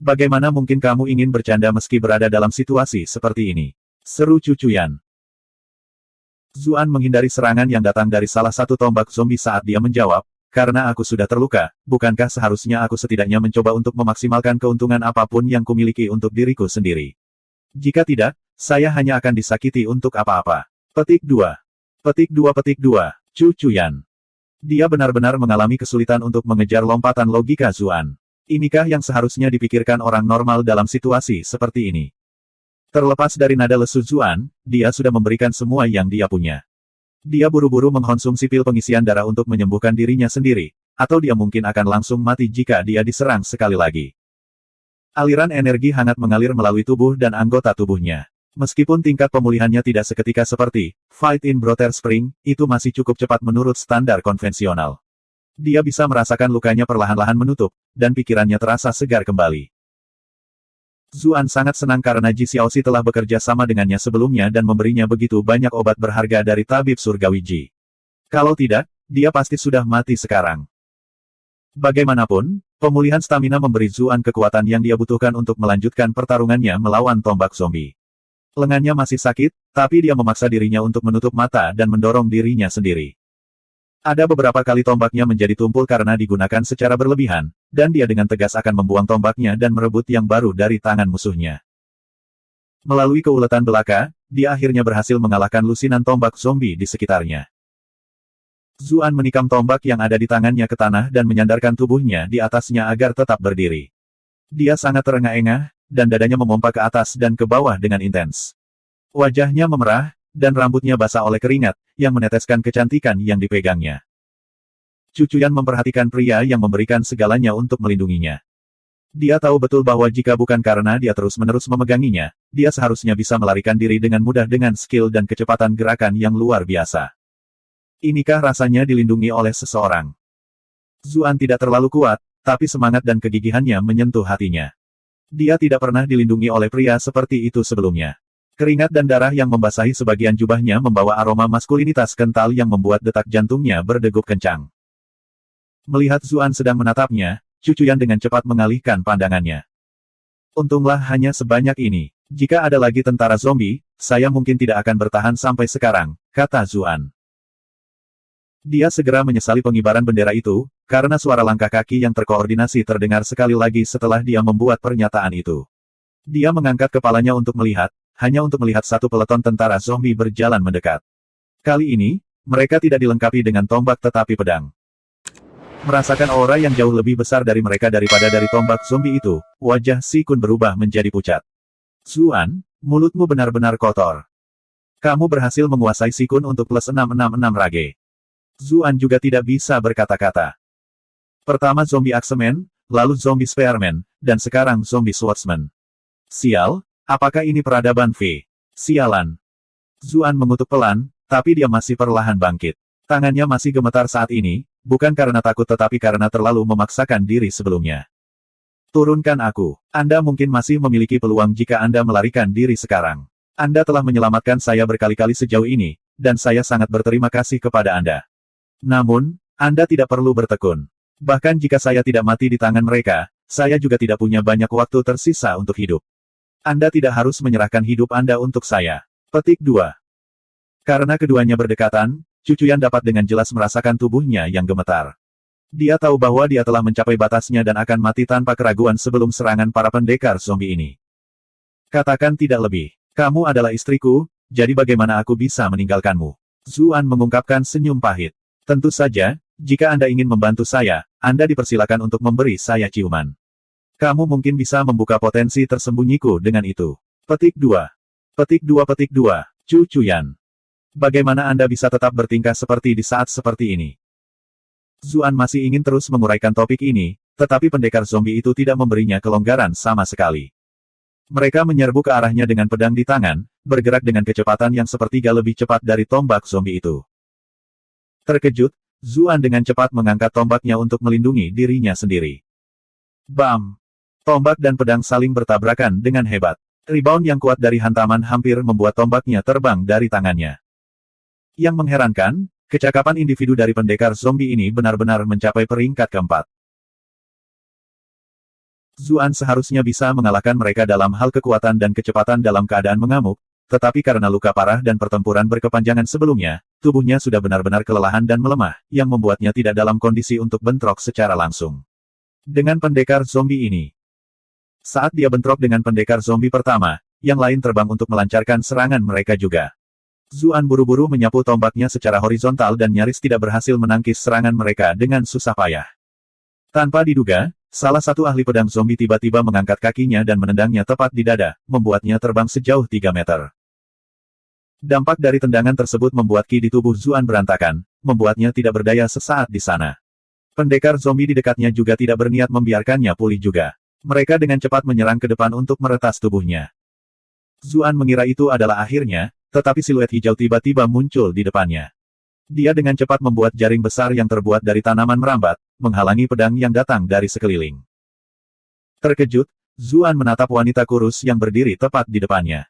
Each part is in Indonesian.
Bagaimana mungkin kamu ingin bercanda meski berada dalam situasi seperti ini? Seru Cucuyan. Zuan menghindari serangan yang datang dari salah satu tombak zombie saat dia menjawab, karena aku sudah terluka, bukankah seharusnya aku setidaknya mencoba untuk memaksimalkan keuntungan apapun yang kumiliki untuk diriku sendiri? Jika tidak, saya hanya akan disakiti untuk apa-apa. Petik 2. Petik 2 Petik 2, Cucuyan. Dia benar-benar mengalami kesulitan untuk mengejar lompatan logika Zuan. Inikah yang seharusnya dipikirkan orang normal dalam situasi seperti ini? Terlepas dari nada lesu Zuan, dia sudah memberikan semua yang dia punya. Dia buru-buru mengkonsumsi pil pengisian darah untuk menyembuhkan dirinya sendiri, atau dia mungkin akan langsung mati jika dia diserang sekali lagi. Aliran energi hangat mengalir melalui tubuh dan anggota tubuhnya. Meskipun tingkat pemulihannya tidak seketika seperti Fight in Brother Spring, itu masih cukup cepat menurut standar konvensional. Dia bisa merasakan lukanya perlahan-lahan menutup, dan pikirannya terasa segar kembali. Zuan sangat senang karena Ji Xiaoxi telah bekerja sama dengannya sebelumnya dan memberinya begitu banyak obat berharga dari tabib surgawi Ji. Kalau tidak, dia pasti sudah mati sekarang. Bagaimanapun, pemulihan stamina memberi Zuan kekuatan yang dia butuhkan untuk melanjutkan pertarungannya melawan tombak zombie. Lengannya masih sakit, tapi dia memaksa dirinya untuk menutup mata dan mendorong dirinya sendiri. Ada beberapa kali tombaknya menjadi tumpul karena digunakan secara berlebihan, dan dia dengan tegas akan membuang tombaknya dan merebut yang baru dari tangan musuhnya. Melalui keuletan belaka, dia akhirnya berhasil mengalahkan lusinan tombak zombie di sekitarnya. Zuan menikam tombak yang ada di tangannya ke tanah dan menyandarkan tubuhnya di atasnya agar tetap berdiri. Dia sangat terengah-engah, dan dadanya memompa ke atas dan ke bawah dengan intens. Wajahnya memerah, dan rambutnya basah oleh keringat, yang meneteskan kecantikan yang dipegangnya. Cucuyan memperhatikan pria yang memberikan segalanya untuk melindunginya. Dia tahu betul bahwa jika bukan karena dia terus-menerus memeganginya, dia seharusnya bisa melarikan diri dengan mudah dengan skill dan kecepatan gerakan yang luar biasa. Inikah rasanya dilindungi oleh seseorang? Zuan tidak terlalu kuat, tapi semangat dan kegigihannya menyentuh hatinya. Dia tidak pernah dilindungi oleh pria seperti itu sebelumnya. Keringat dan darah yang membasahi sebagian jubahnya membawa aroma maskulinitas kental yang membuat detak jantungnya berdegup kencang. Melihat Zuan sedang menatapnya, Cucuyan dengan cepat mengalihkan pandangannya. Untunglah hanya sebanyak ini. Jika ada lagi tentara zombie, saya mungkin tidak akan bertahan sampai sekarang, kata Zuan. Dia segera menyesali pengibaran bendera itu, karena suara langkah kaki yang terkoordinasi terdengar sekali lagi setelah dia membuat pernyataan itu. Dia mengangkat kepalanya untuk melihat, hanya untuk melihat satu peleton tentara zombie berjalan mendekat. Kali ini, mereka tidak dilengkapi dengan tombak tetapi pedang. Merasakan aura yang jauh lebih besar dari mereka daripada dari tombak zombie itu, wajah Si Kun berubah menjadi pucat. Zuan, mulutmu benar-benar kotor. Kamu berhasil menguasai Si Kun untuk plus 666 rage. Zuan juga tidak bisa berkata-kata. Pertama zombie Axeman, lalu zombie Spearman, dan sekarang zombie Swordsman. Sial, apakah ini peradaban V? Sialan. Zuan mengutuk pelan, tapi dia masih perlahan bangkit. Tangannya masih gemetar saat ini, bukan karena takut tetapi karena terlalu memaksakan diri sebelumnya. Turunkan aku. Anda mungkin masih memiliki peluang jika Anda melarikan diri sekarang. Anda telah menyelamatkan saya berkali-kali sejauh ini, dan saya sangat berterima kasih kepada Anda. Namun, Anda tidak perlu bertekun. Bahkan jika saya tidak mati di tangan mereka, saya juga tidak punya banyak waktu tersisa untuk hidup. Anda tidak harus menyerahkan hidup Anda untuk saya. Petik 2. Karena keduanya berdekatan, Cucuyan dapat dengan jelas merasakan tubuhnya yang gemetar. Dia tahu bahwa dia telah mencapai batasnya dan akan mati tanpa keraguan sebelum serangan para pendekar zombie ini. Katakan tidak lebih. Kamu adalah istriku, jadi bagaimana aku bisa meninggalkanmu? Zuan mengungkapkan senyum pahit. Tentu saja, jika Anda ingin membantu saya, Anda dipersilakan untuk memberi saya ciuman. Kamu mungkin bisa membuka potensi tersembunyiku dengan itu. Petik 2. Petik 2 Petik 2, Cucuyan. Bagaimana Anda bisa tetap bertingkah seperti di saat seperti ini? Zuan masih ingin terus menguraikan topik ini, tetapi pendekar zombie itu tidak memberinya kelonggaran sama sekali. Mereka menyerbu ke arahnya dengan pedang di tangan, bergerak dengan kecepatan yang sepertiga lebih cepat dari tombak zombie itu. Terkejut, Zuan dengan cepat mengangkat tombaknya untuk melindungi dirinya sendiri. Bam! Tombak dan pedang saling bertabrakan dengan hebat. Rebound yang kuat dari hantaman hampir membuat tombaknya terbang dari tangannya. Yang mengherankan, kecakapan individu dari pendekar zombie ini benar-benar mencapai peringkat keempat. Zuan seharusnya bisa mengalahkan mereka dalam hal kekuatan dan kecepatan dalam keadaan mengamuk, tetapi karena luka parah dan pertempuran berkepanjangan sebelumnya, tubuhnya sudah benar-benar kelelahan dan melemah, yang membuatnya tidak dalam kondisi untuk bentrok secara langsung dengan pendekar zombie ini. Saat dia bentrok dengan pendekar zombie pertama, yang lain terbang untuk melancarkan serangan mereka juga. Zuan buru-buru menyapu tombaknya secara horizontal dan nyaris tidak berhasil menangkis serangan mereka dengan susah payah. Tanpa diduga, salah satu ahli pedang zombie tiba-tiba mengangkat kakinya dan menendangnya tepat di dada, membuatnya terbang sejauh 3 meter. Dampak dari tendangan tersebut membuat ki di tubuh Zuan berantakan, membuatnya tidak berdaya sesaat di sana. Pendekar zombie di dekatnya juga tidak berniat membiarkannya pulih juga. Mereka dengan cepat menyerang ke depan untuk meretas tubuhnya. Zuan mengira itu adalah akhirnya, tetapi siluet hijau tiba-tiba muncul di depannya. Dia dengan cepat membuat jaring besar yang terbuat dari tanaman merambat, menghalangi pedang yang datang dari sekeliling. Terkejut, Zuan menatap wanita kurus yang berdiri tepat di depannya.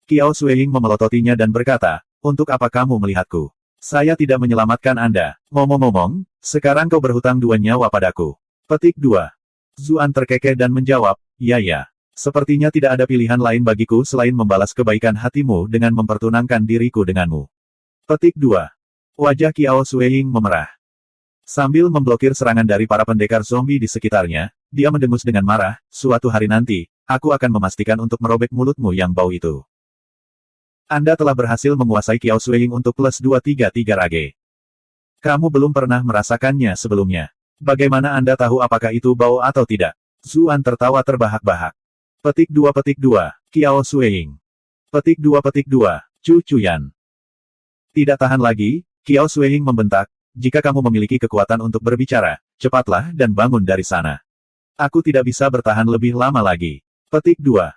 Qiao Suiying memelototinya dan berkata, "Untuk apa kamu melihatku? Saya tidak menyelamatkan Anda. Ngomong-ngomong, sekarang kau berhutang 2 nyawa padaku." Petik 2. Zuan terkekeh dan menjawab, "Ya. Sepertinya tidak ada pilihan lain bagiku selain membalas kebaikan hatimu dengan mempertunangkan diriku denganmu." Petik 2. Wajah Qiao Suiying memerah. Sambil memblokir serangan dari para pendekar zombie di sekitarnya, dia mendengus dengan marah, "Suatu hari nanti, aku akan memastikan untuk merobek mulutmu yang bau itu." Anda telah berhasil menguasai Qiao Suiying untuk plus 233 rage. Kamu belum pernah merasakannya sebelumnya. Bagaimana Anda tahu apakah itu bau atau tidak? Zuan tertawa terbahak-bahak. Petik 2, Qiao Suiying. Petik 2, Chu Chuyan. Tidak tahan lagi, Qiao Suiying membentak, "Jika kamu memiliki kekuatan untuk berbicara, cepatlah dan bangun dari sana. Aku tidak bisa bertahan lebih lama lagi." Petik 2.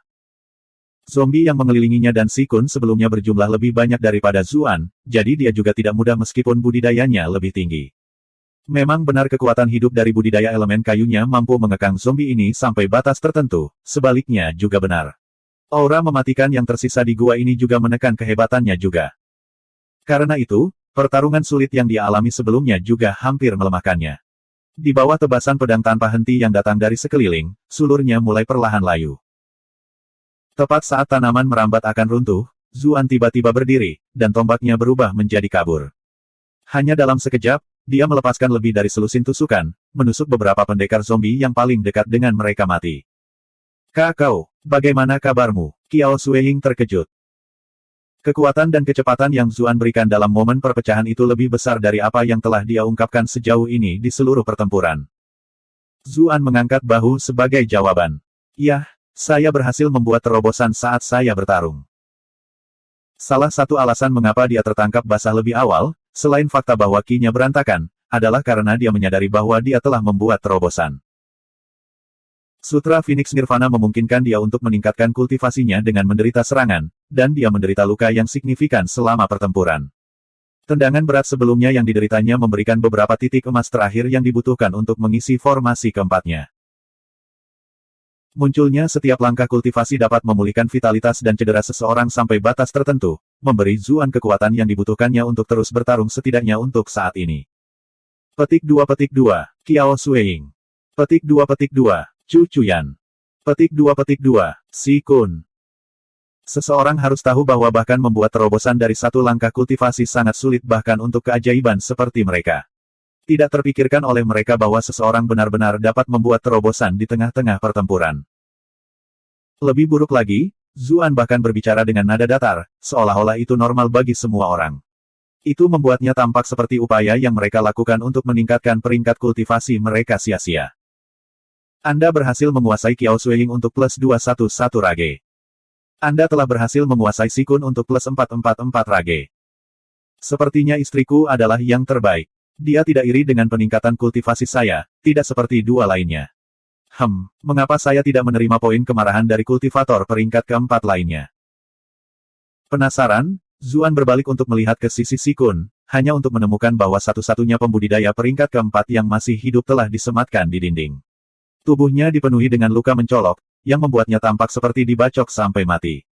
Zombie yang mengelilinginya dan Si Kun sebelumnya berjumlah lebih banyak daripada Zuan, jadi dia juga tidak mudah meskipun budidayanya lebih tinggi. Memang benar kekuatan hidup dari budidaya elemen kayunya mampu mengekang zombie ini sampai batas tertentu, sebaliknya juga benar. Aura mematikan yang tersisa di gua ini juga menekan kehebatannya juga. Karena itu, pertarungan sulit yang dia alami sebelumnya juga hampir melemahkannya. Di bawah tebasan pedang tanpa henti yang datang dari sekeliling, sulurnya mulai perlahan layu. Tepat saat tanaman merambat akan runtuh, Zuan tiba-tiba berdiri, dan tombaknya berubah menjadi kabur. Hanya dalam sekejap, dia melepaskan lebih dari selusin tusukan, menusuk beberapa pendekar zombie yang paling dekat dengan mereka mati. "Kakao, bagaimana kabarmu?" Qiao Suiying terkejut. Kekuatan dan kecepatan yang Zuan berikan dalam momen perpecahan itu lebih besar dari apa yang telah dia ungkapkan sejauh ini di seluruh pertempuran. Zuan mengangkat bahu sebagai jawaban. "Yah, saya berhasil membuat terobosan saat saya bertarung." Salah satu alasan mengapa dia tertangkap basah lebih awal, selain fakta bahwa ki-nya berantakan, adalah karena dia menyadari bahwa dia telah membuat terobosan. Sutra Phoenix Nirvana memungkinkan dia untuk meningkatkan kultivasinya dengan menderita serangan, dan dia menderita luka yang signifikan selama pertempuran. Tendangan berat sebelumnya yang dideritanya memberikan beberapa titik emas terakhir yang dibutuhkan untuk mengisi formasi keempatnya. Munculnya setiap langkah kultivasi dapat memulihkan vitalitas dan cedera seseorang sampai batas tertentu, memberi Zuan kekuatan yang dibutuhkannya untuk terus bertarung setidaknya untuk saat ini. Petik 2, Qiao Suiying. Petik 2, Chu Chuyan. Petik 2, Si Kun. Seseorang harus tahu bahwa bahkan membuat terobosan dari satu langkah kultivasi sangat sulit bahkan untuk keajaiban seperti mereka. Tidak terpikirkan oleh mereka bahwa seseorang benar-benar dapat membuat terobosan di tengah-tengah pertempuran. Lebih buruk lagi, Zuan bahkan berbicara dengan nada datar, seolah-olah itu normal bagi semua orang. Itu membuatnya tampak seperti upaya yang mereka lakukan untuk meningkatkan peringkat kultivasi mereka sia-sia. Anda berhasil menguasai Qiao Suiying untuk plus 211 rage. Anda telah berhasil menguasai Si Kun untuk plus 444 rage. Sepertinya istriku adalah yang terbaik. Dia tidak iri dengan peningkatan kultivasi saya, tidak seperti dua lainnya. Mengapa saya tidak menerima poin kemarahan dari kultivator peringkat keempat lainnya? Penasaran, Zuan berbalik untuk melihat ke sisi Si Kun, hanya untuk menemukan bahwa satu-satunya pembudidaya peringkat keempat yang masih hidup telah disematkan di dinding. Tubuhnya dipenuhi dengan luka mencolok, yang membuatnya tampak seperti dibacok sampai mati.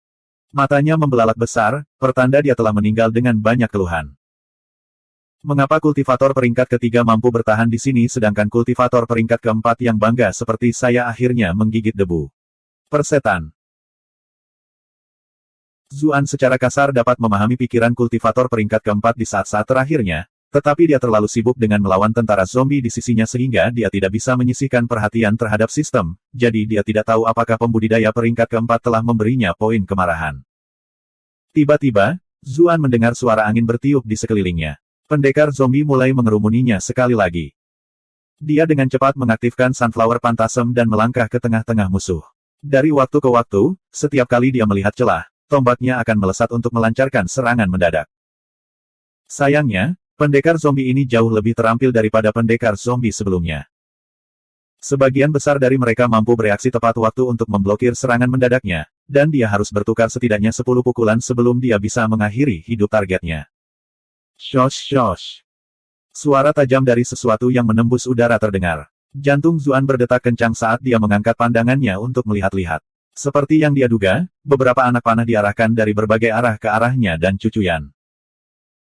Matanya membelalak besar, pertanda dia telah meninggal dengan banyak keluhan. Mengapa kultivator peringkat ketiga mampu bertahan di sini sedangkan kultivator peringkat keempat yang bangga seperti saya akhirnya menggigit debu? Persetan. Zuan secara kasar dapat memahami pikiran kultivator peringkat keempat di saat-saat terakhirnya, tetapi dia terlalu sibuk dengan melawan tentara zombie di sisinya sehingga dia tidak bisa menyisihkan perhatian terhadap sistem, jadi dia tidak tahu apakah pembudidaya peringkat keempat telah memberinya poin kemarahan. Tiba-tiba, Zuan mendengar suara angin bertiup di sekelilingnya. Pendekar zombie mulai mengerumuninya sekali lagi. Dia dengan cepat mengaktifkan Sunflower Phantasm dan melangkah ke tengah-tengah musuh. Dari waktu ke waktu, setiap kali dia melihat celah, tombaknya akan melesat untuk melancarkan serangan mendadak. Sayangnya, pendekar zombie ini jauh lebih terampil daripada pendekar zombie sebelumnya. Sebagian besar dari mereka mampu bereaksi tepat waktu untuk memblokir serangan mendadaknya, dan dia harus bertukar setidaknya 10 pukulan sebelum dia bisa mengakhiri hidup targetnya. Shosh shosh. Suara tajam dari sesuatu yang menembus udara terdengar. Jantung Zuan berdetak kencang saat dia mengangkat pandangannya untuk melihat-lihat. Seperti yang dia duga, beberapa anak panah diarahkan dari berbagai arah ke arahnya dan Cucuyan.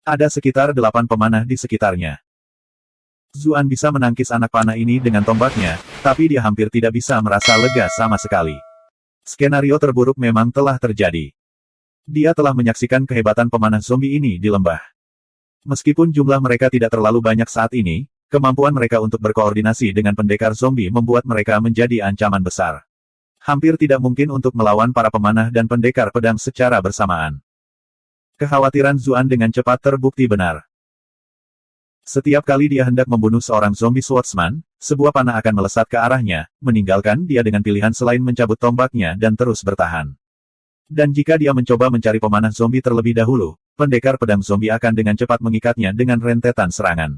Ada sekitar 8 pemanah di sekitarnya. Zuan bisa menangkis anak panah ini dengan tombaknya, tapi dia hampir tidak bisa merasa lega sama sekali. Skenario terburuk memang telah terjadi. Dia telah menyaksikan kehebatan pemanah zombie ini di lembah. Meskipun jumlah mereka tidak terlalu banyak saat ini, kemampuan mereka untuk berkoordinasi dengan pendekar zombie membuat mereka menjadi ancaman besar. Hampir tidak mungkin untuk melawan para pemanah dan pendekar pedang secara bersamaan. Kekhawatiran Zuan dengan cepat terbukti benar. Setiap kali dia hendak membunuh seorang zombie swordsman, sebuah panah akan melesat ke arahnya, meninggalkan dia dengan pilihan selain mencabut tombaknya dan terus bertahan. Dan jika dia mencoba mencari pemanah zombie terlebih dahulu, pendekar pedang zombie akan dengan cepat mengikatnya dengan rentetan serangan.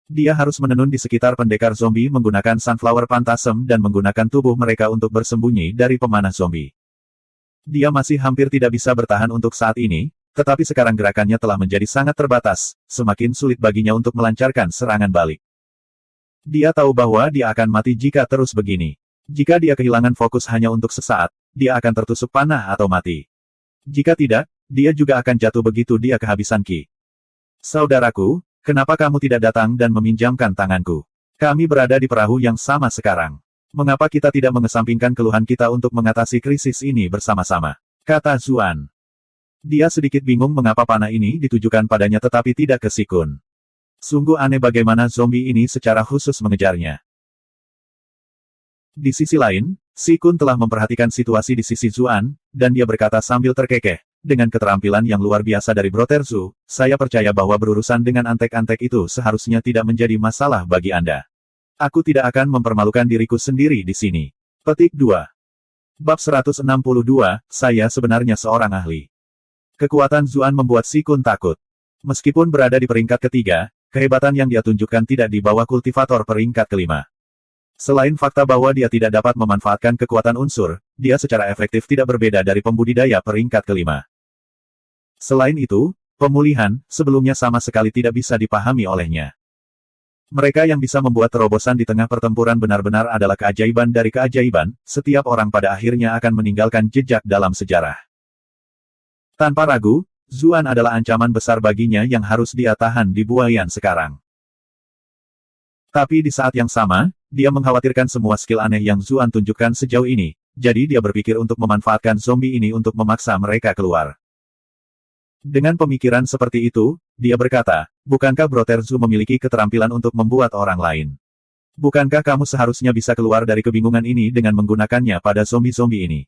Dia harus menenun di sekitar pendekar zombie menggunakan Sunflower Phantasm dan menggunakan tubuh mereka untuk bersembunyi dari pemanah zombie. Dia masih hampir tidak bisa bertahan untuk saat ini, tetapi sekarang gerakannya telah menjadi sangat terbatas, semakin sulit baginya untuk melancarkan serangan balik. Dia tahu bahwa dia akan mati jika terus begini. Jika dia kehilangan fokus hanya untuk sesaat, dia akan tertusuk panah atau mati. Jika tidak, dia juga akan jatuh begitu dia kehabisan ki. Saudaraku, kenapa kamu tidak datang dan meminjamkan tanganku? Kami berada di perahu yang sama sekarang. Mengapa kita tidak mengesampingkan keluhan kita untuk mengatasi krisis ini bersama-sama? Kata Zuan. Dia sedikit bingung mengapa panah ini ditujukan padanya tetapi tidak ke Sikun. Sungguh aneh bagaimana zombie ini secara khusus mengejarnya. Di sisi lain, Sikun telah memperhatikan situasi di sisi Zuan, dan dia berkata sambil terkekeh, dengan keterampilan yang luar biasa dari Broterzu, saya percaya bahwa berurusan dengan antek-antek itu seharusnya tidak menjadi masalah bagi Anda. Aku tidak akan mempermalukan diriku sendiri di sini. Petik 2. Bab 162, saya sebenarnya seorang ahli. Kekuatan Zuan membuat Sikun takut. Meskipun berada di peringkat ketiga, kehebatan yang dia tunjukkan tidak di bawah kultivator peringkat kelima. Selain fakta bahwa dia tidak dapat memanfaatkan kekuatan unsur, dia secara efektif tidak berbeda dari pembudidaya peringkat kelima. Selain itu, pemulihan, sebelumnya sama sekali tidak bisa dipahami olehnya. Mereka yang bisa membuat terobosan di tengah pertempuran benar-benar adalah keajaiban dari keajaiban, setiap orang pada akhirnya akan meninggalkan jejak dalam sejarah. Tanpa ragu, Zuan adalah ancaman besar baginya yang harus dia tahan di buayan sekarang. Tapi di saat yang sama, dia mengkhawatirkan semua skill aneh yang Zuan tunjukkan sejauh ini, jadi dia berpikir untuk memanfaatkan zombie ini untuk memaksa mereka keluar. Dengan pemikiran seperti itu, dia berkata, bukankah Broterzu memiliki keterampilan untuk membuat orang lain? Bukankah kamu seharusnya bisa keluar dari kebingungan ini dengan menggunakannya pada zombie-zombie ini?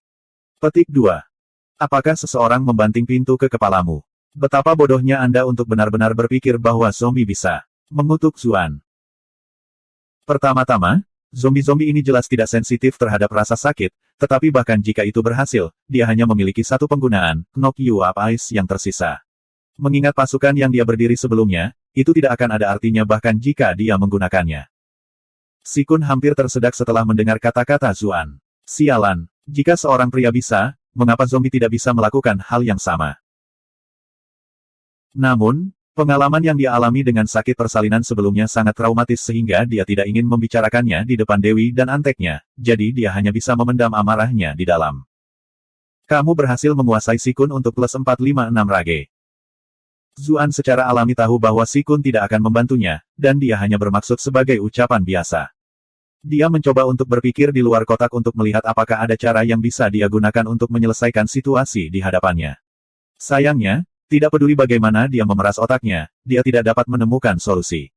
Petik 2. Apakah seseorang membanting pintu ke kepalamu? Betapa bodohnya Anda untuk benar-benar berpikir bahwa zombie bisa mengutuk Zuan. Pertama-tama, zombie-zombie ini jelas tidak sensitif terhadap rasa sakit, tetapi bahkan jika itu berhasil, dia hanya memiliki satu penggunaan, knock you up ice yang tersisa. Mengingat pasukan yang dia berdiri sebelumnya, itu tidak akan ada artinya bahkan jika dia menggunakannya. Sikun hampir tersedak setelah mendengar kata-kata Zuan. Sialan, jika seorang pria bisa, mengapa zombie tidak bisa melakukan hal yang sama? Namun, pengalaman yang dia alami dengan sakit persalinan sebelumnya sangat traumatis sehingga dia tidak ingin membicarakannya di depan Dewi dan anteknya, jadi dia hanya bisa memendam amarahnya di dalam. Kamu berhasil menguasai Sikun untuk plus 456 rage. Zuan secara alami tahu bahwa Si Kun tidak akan membantunya, dan dia hanya bermaksud sebagai ucapan biasa. Dia mencoba untuk berpikir di luar kotak untuk melihat apakah ada cara yang bisa dia gunakan untuk menyelesaikan situasi di hadapannya. Sayangnya, tidak peduli bagaimana dia memeras otaknya, dia tidak dapat menemukan solusi.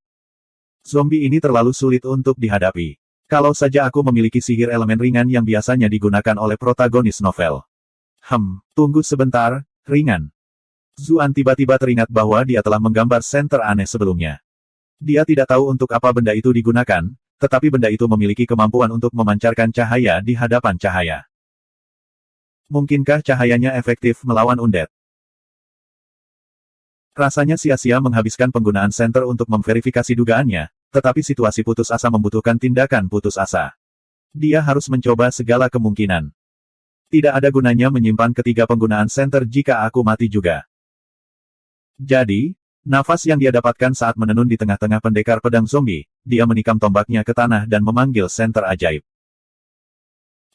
Zombie ini terlalu sulit untuk dihadapi. Kalau saja aku memiliki sihir elemen ringan yang biasanya digunakan oleh protagonis novel. Tunggu sebentar, ringan. Zuan tiba-tiba teringat bahwa dia telah menggambar senter aneh sebelumnya. Dia tidak tahu untuk apa benda itu digunakan, tetapi benda itu memiliki kemampuan untuk memancarkan cahaya di hadapan cahaya. Mungkinkah cahayanya efektif melawan undead? Rasanya sia-sia menghabiskan penggunaan senter untuk memverifikasi dugaannya, tetapi situasi putus asa membutuhkan tindakan putus asa. Dia harus mencoba segala kemungkinan. Tidak ada gunanya menyimpan ketiga penggunaan senter jika aku mati juga. Jadi, nafas yang dia dapatkan saat menenun di tengah-tengah pendekar pedang zombie, dia menikam tombaknya ke tanah dan memanggil senter ajaib.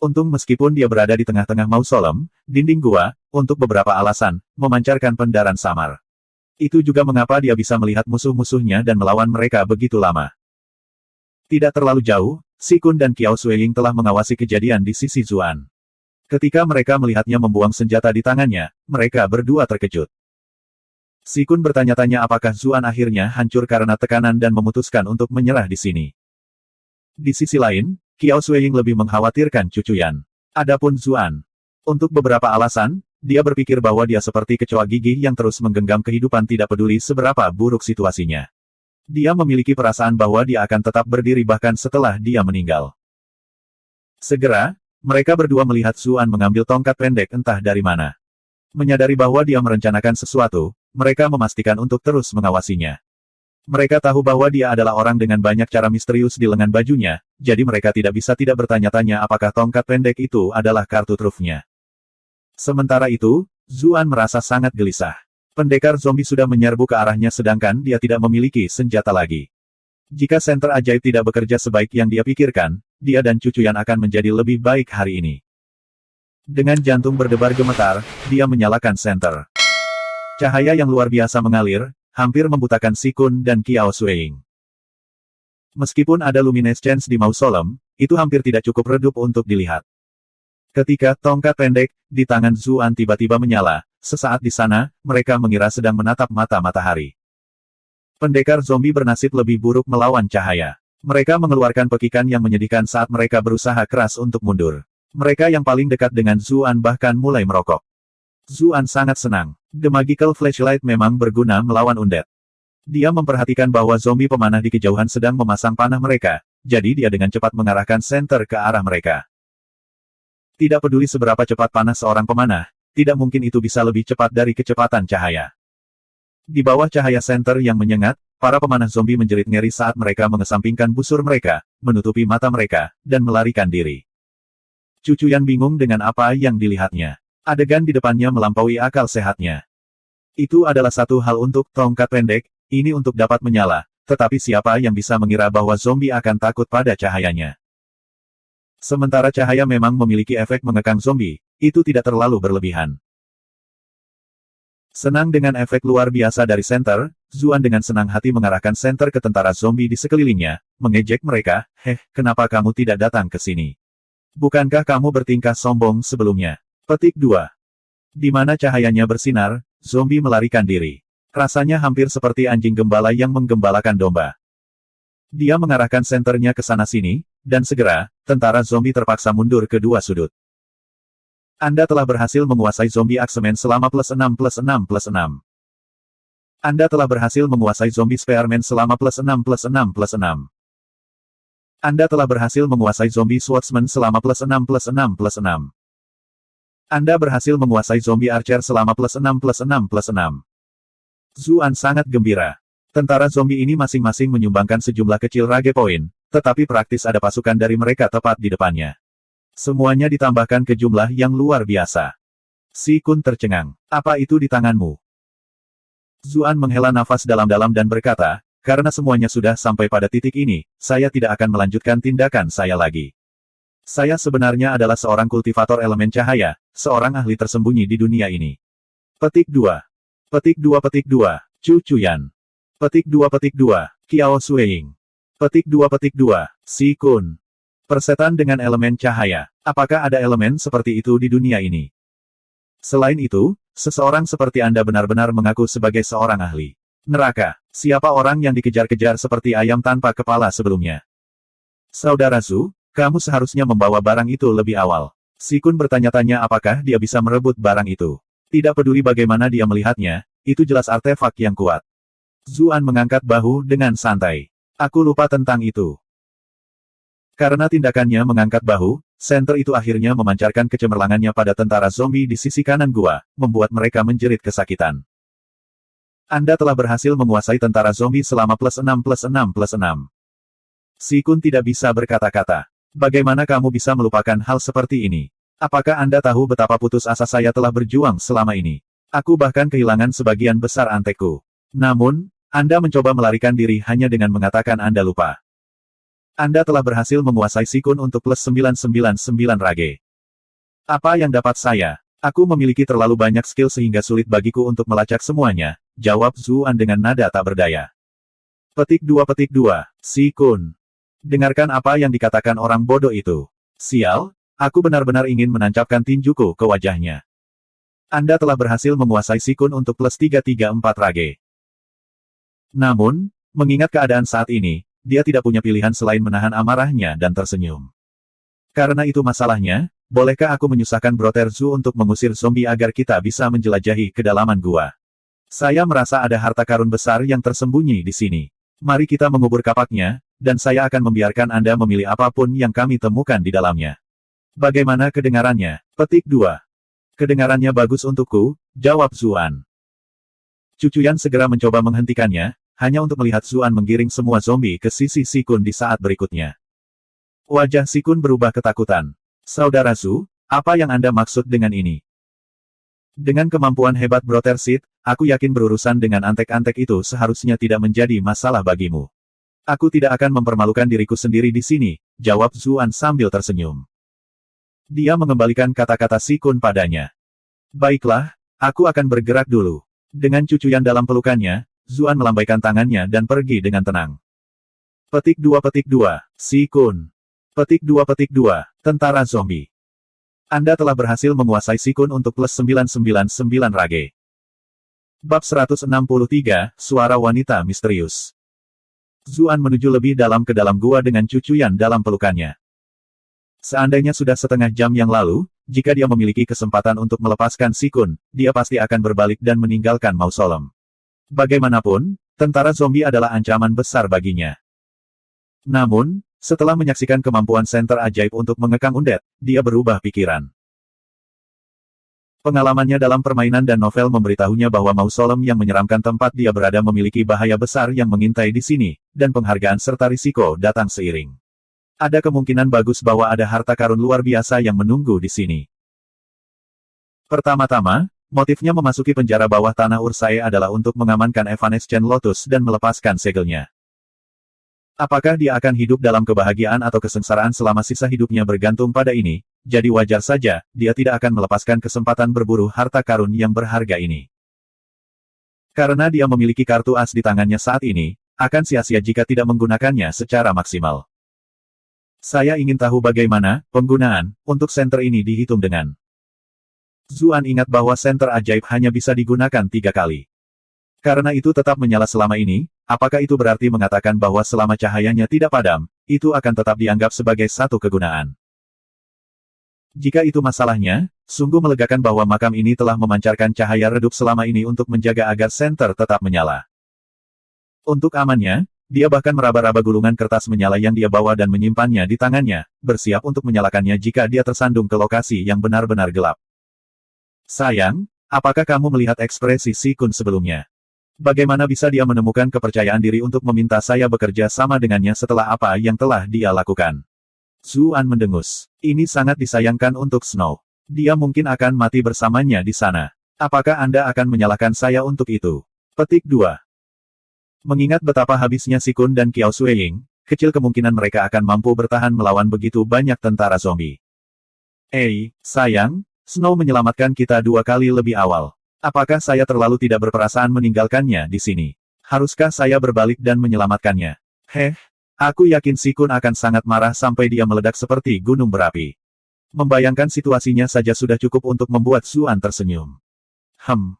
Untung meskipun dia berada di tengah-tengah mausolem, dinding gua, untuk beberapa alasan, memancarkan pendaran samar. Itu juga mengapa dia bisa melihat musuh-musuhnya dan melawan mereka begitu lama. Tidak terlalu jauh, Si Kun dan Qiao Sueying telah mengawasi kejadian di sisi Zuan. Ketika mereka melihatnya membuang senjata di tangannya, mereka berdua terkejut. Si Kun bertanya-tanya apakah Zuan akhirnya hancur karena tekanan dan memutuskan untuk menyerah di sini. Di sisi lain, Qiao Sueying lebih mengkhawatirkan Cucuyan. Adapun Zuan, untuk beberapa alasan, dia berpikir bahwa dia seperti kecoa gigih yang terus menggenggam kehidupan tidak peduli seberapa buruk situasinya. Dia memiliki perasaan bahwa dia akan tetap berdiri bahkan setelah dia meninggal. Segera, mereka berdua melihat Zuan mengambil tongkat pendek entah dari mana. Menyadari bahwa dia merencanakan sesuatu, mereka memastikan untuk terus mengawasinya. Mereka tahu bahwa dia adalah orang dengan banyak cara misterius di lengan bajunya, jadi mereka tidak bisa tidak bertanya-tanya apakah tongkat pendek itu adalah kartu trufnya. Sementara itu, Zuan merasa sangat gelisah. Pendekar zombie sudah menyerbu ke arahnya sedangkan dia tidak memiliki senjata lagi. Jika senter ajaib tidak bekerja sebaik yang dia pikirkan, dia dan Cucuyan akan menjadi lebih baik hari ini. Dengan jantung berdebar gemetar, dia menyalakan senter. Cahaya yang luar biasa mengalir, hampir membutakan Si Kun dan Qiao Sueying. Meskipun ada luminescence di mausolem, itu hampir tidak cukup redup untuk dilihat. Ketika tongkat pendek di tangan Zuan tiba-tiba menyala, sesaat di sana, mereka mengira sedang menatap mata matahari. Pendekar zombie bernasib lebih buruk melawan cahaya. Mereka mengeluarkan pekikan yang menyedihkan saat mereka berusaha keras untuk mundur. Mereka yang paling dekat dengan Zuan bahkan mulai merokok. Zuan sangat senang. The Magical Flashlight memang berguna melawan undead. Dia memperhatikan bahwa zombie pemanah di kejauhan sedang memasang panah mereka, jadi dia dengan cepat mengarahkan senter ke arah mereka. Tidak peduli seberapa cepat panah seorang pemanah, tidak mungkin itu bisa lebih cepat dari kecepatan cahaya. Di bawah cahaya senter yang menyengat, para pemanah zombie menjerit ngeri saat mereka mengesampingkan busur mereka, menutupi mata mereka, dan melarikan diri. Cucuyan bingung dengan apa yang dilihatnya. Adegan di depannya melampaui akal sehatnya. Itu adalah satu hal untuk tongkat pendek, ini untuk dapat menyala, tetapi siapa yang bisa mengira bahwa zombie akan takut pada cahayanya. Sementara cahaya memang memiliki efek mengekang zombie, itu tidak terlalu berlebihan. Senang dengan efek luar biasa dari senter, Zuan dengan senang hati mengarahkan senter ke tentara zombie di sekelilingnya, mengejek mereka, kenapa kamu tidak datang ke sini? Bukankah kamu bertingkah sombong sebelumnya? Petik 2. Di mana cahayanya bersinar, zombie melarikan diri. Rasanya hampir seperti anjing gembala yang menggembalakan domba. Dia mengarahkan senternya ke sana-sini, dan segera, tentara zombie terpaksa mundur ke dua sudut. Anda telah berhasil menguasai zombie Axeman selama +6+6+6. Anda telah berhasil menguasai zombie Spearman selama +6+6+6. Anda telah berhasil menguasai zombie Swordsman selama +6+6+6. Anda berhasil menguasai zombie Archer selama +6+6+6. Zuan sangat gembira. Tentara zombie ini masing-masing menyumbangkan sejumlah kecil rage poin, tetapi praktis ada pasukan dari mereka tepat di depannya. Semuanya ditambahkan ke jumlah yang luar biasa. Si Kun tercengang. Apa itu di tanganmu? Zuan menghela nafas dalam-dalam dan berkata, karena semuanya sudah sampai pada titik ini, saya tidak akan melanjutkan tindakan saya lagi. Saya sebenarnya adalah seorang kultivator elemen cahaya, seorang ahli tersembunyi di dunia ini. Petik 2. Petik 2. Chu Chuyan. Petik 2. Kiao Sueying. Petik 2. Si Kun. Persetan dengan elemen cahaya. Apakah ada elemen seperti itu di dunia ini? Selain itu, seseorang seperti Anda benar-benar mengaku sebagai seorang ahli neraka. Siapa orang yang dikejar-kejar seperti ayam tanpa kepala sebelumnya? Saudara Zhu, kamu seharusnya membawa barang itu lebih awal. Si Kun bertanya-tanya apakah dia bisa merebut barang itu. Tidak peduli bagaimana dia melihatnya, itu jelas artefak yang kuat. Zuan mengangkat bahu dengan santai. Aku lupa tentang itu. Karena tindakannya mengangkat bahu, senter itu akhirnya memancarkan kecemerlangannya pada tentara zombie di sisi kanan gua, membuat mereka menjerit kesakitan. Anda telah berhasil menguasai tentara zombie selama +6+6+6. Si Kun tidak bisa berkata-kata. Bagaimana kamu bisa melupakan hal seperti ini? Apakah Anda tahu betapa putus asa saya telah berjuang selama ini? Aku bahkan kehilangan sebagian besar antekku. Namun, Anda mencoba melarikan diri hanya dengan mengatakan Anda lupa. Anda telah berhasil menguasai Si Kun untuk +999 rage. Apa yang dapat saya? Aku memiliki terlalu banyak skill sehingga sulit bagiku untuk melacak semuanya, jawab Zuan dengan nada tak berdaya. Petik 2. Si Kun. Dengarkan apa yang dikatakan orang bodoh itu. Sial, aku benar-benar ingin menancapkan tinjuku ke wajahnya. Anda telah berhasil menguasai Si Kun untuk +334 rage. Namun, mengingat keadaan saat ini, dia tidak punya pilihan selain menahan amarahnya dan tersenyum. Karena itu masalahnya, bolehkah aku menyusahkan Brother Zhu untuk mengusir zombie agar kita bisa menjelajahi kedalaman gua? Saya merasa ada harta karun besar yang tersembunyi di sini. Mari kita mengubur kapaknya, dan saya akan membiarkan Anda memilih apapun yang kami temukan di dalamnya. Bagaimana kedengarannya? Petik 2. Kedengarannya bagus untukku, jawab Zuan. Chu Chuyan segera mencoba menghentikannya, hanya untuk melihat Zuan menggiring semua zombie ke sisi Si Kun di saat berikutnya. Wajah Si Kun berubah ketakutan. Saudara Zhu, apa yang Anda maksud dengan ini? Dengan kemampuan hebat Brother Sid, aku yakin berurusan dengan antek-antek itu seharusnya tidak menjadi masalah bagimu. Aku tidak akan mempermalukan diriku sendiri di sini, jawab Zuan sambil tersenyum. Dia mengembalikan kata-kata Si Kun padanya. Baiklah, aku akan bergerak dulu. Dengan cucuyan dalam pelukannya, Zuan melambaikan tangannya dan pergi dengan tenang. Petik 2. Si Kun. Petik 2. Tentara zombie. Anda telah berhasil menguasai Si Kun untuk +999 rage. Bab 163, Suara Wanita Misterius. Zuan menuju lebih dalam ke dalam gua dengan cucuyan dalam pelukannya. Seandainya sudah setengah jam yang lalu, jika dia memiliki kesempatan untuk melepaskan Si Kun, dia pasti akan berbalik dan meninggalkan mausolem. Bagaimanapun, tentara zombie adalah ancaman besar baginya. Namun, setelah menyaksikan kemampuan senter ajaib untuk mengekang undead, dia berubah pikiran. Pengalamannya dalam permainan dan novel memberitahunya bahwa mausolem yang menyeramkan tempat dia berada memiliki bahaya besar yang mengintai di sini, dan penghargaan serta risiko datang seiring. Ada kemungkinan bagus bahwa ada harta karun luar biasa yang menunggu di sini. Pertama-tama, motifnya memasuki penjara bawah tanah Ursae adalah untuk mengamankan Evanescent Lotus dan melepaskan segelnya. Apakah dia akan hidup dalam kebahagiaan atau kesengsaraan selama sisa hidupnya bergantung pada ini, jadi wajar saja, dia tidak akan melepaskan kesempatan berburu harta karun yang berharga ini. Karena dia memiliki kartu as di tangannya saat ini, akan sia-sia jika tidak menggunakannya secara maksimal. Saya ingin tahu bagaimana penggunaan untuk senter ini dihitung dengan. Zuan ingat bahwa senter ajaib hanya bisa digunakan 3 kali. Karena itu tetap menyala selama ini, apakah itu berarti mengatakan bahwa selama cahayanya tidak padam, itu akan tetap dianggap sebagai satu kegunaan. Jika itu masalahnya, sungguh melegakan bahwa makam ini telah memancarkan cahaya redup selama ini untuk menjaga agar senter tetap menyala. Untuk amannya, dia bahkan meraba-raba gulungan kertas menyala yang dia bawa dan menyimpannya di tangannya, bersiap untuk menyalakannya jika dia tersandung ke lokasi yang benar-benar gelap. Sayang, apakah kamu melihat ekspresi Si Kun sebelumnya? Bagaimana bisa dia menemukan kepercayaan diri untuk meminta saya bekerja sama dengannya setelah apa yang telah dia lakukan? Zuan mendengus. Ini sangat disayangkan untuk Snow. Dia mungkin akan mati bersamanya di sana. Apakah Anda akan menyalahkan saya untuk itu? Petik 2. Mengingat betapa habisnya Si Kun dan Kiao Sueying, kecil kemungkinan mereka akan mampu bertahan melawan begitu banyak tentara zombie. Sayang, Snow menyelamatkan kita 2 kali lebih awal. Apakah saya terlalu tidak berperasaan meninggalkannya di sini? Haruskah saya berbalik dan menyelamatkannya? Aku yakin Si Kun akan sangat marah sampai dia meledak seperti gunung berapi. Membayangkan situasinya saja sudah cukup untuk membuat Zuan tersenyum.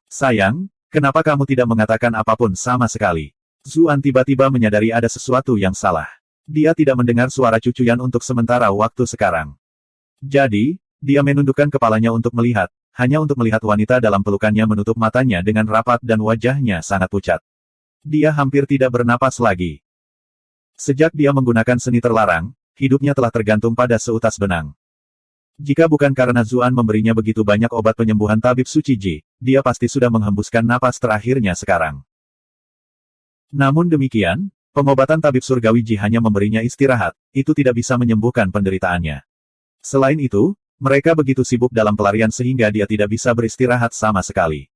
Sayang, kenapa kamu tidak mengatakan apapun sama sekali? Zuan tiba-tiba menyadari ada sesuatu yang salah. Dia tidak mendengar suara Cucuyan untuk sementara waktu sekarang. Jadi, dia menundukkan kepalanya untuk melihat, hanya untuk melihat wanita dalam pelukannya menutup matanya dengan rapat dan wajahnya sangat pucat. Dia hampir tidak bernapas lagi. Sejak dia menggunakan seni terlarang, hidupnya telah tergantung pada seutas benang. Jika bukan karena Zuan memberinya begitu banyak obat penyembuhan tabib suci Ji, dia pasti sudah menghembuskan napas terakhirnya sekarang. Namun demikian, pengobatan tabib surgawi Ji hanya memberinya istirahat, itu tidak bisa menyembuhkan penderitaannya. Selain itu, mereka begitu sibuk dalam pelarian sehingga dia tidak bisa beristirahat sama sekali.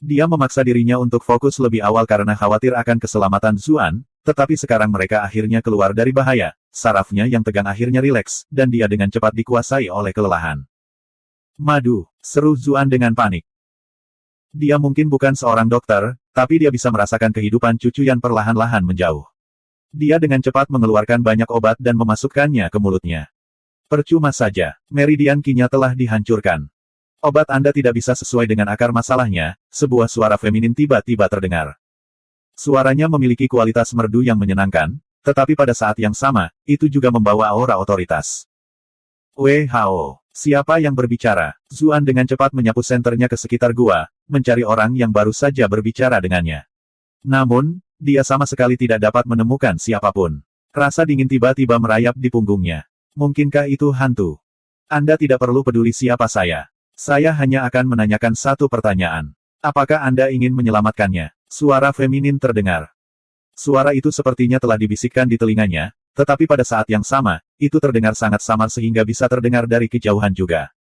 Dia memaksa dirinya untuk fokus lebih awal karena khawatir akan keselamatan Zuan, tetapi sekarang mereka akhirnya keluar dari bahaya, sarafnya yang tegang akhirnya rileks, dan dia dengan cepat dikuasai oleh kelelahan. Madu, seru Zuan dengan panik. Dia mungkin bukan seorang dokter, tapi dia bisa merasakan kehidupan Cucuyan perlahan-lahan menjauh. Dia dengan cepat mengeluarkan banyak obat dan memasukkannya ke mulutnya. Percuma saja, meridian Qi-nya telah dihancurkan. Obat Anda tidak bisa sesuai dengan akar masalahnya, sebuah suara feminin tiba-tiba terdengar. Suaranya memiliki kualitas merdu yang menyenangkan, tetapi pada saat yang sama, itu juga membawa aura otoritas. WHO, siapa yang berbicara? Zuan dengan cepat menyapu senternya ke sekitar gua, mencari orang yang baru saja berbicara dengannya. Namun, dia sama sekali tidak dapat menemukan siapapun. Rasa dingin tiba-tiba merayap di punggungnya. Mungkinkah itu hantu? Anda tidak perlu peduli siapa saya. Saya hanya akan menanyakan satu pertanyaan. Apakah Anda ingin menyelamatkannya? Suara feminin terdengar. Suara itu sepertinya telah dibisikkan di telinganya, tetapi pada saat yang sama, itu terdengar sangat samar sehingga bisa terdengar dari kejauhan juga.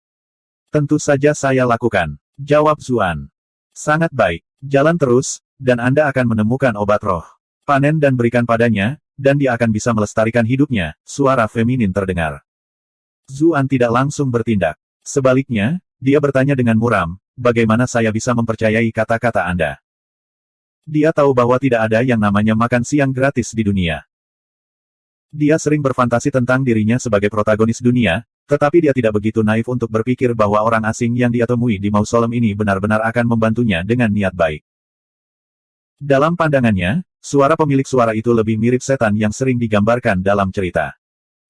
Tentu saja saya lakukan, jawab Zuan. Sangat baik, jalan terus, dan Anda akan menemukan obat roh. Panen dan berikan padanya, dan dia akan bisa melestarikan hidupnya, suara feminin terdengar. Zuan tidak langsung bertindak. Sebaliknya, dia bertanya dengan muram, bagaimana saya bisa mempercayai kata-kata Anda? Dia tahu bahwa tidak ada yang namanya makan siang gratis di dunia. Dia sering berfantasi tentang dirinya sebagai protagonis dunia, tetapi dia tidak begitu naif untuk berpikir bahwa orang asing yang dia temui di mausolem ini benar-benar akan membantunya dengan niat baik. Dalam pandangannya, suara pemilik suara itu lebih mirip setan yang sering digambarkan dalam cerita.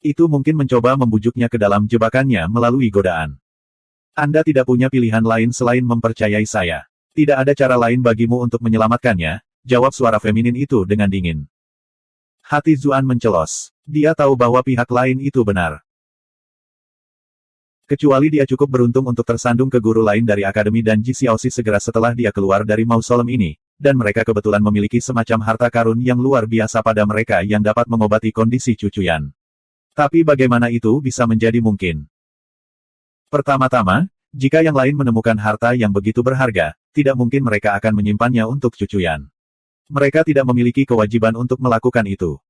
Itu mungkin mencoba membujuknya ke dalam jebakannya melalui godaan. Anda tidak punya pilihan lain selain mempercayai saya. Tidak ada cara lain bagimu untuk menyelamatkannya, jawab suara feminin itu dengan dingin. Hati Zuan mencelos. Dia tahu bahwa pihak lain itu benar. Kecuali dia cukup beruntung untuk tersandung ke guru lain dari akademi dan Ji Xiaoxi segera setelah dia keluar dari mausolem ini, dan mereka kebetulan memiliki semacam harta karun yang luar biasa pada mereka yang dapat mengobati kondisi Cucuyan. Tapi bagaimana itu bisa menjadi mungkin? Pertama-tama, jika yang lain menemukan harta yang begitu berharga, tidak mungkin mereka akan menyimpannya untuk Cucuyan. Mereka tidak memiliki kewajiban untuk melakukan itu.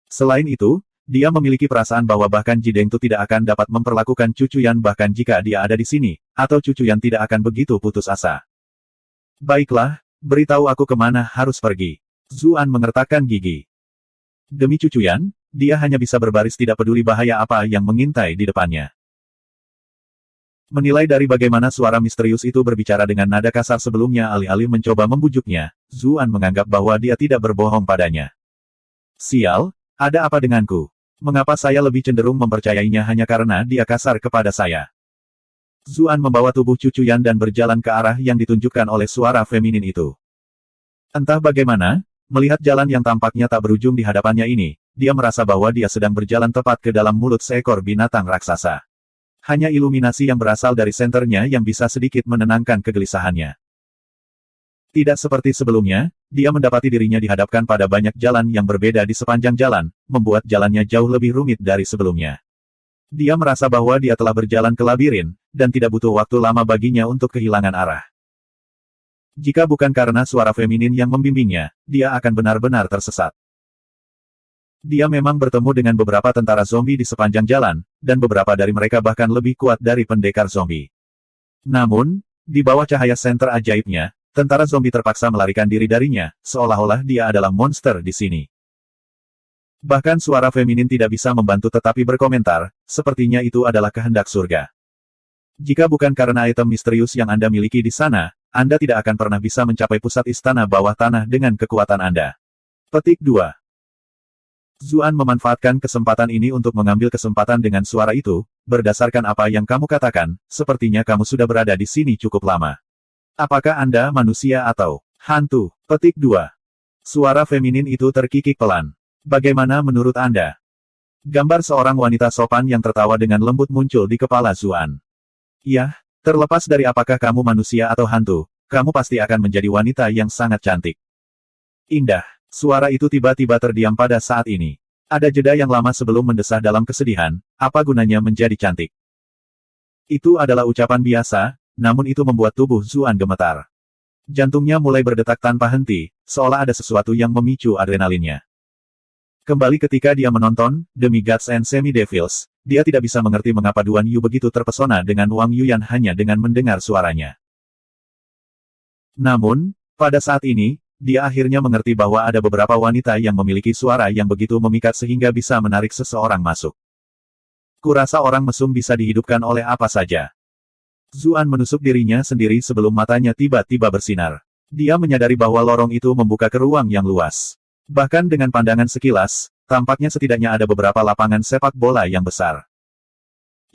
Selain itu, dia memiliki perasaan bahwa bahkan Ji Dengtu tidak akan dapat memperlakukan Cucuyan bahkan jika dia ada di sini, atau Cucuyan tidak akan begitu putus asa. Baiklah, beritahu aku kemana harus pergi. Zuan mengertakkan gigi. Demi Cucuyan, dia hanya bisa berbaris tidak peduli bahaya apa yang mengintai di depannya. Menilai dari bagaimana suara misterius itu berbicara dengan nada kasar sebelumnya alih-alih mencoba membujuknya, Zuan menganggap bahwa dia tidak berbohong padanya. Sial, ada apa denganku? Mengapa saya lebih cenderung mempercayainya hanya karena dia kasar kepada saya? Zuan membawa tubuh Cucuyan dan berjalan ke arah yang ditunjukkan oleh suara feminin itu. Entah bagaimana, melihat jalan yang tampaknya tak berujung di hadapannya ini, dia merasa bahwa dia sedang berjalan tepat ke dalam mulut seekor binatang raksasa. Hanya iluminasi yang berasal dari senternya yang bisa sedikit menenangkan kegelisahannya. Tidak seperti sebelumnya, dia mendapati dirinya dihadapkan pada banyak jalan yang berbeda di sepanjang jalan, membuat jalannya jauh lebih rumit dari sebelumnya. Dia merasa bahwa dia telah berjalan ke labirin, dan tidak butuh waktu lama baginya untuk kehilangan arah. Jika bukan karena suara feminin yang membimbingnya, dia akan benar-benar tersesat. Dia memang bertemu dengan beberapa tentara zombie di sepanjang jalan, dan beberapa dari mereka bahkan lebih kuat dari pendekar zombie. Namun, Di bawah cahaya senter ajaibnya, tentara zombie terpaksa melarikan diri darinya, seolah-olah dia adalah monster di sini. Bahkan suara feminin tidak bisa membantu tetapi berkomentar, sepertinya itu adalah kehendak surga. Jika bukan karena item misterius yang Anda miliki di sana, Anda tidak akan pernah bisa mencapai pusat istana bawah tanah dengan kekuatan Anda. Petik 2. Zuan memanfaatkan kesempatan ini untuk mengambil kesempatan dengan suara itu, berdasarkan apa yang kamu katakan, sepertinya kamu sudah berada di sini cukup lama. Apakah Anda manusia atau hantu? Petik 2. Suara feminin itu terkikik pelan. Bagaimana menurut Anda? Gambar seorang wanita sopan yang tertawa dengan lembut muncul di kepala Zuan. Yah, terlepas dari apakah kamu manusia atau hantu, kamu pasti akan menjadi wanita yang sangat cantik. Indah. Suara itu tiba-tiba terdiam pada saat ini. Ada jeda yang lama sebelum mendesah dalam kesedihan, apa gunanya menjadi cantik? Itu adalah ucapan biasa, namun itu membuat tubuh Zuan gemetar. Jantungnya mulai berdetak tanpa henti, seolah ada sesuatu yang memicu adrenalinnya. Kembali ketika dia menonton Demi Gods and Semi-Devils, dia tidak bisa mengerti mengapa Duan Yu begitu terpesona dengan Wang Yuyan hanya dengan mendengar suaranya. Namun, pada saat ini, dia akhirnya mengerti bahwa ada beberapa wanita yang memiliki suara yang begitu memikat sehingga bisa menarik seseorang masuk. Kurasa orang mesum bisa dihidupkan oleh apa saja. Zuan menusuk dirinya sendiri sebelum matanya tiba-tiba bersinar. Dia menyadari bahwa lorong itu membuka ke ruang yang luas. Bahkan dengan pandangan sekilas, tampaknya setidaknya ada beberapa lapangan sepak bola yang besar.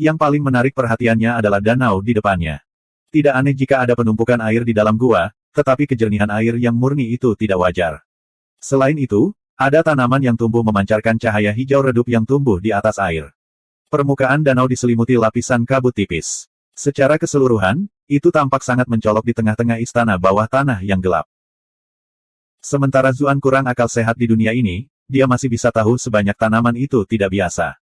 Yang paling menarik perhatiannya adalah danau di depannya. Tidak aneh jika ada penumpukan air di dalam gua, tetapi kejernihan air yang murni itu tidak wajar. Selain itu, ada tanaman yang tumbuh memancarkan cahaya hijau redup yang tumbuh di atas air. Permukaan danau diselimuti lapisan kabut tipis. Secara keseluruhan, itu tampak sangat mencolok di tengah-tengah istana bawah tanah yang gelap. Sementara Zuan kurang akal sehat di dunia ini, dia masih bisa tahu sebanyak tanaman itu tidak biasa.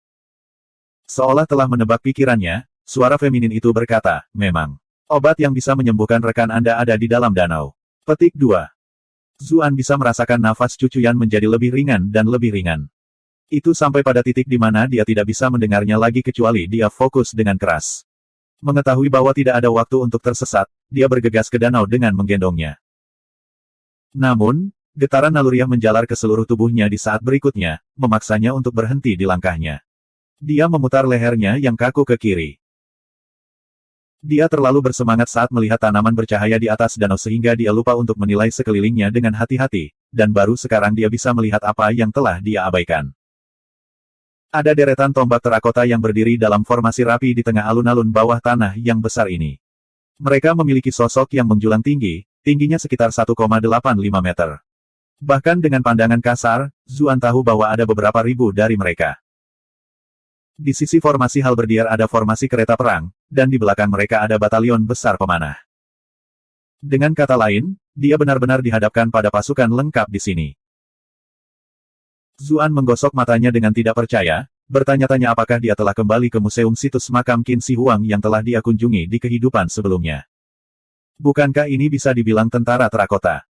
Seolah telah menebak pikirannya, suara feminin itu berkata, memang. Obat yang bisa menyembuhkan rekan Anda ada di dalam danau. Petik 2. Zuan bisa merasakan nafas Cucuyan menjadi lebih ringan dan lebih ringan. Itu sampai pada titik di mana dia tidak bisa mendengarnya lagi kecuali dia fokus dengan keras. Mengetahui bahwa tidak ada waktu untuk tersesat, dia bergegas ke danau dengan menggendongnya. Namun, getaran naluriah menjalar ke seluruh tubuhnya di saat berikutnya, memaksanya untuk berhenti di langkahnya. Dia memutar lehernya yang kaku ke kiri. Dia terlalu bersemangat saat melihat tanaman bercahaya di atas danau sehingga dia lupa untuk menilai sekelilingnya dengan hati-hati, dan baru sekarang dia bisa melihat apa yang telah dia abaikan. Ada deretan tombak terakota yang berdiri dalam formasi rapi di tengah alun-alun bawah tanah yang besar ini. Mereka memiliki sosok yang menjulang tinggi, tingginya sekitar 1,85 meter. Bahkan dengan pandangan kasar, Zuan tahu bahwa ada beberapa ribu dari mereka. Di sisi formasi halberdier ada formasi kereta perang, dan di belakang mereka ada batalion besar pemanah. Dengan kata lain, dia benar-benar dihadapkan pada pasukan lengkap di sini. Zuan menggosok matanya dengan tidak percaya, bertanya-tanya apakah dia telah kembali ke museum situs makam Qin Shi Huang yang telah dia kunjungi di kehidupan sebelumnya. Bukankah ini bisa dibilang tentara terakota?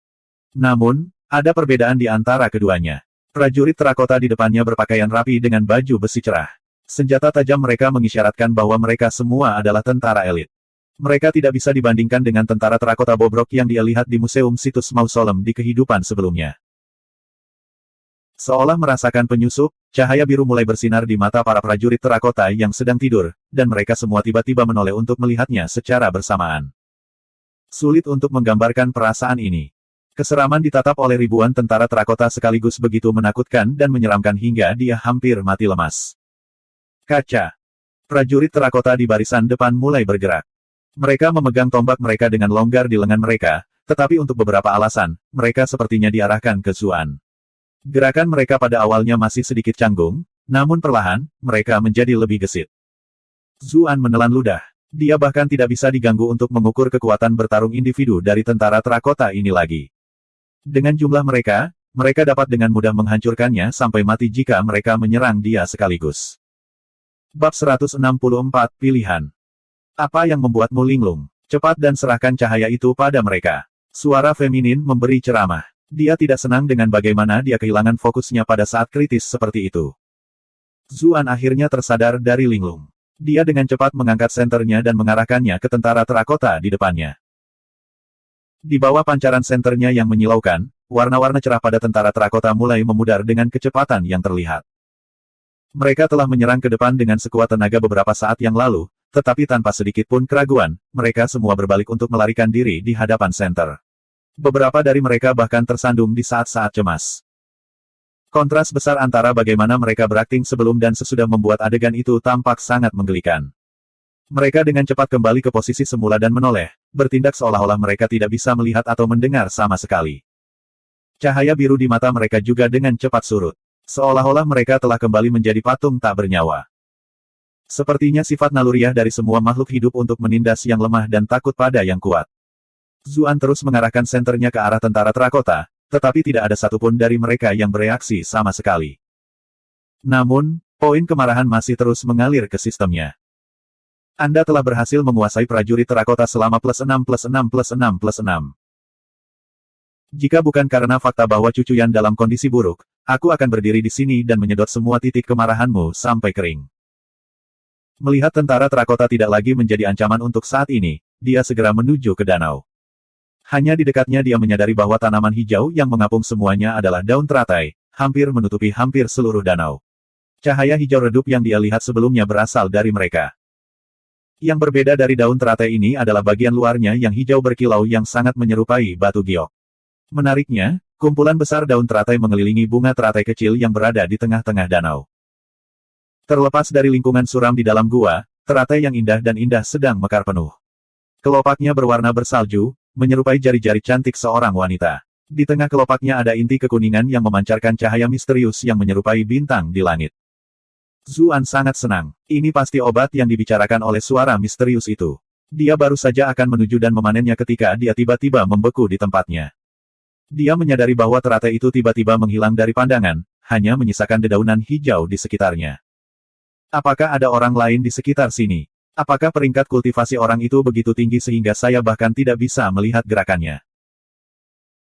Namun, ada perbedaan di antara keduanya. Prajurit terakota di depannya berpakaian rapi dengan baju besi cerah. Senjata tajam mereka mengisyaratkan bahwa mereka semua adalah tentara elit. Mereka tidak bisa dibandingkan dengan tentara terakota bobrok yang dia lihat di museum situs mausolem di kehidupan sebelumnya. Seolah merasakan penyusup, cahaya biru mulai bersinar di mata para prajurit terakota yang sedang tidur, dan mereka semua tiba-tiba menoleh untuk melihatnya secara bersamaan. Sulit untuk menggambarkan perasaan ini. Keseraman ditatap oleh ribuan tentara terakota sekaligus begitu menakutkan dan menyeramkan hingga dia hampir mati lemas. Kaca. Prajurit terakota di barisan depan mulai bergerak. Mereka memegang tombak mereka dengan longgar di lengan mereka, tetapi untuk beberapa alasan, mereka sepertinya diarahkan ke Zuan. Gerakan mereka pada awalnya masih sedikit canggung, namun perlahan, mereka menjadi lebih gesit. Zuan menelan ludah. Dia bahkan tidak bisa diganggu untuk mengukur kekuatan bertarung individu dari tentara terakota ini lagi. Dengan jumlah mereka, mereka dapat dengan mudah menghancurkannya sampai mati jika mereka menyerang dia sekaligus. Bab 164 Pilihan. Apa yang membuatmu linglung? Cepat dan serahkan cahaya itu pada mereka. Suara feminin memberi ceramah. Dia tidak senang dengan bagaimana dia kehilangan fokusnya pada saat kritis seperti itu. Zuan akhirnya tersadar dari linglung. Dia dengan cepat mengangkat senternya dan mengarahkannya ke tentara terakota di depannya. Di bawah pancaran senternya yang menyilaukan, warna-warna cerah pada tentara terakota mulai memudar dengan kecepatan yang terlihat. Mereka telah menyerang ke depan dengan sekuat tenaga beberapa saat yang lalu, tetapi tanpa sedikit pun keraguan, mereka semua berbalik untuk melarikan diri di hadapan senter. Beberapa dari mereka bahkan tersandung di saat-saat cemas. Kontras besar antara bagaimana mereka berakting sebelum dan sesudah membuat adegan itu tampak sangat menggelikan. Mereka dengan cepat kembali ke posisi semula dan menoleh, bertindak seolah-olah mereka tidak bisa melihat atau mendengar sama sekali. Cahaya biru di mata mereka juga dengan cepat surut. Seolah-olah mereka telah kembali menjadi patung tak bernyawa. Sepertinya sifat naluriah dari semua makhluk hidup untuk menindas yang lemah dan takut pada yang kuat. Zuan terus mengarahkan senternya ke arah tentara terakota, tetapi tidak ada satupun dari mereka yang bereaksi sama sekali. Namun, poin kemarahan masih terus mengalir ke sistemnya. Anda telah berhasil menguasai prajurit terakota selama +6+6+6+6. Jika bukan karena fakta bahwa Cucuyan dalam kondisi buruk, aku akan berdiri di sini dan menyedot semua titik kemarahanmu sampai kering. Melihat tentara terakota tidak lagi menjadi ancaman untuk saat ini, dia segera menuju ke danau. Hanya di dekatnya dia menyadari bahwa tanaman hijau yang mengapung semuanya adalah daun teratai, hampir menutupi hampir seluruh danau. Cahaya hijau redup yang dia lihat sebelumnya berasal dari mereka. Yang berbeda dari daun teratai ini adalah bagian luarnya yang hijau berkilau yang sangat menyerupai batu giok. Menariknya, kumpulan besar daun teratai mengelilingi bunga teratai kecil yang berada di tengah-tengah danau. Terlepas dari lingkungan suram di dalam gua, teratai yang indah dan indah sedang mekar penuh. Kelopaknya berwarna bersalju, menyerupai jari-jari cantik seorang wanita. Di tengah kelopaknya ada inti kekuningan yang memancarkan cahaya misterius yang menyerupai bintang di langit. Zuan sangat senang. Ini pasti obat yang dibicarakan oleh suara misterius itu. Dia baru saja akan menuju dan memanennya ketika dia tiba-tiba membeku di tempatnya. Dia menyadari bahwa teratai itu tiba-tiba menghilang dari pandangan, hanya menyisakan dedaunan hijau di sekitarnya. Apakah ada orang lain di sekitar sini? Apakah peringkat kultivasi orang itu begitu tinggi sehingga saya bahkan tidak bisa melihat gerakannya?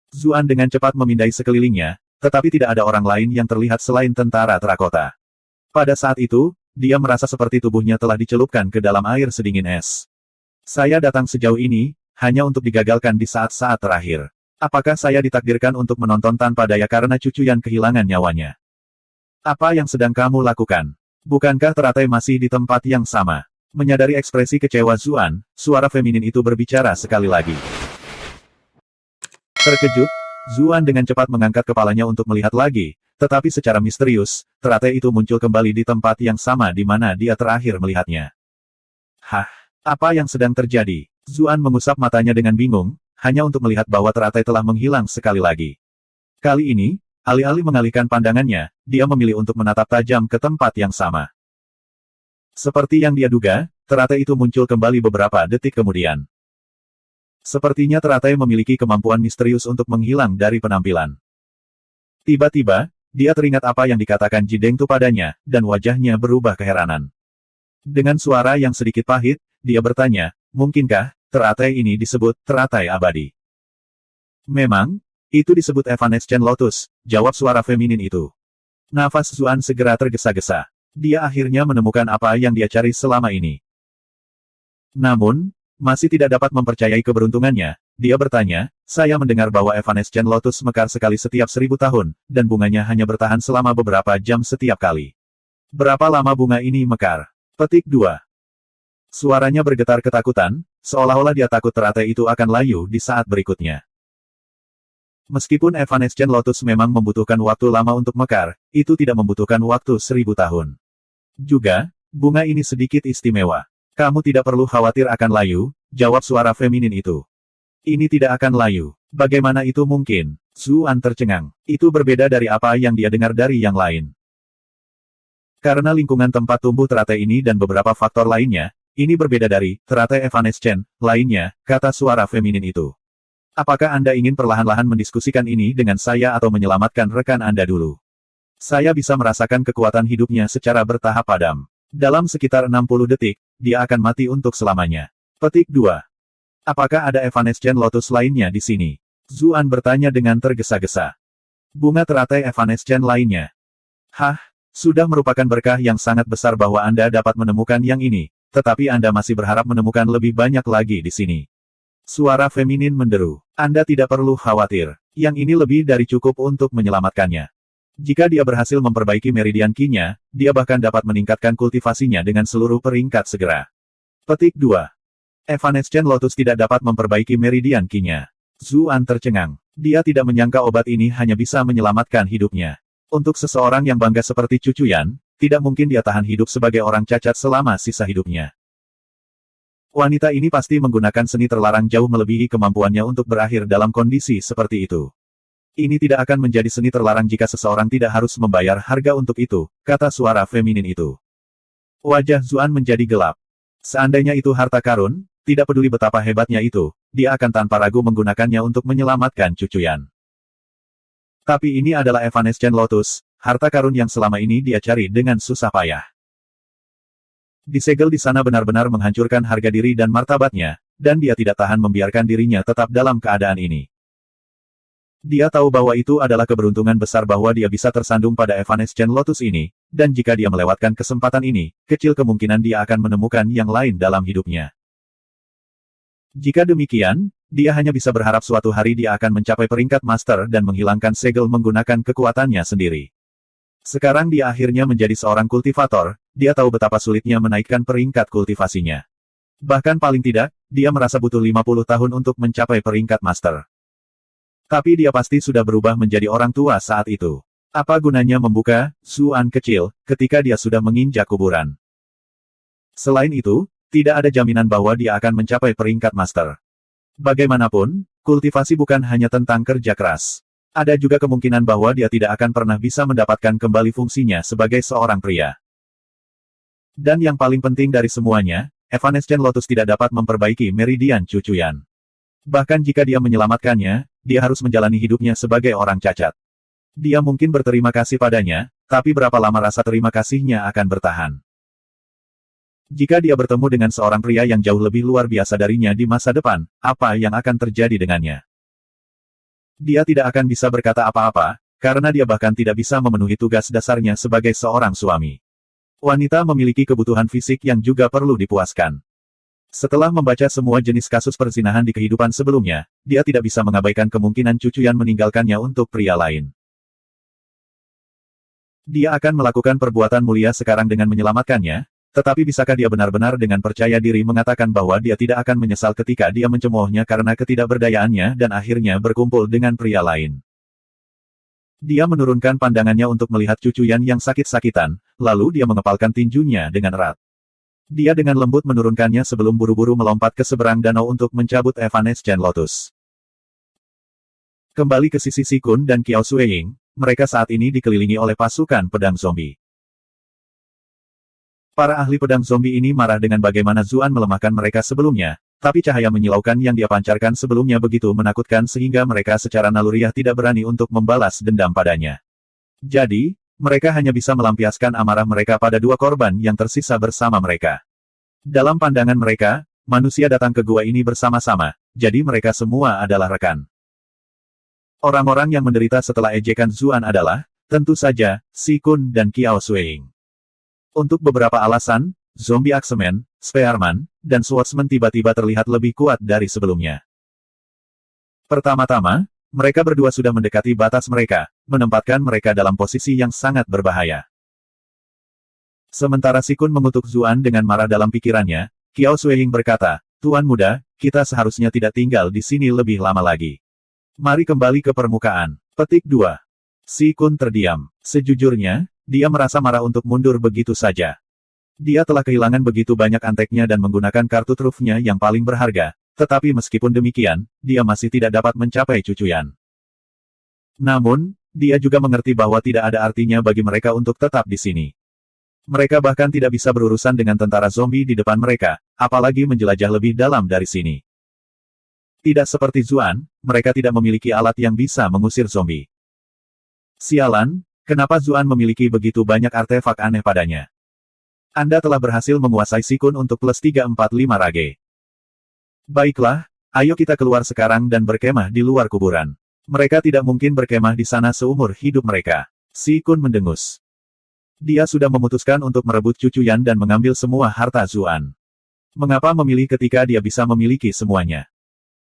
Zuan dengan cepat memindai sekelilingnya, tetapi tidak ada orang lain yang terlihat selain tentara terakota. Pada saat itu, dia merasa seperti tubuhnya telah dicelupkan ke dalam air sedingin es. Saya datang sejauh ini, hanya untuk digagalkan di saat-saat terakhir. Apakah saya ditakdirkan untuk menonton tanpa daya karena Cucuyan kehilangan nyawanya? Apa yang sedang kamu lakukan? Bukankah teratai masih di tempat yang sama? Menyadari ekspresi kecewa Zuan, suara feminin itu berbicara sekali lagi. Terkejut, Zuan dengan cepat mengangkat kepalanya untuk melihat lagi, tetapi secara misterius, teratai itu muncul kembali di tempat yang sama di mana dia terakhir melihatnya. Hah? Apa yang sedang terjadi? Zuan mengusap matanya dengan bingung, hanya untuk melihat bahwa teratai telah menghilang sekali lagi. Kali ini, alih-alih mengalihkan pandangannya, dia memilih untuk menatap tajam ke tempat yang sama. Seperti yang dia duga, teratai itu muncul kembali beberapa detik kemudian. Sepertinya teratai memiliki kemampuan misterius untuk menghilang dari penampilan. Tiba-tiba, dia teringat apa yang dikatakan Ji Dengtu padanya, dan wajahnya berubah keheranan. Dengan suara yang sedikit pahit, dia bertanya, mungkinkah teratai ini disebut teratai abadi? Memang, itu disebut Evanescent Lotus, jawab suara feminin itu. Nafas Zuan segera tergesa-gesa. Dia akhirnya menemukan apa yang dia cari selama ini. Namun, masih tidak dapat mempercayai keberuntungannya, dia bertanya, saya mendengar bahwa Evanescent Lotus mekar sekali setiap 1000 tahun, dan bunganya hanya bertahan selama beberapa jam setiap kali. Berapa lama bunga ini mekar? Petik 2. Suaranya bergetar ketakutan, seolah-olah dia takut teratai itu akan layu di saat berikutnya. Meskipun Evanescent Lotus memang membutuhkan waktu lama untuk mekar, itu tidak membutuhkan waktu 1000 tahun. Juga, bunga ini sedikit istimewa. Kamu tidak perlu khawatir akan layu, jawab suara feminin itu. Ini tidak akan layu. Bagaimana itu mungkin? Zuan tercengang. Itu berbeda dari apa yang dia dengar dari yang lain. Karena lingkungan tempat tumbuh teratai ini dan beberapa faktor lainnya, ini berbeda dari teratai Evanescent lainnya, kata suara feminin itu. Apakah Anda ingin perlahan-lahan mendiskusikan ini dengan saya atau menyelamatkan rekan Anda dulu? Saya bisa merasakan kekuatan hidupnya secara bertahap padam. Dalam sekitar 60 detik, dia akan mati untuk selamanya. Petik 2. Apakah ada Evanescent Lotus lainnya di sini? Zuan bertanya dengan tergesa-gesa. Bunga teratai Evanescent lainnya. Hah, Sudah merupakan berkah yang sangat besar bahwa Anda dapat menemukan yang ini, tetapi Anda masih berharap menemukan lebih banyak lagi di sini. Suara feminin menderu. Anda tidak perlu khawatir. Yang ini lebih dari cukup untuk menyelamatkannya. Jika dia berhasil memperbaiki meridian Qi-nya, dia bahkan dapat meningkatkan kultivasinya dengan seluruh peringkat segera. Petik 2. Evanescent Lotus tidak dapat memperbaiki meridian Qi-nya. Zuan tercengang. Dia tidak menyangka obat ini hanya bisa menyelamatkan hidupnya. Untuk seseorang yang bangga seperti Cucuyan, tidak mungkin dia tahan hidup sebagai orang cacat selama sisa hidupnya. Wanita ini pasti menggunakan seni terlarang jauh melebihi kemampuannya untuk berakhir dalam kondisi seperti itu. Ini tidak akan menjadi seni terlarang jika seseorang tidak harus membayar harga untuk itu, kata suara feminin itu. Wajah Zuan menjadi gelap. Seandainya itu harta karun, tidak peduli betapa hebatnya itu, dia akan tanpa ragu menggunakannya untuk menyelamatkan Cucuyan. Tapi ini adalah Evanescent Lotus, harta karun yang selama ini dia cari dengan susah payah. Disegel di sana benar-benar menghancurkan harga diri dan martabatnya, dan dia tidak tahan membiarkan dirinya tetap dalam keadaan ini. Dia tahu bahwa itu adalah keberuntungan besar bahwa dia bisa tersandung pada Evanescent Lotus ini, dan jika dia melewatkan kesempatan ini, kecil kemungkinan dia akan menemukan yang lain dalam hidupnya. Jika demikian, dia hanya bisa berharap suatu hari dia akan mencapai peringkat master dan menghilangkan segel menggunakan kekuatannya sendiri. Sekarang dia akhirnya menjadi seorang kultivator, dia tahu betapa sulitnya menaikkan peringkat kultivasinya. Bahkan paling tidak, dia merasa butuh 50 tahun untuk mencapai peringkat master. Tapi dia pasti sudah berubah menjadi orang tua saat itu. Apa gunanya membuka Zuan kecil ketika dia sudah menginjak kuburan? Selain itu, tidak ada jaminan bahwa dia akan mencapai peringkat master. Bagaimanapun, kultivasi bukan hanya tentang kerja keras. Ada juga kemungkinan bahwa dia tidak akan pernah bisa mendapatkan kembali fungsinya sebagai seorang pria. Dan yang paling penting dari semuanya, Evanescent Lotus tidak dapat memperbaiki meridian Cucuyan. Bahkan jika dia menyelamatkannya, dia harus menjalani hidupnya sebagai orang cacat. Dia mungkin berterima kasih padanya, tapi berapa lama rasa terima kasihnya akan bertahan? Jika dia bertemu dengan seorang pria yang jauh lebih luar biasa darinya di masa depan, apa yang akan terjadi dengannya? Dia tidak akan bisa berkata apa-apa, karena dia bahkan tidak bisa memenuhi tugas dasarnya sebagai seorang suami. Wanita memiliki kebutuhan fisik yang juga perlu dipuaskan. Setelah membaca semua jenis kasus perzinahan di kehidupan sebelumnya, dia tidak bisa mengabaikan kemungkinan Cucuyan meninggalkannya untuk pria lain. Dia akan melakukan perbuatan mulia sekarang dengan menyelamatkannya, tetapi bisakah dia benar-benar dengan percaya diri mengatakan bahwa dia tidak akan menyesal ketika dia mencemoohnya karena ketidakberdayaannya dan akhirnya berkumpul dengan pria lain? Dia menurunkan pandangannya untuk melihat Cucuyan yang sakit-sakitan, lalu dia mengepalkan tinjunya dengan erat. Dia dengan lembut menurunkannya sebelum buru-buru melompat ke seberang danau untuk mencabut Evanescent Lotus. Kembali ke sisi Sikun dan Kiao Sueying, mereka saat ini dikelilingi oleh pasukan pedang zombie. Para ahli pedang zombie ini marah dengan bagaimana Zuan melemahkan mereka sebelumnya, tapi cahaya menyilaukan yang dia pancarkan sebelumnya begitu menakutkan sehingga mereka secara naluriah tidak berani untuk membalas dendam padanya. Jadi, mereka hanya bisa melampiaskan amarah mereka pada dua korban yang tersisa bersama mereka. Dalam pandangan mereka, manusia datang ke gua ini bersama-sama, jadi mereka semua adalah rekan. Orang-orang yang menderita setelah ejekan Zuan adalah, tentu saja, Sikun dan Kiao Sueying. Untuk beberapa alasan, zombie Axeman, Spearman, dan Swordsman tiba-tiba terlihat lebih kuat dari sebelumnya. Pertama-tama, mereka berdua sudah mendekati batas mereka, menempatkan mereka dalam posisi yang sangat berbahaya. Sementara Sikun mengutuk Zuan dengan marah dalam pikirannya, Kiao Sueying berkata, "Tuan muda, kita seharusnya tidak tinggal di sini lebih lama lagi. Mari kembali ke permukaan." Petik 2. Sikun terdiam. Sejujurnya, dia merasa marah untuk mundur begitu saja. Dia telah kehilangan begitu banyak anteknya dan menggunakan kartu trufnya yang paling berharga, tetapi meskipun demikian, dia masih tidak dapat mencapai Cucuyan. Namun, dia juga mengerti bahwa tidak ada artinya bagi mereka untuk tetap di sini. Mereka bahkan tidak bisa berurusan dengan tentara zombie di depan mereka, apalagi menjelajah lebih dalam dari sini. Tidak seperti Zuan, mereka tidak memiliki alat yang bisa mengusir zombie. Sialan, kenapa Zuan memiliki begitu banyak artefak aneh padanya? Anda telah berhasil menguasai Sikun untuk plus 345 rage. Baiklah, ayo kita keluar sekarang dan berkemah di luar kuburan. Mereka tidak mungkin berkemah di sana seumur hidup mereka. Sikun mendengus. Dia sudah memutuskan untuk merebut cucu Yan dan mengambil semua harta Zuan. Mengapa memilih ketika dia bisa memiliki semuanya?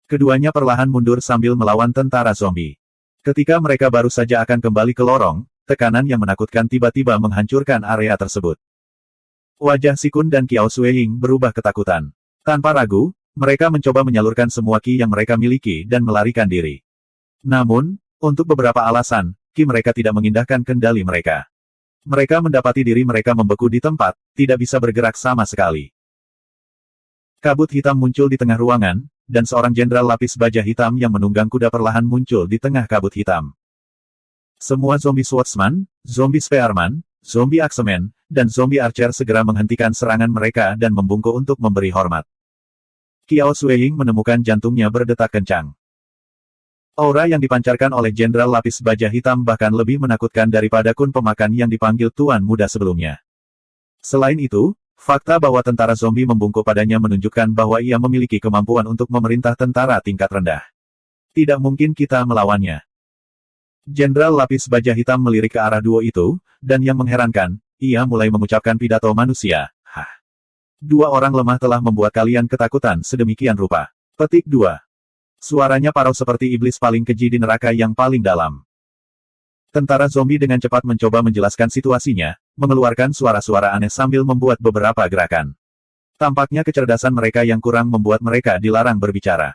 Keduanya perlahan mundur sambil melawan tentara zombie. Ketika mereka baru saja akan kembali ke lorong, tekanan yang menakutkan tiba-tiba menghancurkan area tersebut. Wajah Si Kun dan Kiao Sueying berubah ketakutan. Tanpa ragu, mereka mencoba menyalurkan semua ki yang mereka miliki dan melarikan diri. Namun, untuk beberapa alasan, ki mereka tidak mengindahkan kendali mereka. Mereka mendapati diri mereka membeku di tempat, tidak bisa bergerak sama sekali. Kabut hitam muncul di tengah ruangan, dan seorang jenderal lapis baja hitam yang menunggang kuda perlahan muncul di tengah kabut hitam. Semua zombie swordsman, zombie spearman, zombie axeman, dan zombie archer segera menghentikan serangan mereka dan membungkuk untuk memberi hormat. Kiao Sueying menemukan jantungnya berdetak kencang. Aura yang dipancarkan oleh jenderal lapis baja hitam bahkan lebih menakutkan daripada Kun pemakan yang dipanggil Tuan Muda sebelumnya. Selain itu, fakta bahwa tentara zombie membungkuk padanya menunjukkan bahwa ia memiliki kemampuan untuk memerintah tentara tingkat rendah. Tidak mungkin kita melawannya. Jenderal lapis baja hitam melirik ke arah duo itu, dan yang mengherankan, ia mulai mengucapkan pidato manusia. Hah. Dua orang lemah telah membuat kalian ketakutan sedemikian rupa. Petik 2. Suaranya parau seperti iblis paling keji di neraka yang paling dalam. Tentara zombie dengan cepat mencoba menjelaskan situasinya, mengeluarkan suara-suara aneh sambil membuat beberapa gerakan. Tampaknya kecerdasan mereka yang kurang membuat mereka dilarang berbicara.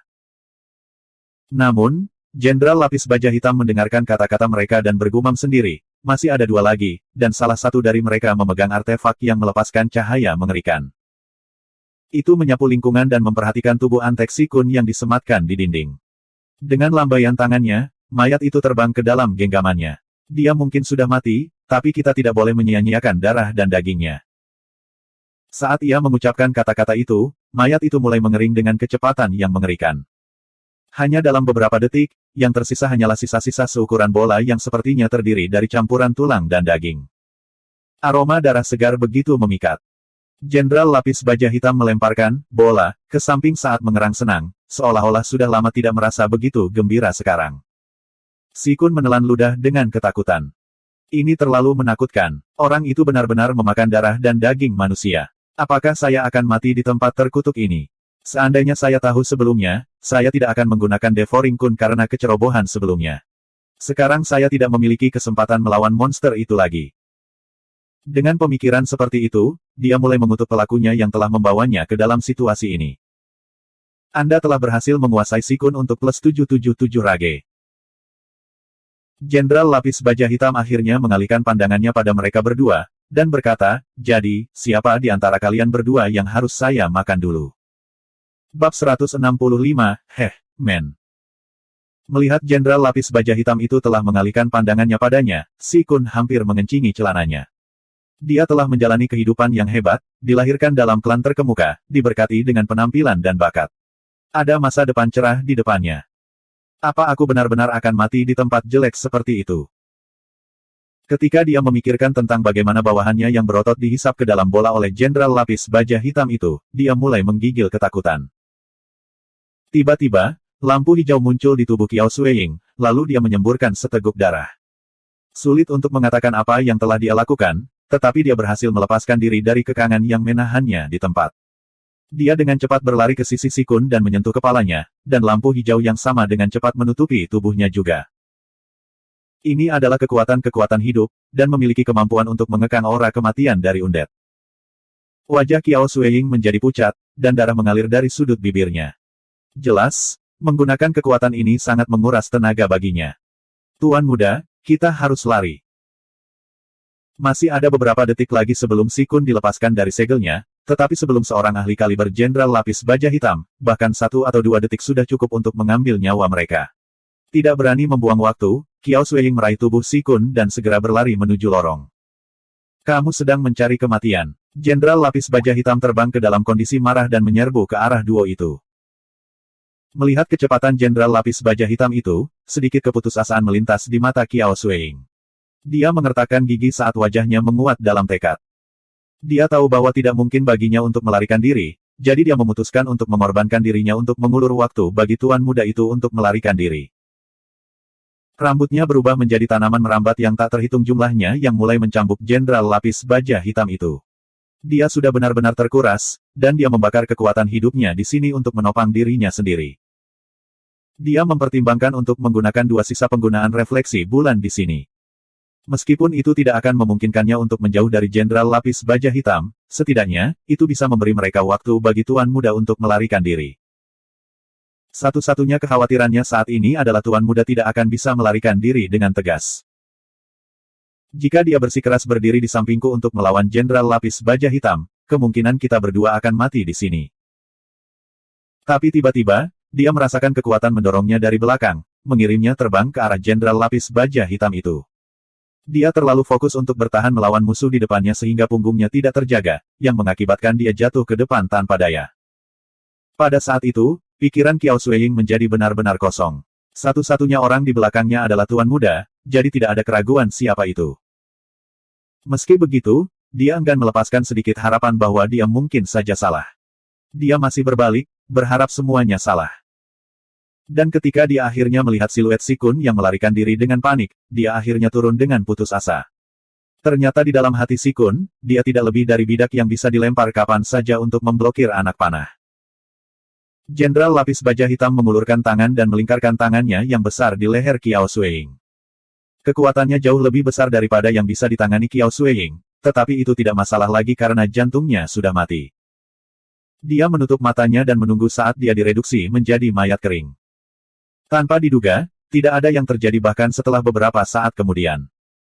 Namun, Jenderal Lapis Baja Hitam mendengarkan kata-kata mereka dan bergumam sendiri, masih ada dua lagi, dan salah satu dari mereka memegang artefak yang melepaskan cahaya mengerikan. Itu menyapu lingkungan dan memperhatikan tubuh Antek Si Kun yang disematkan di dinding. Dengan lambaian tangannya, mayat itu terbang ke dalam genggamannya. Dia mungkin sudah mati, tapi kita tidak boleh menyia-nyiakan darah dan dagingnya. Saat ia mengucapkan kata-kata itu, mayat itu mulai mengering dengan kecepatan yang mengerikan. Hanya dalam beberapa detik, yang tersisa hanyalah sisa-sisa seukuran bola yang sepertinya terdiri dari campuran tulang dan daging. Aroma darah segar begitu memikat. Jenderal Lapis Baja Hitam melemparkan bola ke samping saat mengerang senang, seolah-olah sudah lama tidak merasa begitu gembira sekarang. Si Kun menelan ludah dengan ketakutan. Ini terlalu menakutkan. Orang itu benar-benar memakan darah dan daging manusia. Apakah saya akan mati di tempat terkutuk ini? Seandainya saya tahu sebelumnya, saya tidak akan menggunakan Devouring Kun karena kecerobohan sebelumnya. Sekarang saya tidak memiliki kesempatan melawan monster itu lagi. Dengan pemikiran seperti itu, dia mulai mengutuk pelakunya yang telah membawanya ke dalam situasi ini. Anda telah berhasil menguasai Si Kun untuk plus 777 rage. Jenderal Lapis Baja Hitam akhirnya mengalihkan pandangannya pada mereka berdua, dan berkata, jadi, siapa di antara kalian berdua yang harus saya makan dulu? Bab 165, men. Melihat Jenderal Lapis Baja Hitam itu telah mengalihkan pandangannya padanya, Si Kun hampir mengencingi celananya. Dia telah menjalani kehidupan yang hebat, dilahirkan dalam klan terkemuka, diberkati dengan penampilan dan bakat. Ada masa depan cerah di depannya. Apa aku benar-benar akan mati di tempat jelek seperti itu? Ketika dia memikirkan tentang bagaimana bawahannya yang berotot dihisap ke dalam bola oleh Jenderal Lapis Baja Hitam itu, dia mulai menggigil ketakutan. Tiba-tiba, lampu hijau muncul di tubuh Kiao Sueying, lalu dia menyemburkan seteguk darah. Sulit untuk mengatakan apa yang telah dia lakukan, tetapi dia berhasil melepaskan diri dari kekangan yang menahannya di tempat. Dia dengan cepat berlari ke sisi Si Kun dan menyentuh kepalanya, dan lampu hijau yang sama dengan cepat menutupi tubuhnya juga. Ini adalah kekuatan-kekuatan hidup, dan memiliki kemampuan untuk mengekang aura kematian dari undead. Wajah Kiao Sueying menjadi pucat, dan darah mengalir dari sudut bibirnya. Jelas, menggunakan kekuatan ini sangat menguras tenaga baginya. Tuan muda, kita harus lari. Masih ada beberapa detik lagi sebelum Si Kun dilepaskan dari segelnya, tetapi sebelum seorang ahli kaliber Jenderal Lapis Baja Hitam, bahkan 1 atau 2 detik sudah cukup untuk mengambil nyawa mereka. Tidak berani membuang waktu, Kiao Sueying meraih tubuh Si Kun dan segera berlari menuju lorong. Kamu sedang mencari kematian. Jenderal Lapis Baja Hitam terbang ke dalam kondisi marah dan menyerbu ke arah duo itu. Melihat kecepatan Jenderal Lapis Baja Hitam itu, sedikit keputusasaan melintas di mata Kiao Sueying. Dia mengertakkan gigi saat wajahnya menguat dalam tekad. Dia tahu bahwa tidak mungkin baginya untuk melarikan diri, jadi dia memutuskan untuk mengorbankan dirinya untuk mengulur waktu bagi tuan muda itu untuk melarikan diri. Rambutnya berubah menjadi tanaman merambat yang tak terhitung jumlahnya yang mulai mencambuk Jenderal Lapis Baja Hitam itu. Dia sudah benar-benar terkuras, dan dia membakar kekuatan hidupnya di sini untuk menopang dirinya sendiri. Dia mempertimbangkan untuk menggunakan 2 sisa penggunaan refleksi bulan di sini. Meskipun itu tidak akan memungkinkannya untuk menjauh dari Jenderal Lapis Baja Hitam, setidaknya, itu bisa memberi mereka waktu bagi Tuan Muda untuk melarikan diri. Satu-satunya kekhawatirannya saat ini adalah Tuan Muda tidak akan bisa melarikan diri dengan tegas. Jika dia bersikeras berdiri di sampingku untuk melawan Jenderal Lapis Baja Hitam, kemungkinan kita berdua akan mati di sini. Tapi tiba-tiba, dia merasakan kekuatan mendorongnya dari belakang, mengirimnya terbang ke arah Jenderal Lapis Baja Hitam itu. Dia terlalu fokus untuk bertahan melawan musuh di depannya sehingga punggungnya tidak terjaga, yang mengakibatkan dia jatuh ke depan tanpa daya. Pada saat itu, pikiran Qiao Suiying menjadi benar-benar kosong. Satu-satunya orang di belakangnya adalah Tuan Muda, jadi tidak ada keraguan siapa itu. Meski begitu, dia enggan melepaskan sedikit harapan bahwa dia mungkin saja salah. Dia masih berbalik, berharap semuanya salah. Dan ketika dia akhirnya melihat siluet Si Kun yang melarikan diri dengan panik, dia akhirnya turun dengan putus asa. Ternyata di dalam hati Si Kun, dia tidak lebih dari bidak yang bisa dilempar kapan saja untuk memblokir anak panah. Jenderal Lapis Baja Hitam mengulurkan tangan dan melingkarkan tangannya yang besar di leher Qiao Suiying. Kekuatannya jauh lebih besar daripada yang bisa ditangani Qiao Suiying, tetapi itu tidak masalah lagi karena jantungnya sudah mati. Dia menutup matanya dan menunggu saat dia direduksi menjadi mayat kering. Tanpa diduga, tidak ada yang terjadi bahkan setelah beberapa saat kemudian.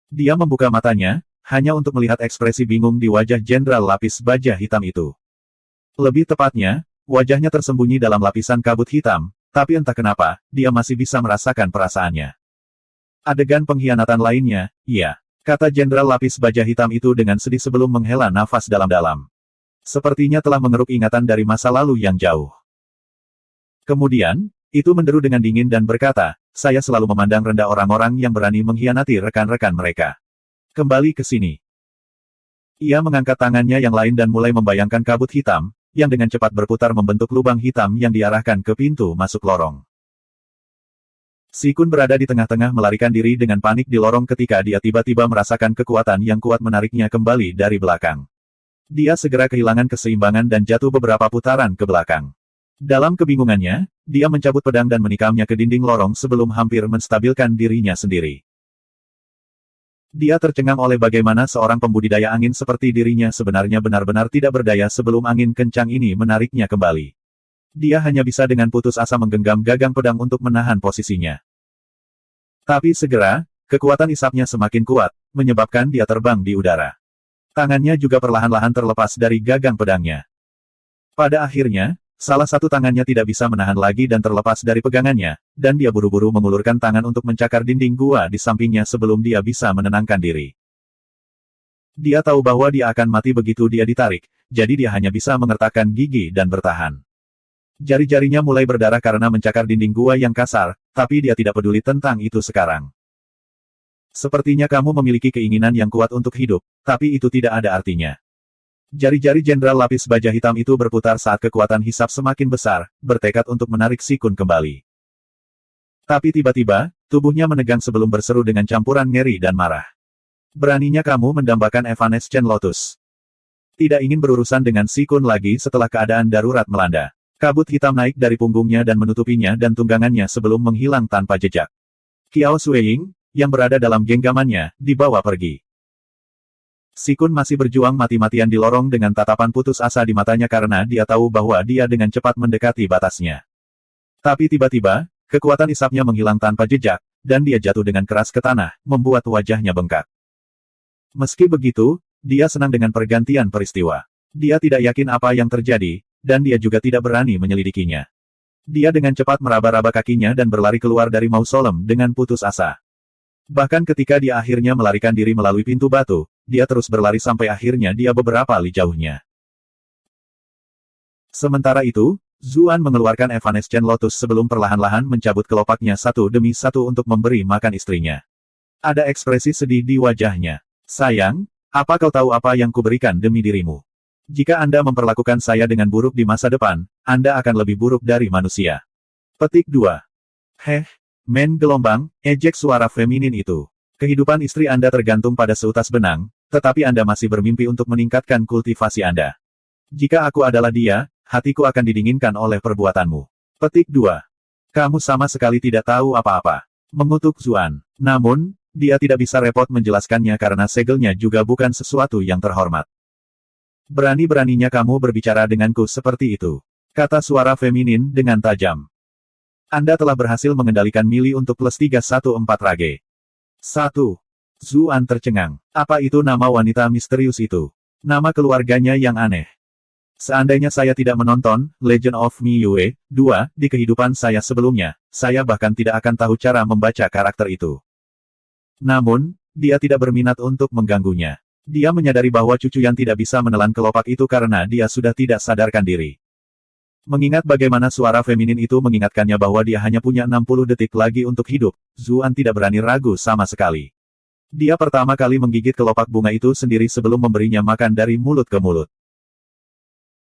Dia membuka matanya, hanya untuk melihat ekspresi bingung di wajah Jenderal Lapis Baja Hitam itu. Lebih tepatnya, wajahnya tersembunyi dalam lapisan kabut hitam, tapi entah kenapa, dia masih bisa merasakan perasaannya. Adegan pengkhianatan lainnya, iya, kata Jenderal Lapis Baja Hitam itu dengan sedih sebelum menghela nafas dalam-dalam. Sepertinya telah mengeruk ingatan dari masa lalu yang jauh. Kemudian, itu menderu dengan dingin dan berkata, saya selalu memandang rendah orang-orang yang berani mengkhianati rekan-rekan mereka. Kembali ke sini. Ia mengangkat tangannya yang lain dan mulai membayangkan kabut hitam, yang dengan cepat berputar membentuk lubang hitam yang diarahkan ke pintu masuk lorong. Si Kun berada di tengah-tengah melarikan diri dengan panik di lorong ketika dia tiba-tiba merasakan kekuatan yang kuat menariknya kembali dari belakang. Dia segera kehilangan keseimbangan dan jatuh beberapa putaran ke belakang. Dalam kebingungannya, dia mencabut pedang dan menikamnya ke dinding lorong sebelum hampir menstabilkan dirinya sendiri. Dia tercengang oleh bagaimana seorang pembudidaya angin seperti dirinya sebenarnya benar-benar tidak berdaya sebelum angin kencang ini menariknya kembali. Dia hanya bisa dengan putus asa menggenggam gagang pedang untuk menahan posisinya. Tapi segera, kekuatan isapnya semakin kuat, menyebabkan dia terbang di udara. Tangannya juga perlahan-lahan terlepas dari gagang pedangnya. Pada akhirnya, salah satu tangannya tidak bisa menahan lagi dan terlepas dari pegangannya, dan dia buru-buru mengulurkan tangan untuk mencakar dinding gua di sampingnya sebelum dia bisa menenangkan diri. Dia tahu bahwa dia akan mati begitu dia ditarik, jadi dia hanya bisa mengertakkan gigi dan bertahan. Jari-jarinya mulai berdarah karena mencakar dinding gua yang kasar, tapi dia tidak peduli tentang itu sekarang. Sepertinya kamu memiliki keinginan yang kuat untuk hidup, tapi itu tidak ada artinya. Jari-jari Jenderal Lapis Baja Hitam itu berputar saat kekuatan hisap semakin besar, bertekad untuk menarik Si Kun kembali. Tapi tiba-tiba, tubuhnya menegang sebelum berseru dengan campuran ngeri dan marah. Beraninya kamu mendambakan Evanescent Lotus. Tidak ingin berurusan dengan Si Kun lagi setelah keadaan darurat melanda. Kabut hitam naik dari punggungnya dan menutupinya dan tunggangannya sebelum menghilang tanpa jejak. Qiao Suiying, yang berada dalam genggamannya, dibawa pergi. Si Kun masih berjuang mati-matian di lorong dengan tatapan putus asa di matanya karena dia tahu bahwa dia dengan cepat mendekati batasnya. Tapi tiba-tiba, kekuatan isapnya menghilang tanpa jejak, dan dia jatuh dengan keras ke tanah, membuat wajahnya bengkak. Meski begitu, dia senang dengan pergantian peristiwa. Dia tidak yakin apa yang terjadi, dan dia juga tidak berani menyelidikinya. Dia dengan cepat meraba-raba kakinya dan berlari keluar dari mausolem dengan putus asa. Bahkan ketika dia akhirnya melarikan diri melalui pintu batu, dia terus berlari sampai akhirnya dia beberapa li jauhnya. Sementara itu, Zuan mengeluarkan Evanescent Lotus sebelum perlahan-lahan mencabut kelopaknya satu demi satu untuk memberi makan istrinya. Ada ekspresi sedih di wajahnya. Sayang, apa kau tahu apa yang kuberikan demi dirimu? Jika Anda memperlakukan saya dengan buruk di masa depan, Anda akan lebih buruk dari manusia. Petik 2. main gelombang, ejek suara feminin itu. Kehidupan istri Anda tergantung pada seutas benang, tetapi Anda masih bermimpi untuk meningkatkan kultivasi Anda. Jika aku adalah dia, hatiku akan didinginkan oleh perbuatanmu. Petik 2. Kamu sama sekali tidak tahu apa-apa. Mengutuk Zuan. Namun, dia tidak bisa repot menjelaskannya karena segelnya juga bukan sesuatu yang terhormat. Berani-beraninya kamu berbicara denganku seperti itu, kata suara feminin dengan tajam. Anda telah berhasil mengendalikan Mili untuk plus 314 rage. 1. Zuan tercengang. Apa itu nama wanita misterius itu? Nama keluarganya yang aneh. Seandainya saya tidak menonton Legend of Miyue 2 di kehidupan saya sebelumnya, saya bahkan tidak akan tahu cara membaca karakter itu. Namun, dia tidak berminat untuk mengganggunya. Dia menyadari bahwa Cucuyan tidak bisa menelan kelopak itu karena dia sudah tidak sadarkan diri. Mengingat bagaimana suara feminin itu mengingatkannya bahwa dia hanya punya 60 detik lagi untuk hidup, Zuan tidak berani ragu sama sekali. Dia pertama kali menggigit kelopak bunga itu sendiri sebelum memberinya makan dari mulut ke mulut.